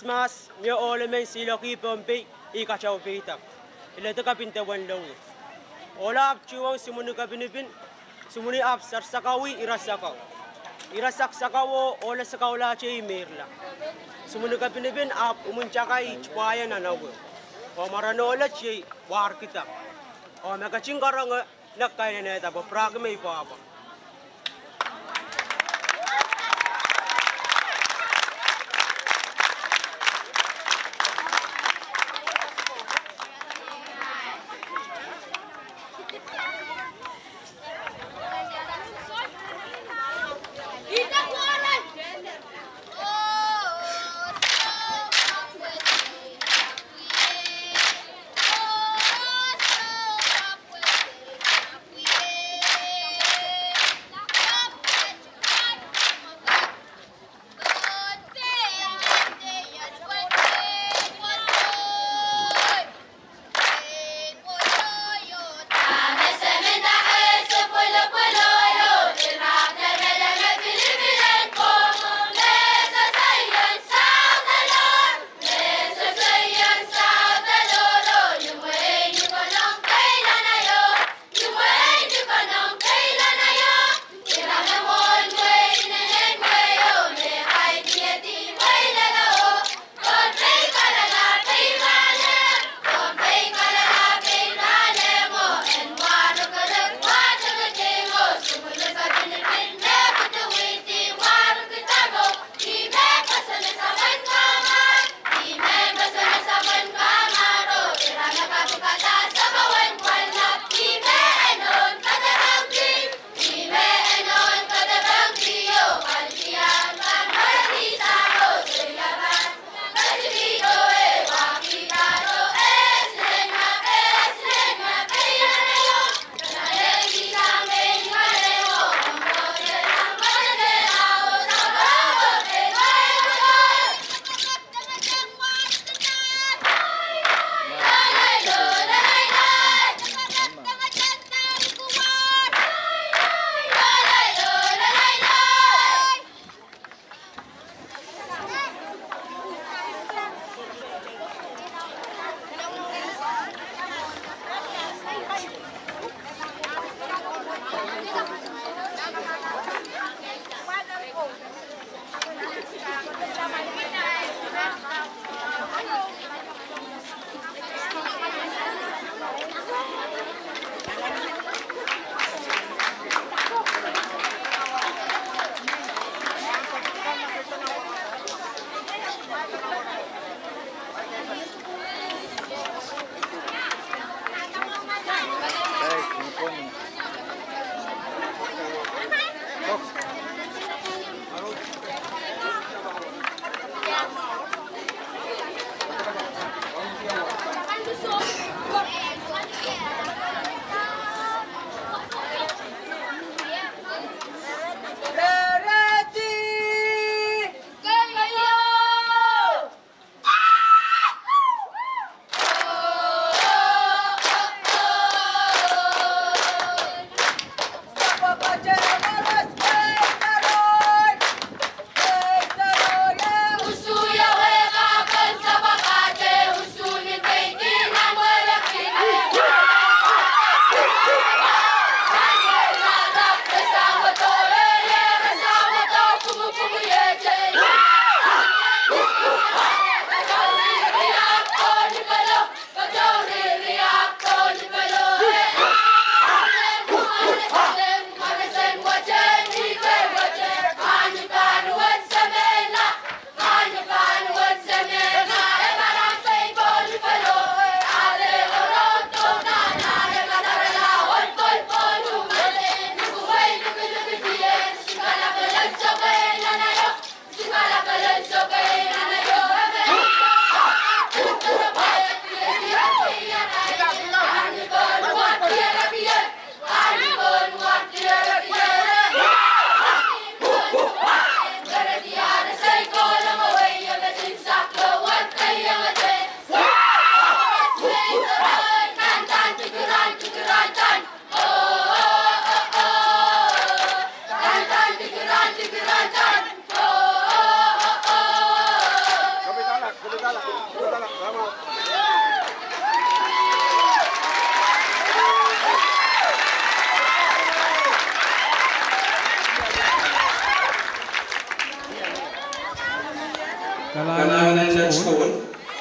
Mas, mio olemen siloki Pohnpei, ika chau pita. Ile to kapinte wan long. Ola ap chuang sumuni kapinipin, sumuni ap sarsakawi irasakaw. Irasak sakawo ola sakawla che imirla. Sumuni kapinipin ap umunchakai chwaya na nawo. O maranola che war kita. O makachingkarang nakay na neta bo pragme papa.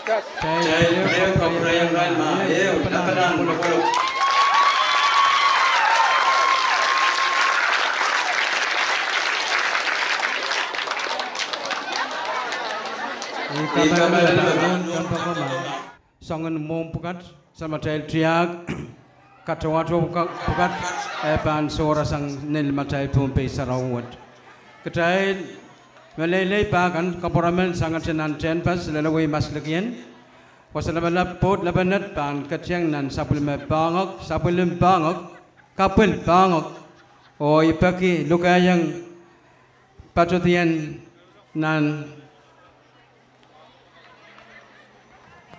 Saya kau perayaan Ralma, lapadan buluk. Songan mom pukat sama tail tiag katawato pukat pan sora sang nil matai Pohnpei sarawat ketai melelei pagan kaporamen sangat senan pas lelawai maslekian wasalabalap pot labanat pan katiang nan sapulim bangok kapel bangok o ipaki lukayang patotian nan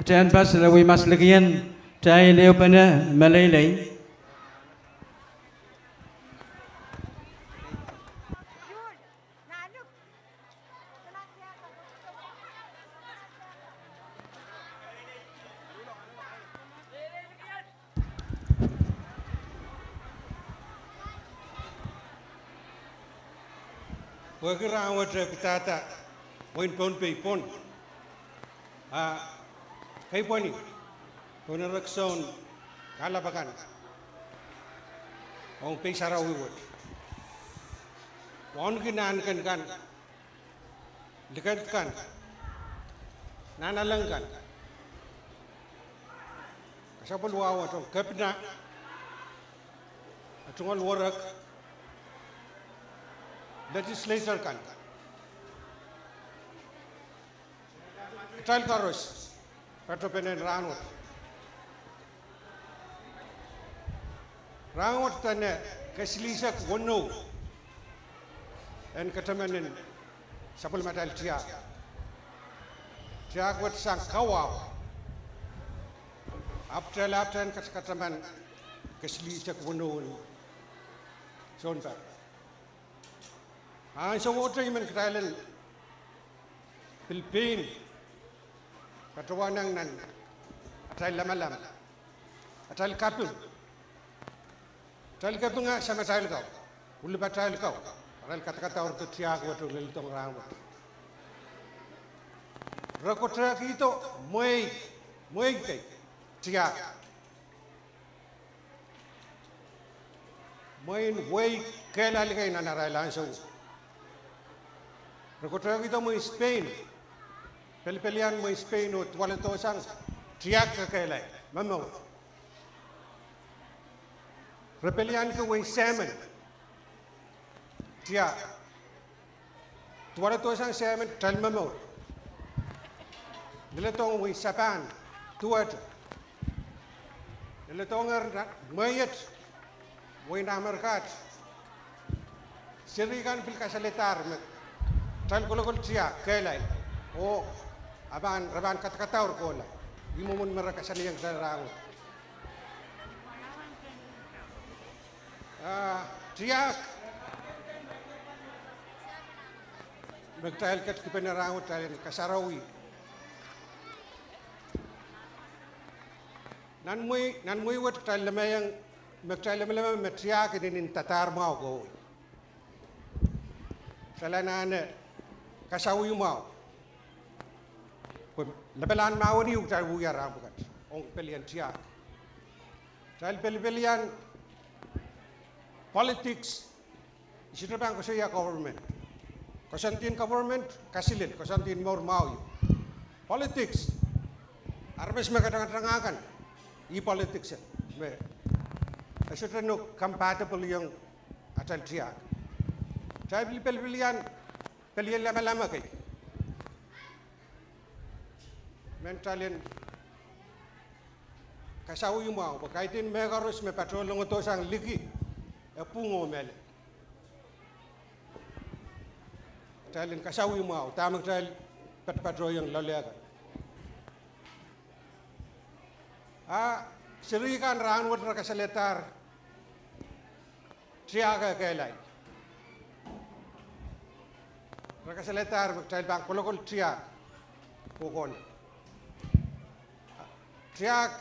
Jan pas lawi mas legian cai leo pana malay. Wakira wajah kita poin Pohnpei pon. Kay poni, penerakson kalabakan, orang Pei Sarawak, orang kinan kan, dekat kan, nanalang kan, siapa luar orang kepna, orang luar legislator kan, trial karos. Patopenen rangot tane keslisak wono en katamanen sapwelimatail tiahk wat sang kawaw apten kataman keslisak wono sonpa so wotre men katailen Philippine Katawanang nan atal lamalam atal kapung nga sama atal kau ulu batal kau atal kata-kata orang tiahk waktu lelitong rangut rakotra kito moy kay tiahk moy kaya kay nanaralan sa rakotra kito moy Spain Pel-pelian mo Spain o tuwalito sang tiahk kakailay, mamaw. Repelian ko way salmon, tiahk. Tuwalito sang salmon, tal mamaw. Nilatong way sapan, tuwad. Nilatong mayat, way namarkat. Sirikan pil kasalitar, tal kulukul tiahk kakailay. O Aban kata-kata orang kola, imumun mereka sana yang terang. Tiahk, magtail kat kipenerang tail kasarawi. Nan muy wat tail lemayang magtail lemayang tiahk ini tatar mau go. Salana kasawi mau. Lebelan mau ni utai buya rambukat, orang pelian tiahk. Tail pelian politics, isu bang saya government, kasantin government kasilit, kasantin mau. Politics, arbes mereka kadang-kadang politics, isu no compatible yang atal tiahk. Tail pelian lama-lama kay. Mentalin kasawi mau pakaitin megarus me patrol ngoto sang ligi pungo mele talin kasawi mau tamang tal patrol yang lalaga sirikan ran wat rakasaletar tiahk kailay rakasaletar tal bang kolokol tiahk pukol tiahk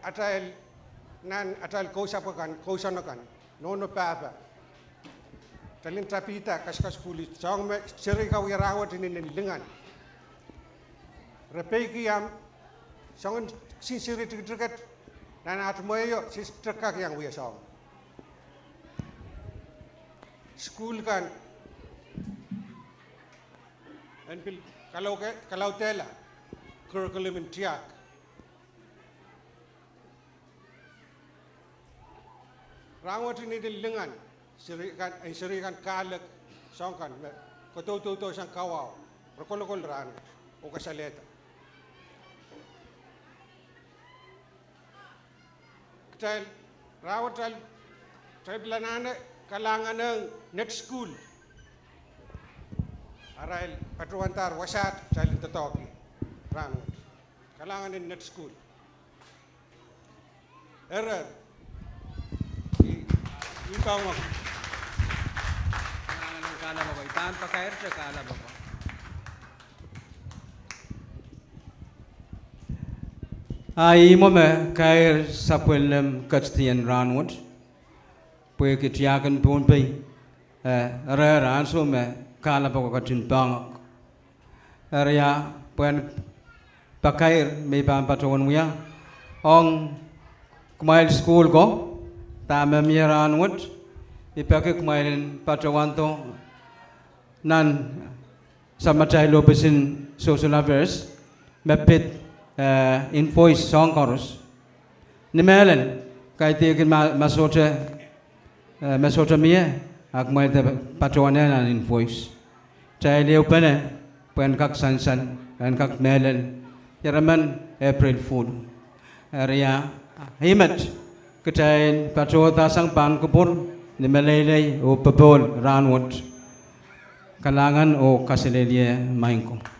atal kausapakan nono papa talin tapita kaskas kulit song me seri kau yarawat ini lengan repeki yam songon sinsiri tiket dan atmoyo sistrekak yang wia song. School kan enpil kalau tela curriculum tiak rawat ini dilengan sirikan kalak songkan koto sang kawau berkolokol ran o kasaleta tel rawat tel belanane kalangan ng Nett school arail patruantar wasat tel tetoki rawat kalangan ng Nett school error ikaw mo kala mo itan pa kair sa kala mo ai mo me kair sapwelim kastian ranwot pwe kitiakan Pohnpei ran so me kala pa ko katin bang area pwen pakair me pam paton muya ong kumail school ko tama miran wot ipake kumailin patrawanto nan samatai lopesin social affairs mepit invoice song chorus nimelen kaite kin masota mie ak mai te patrawana nan invoice chai leu pene pen kak sansan pen kak melen yaraman April Fool area himat ketain patrota sang pan kupur ni melelei o pebol ranwot kalangan o kaselelie maingko.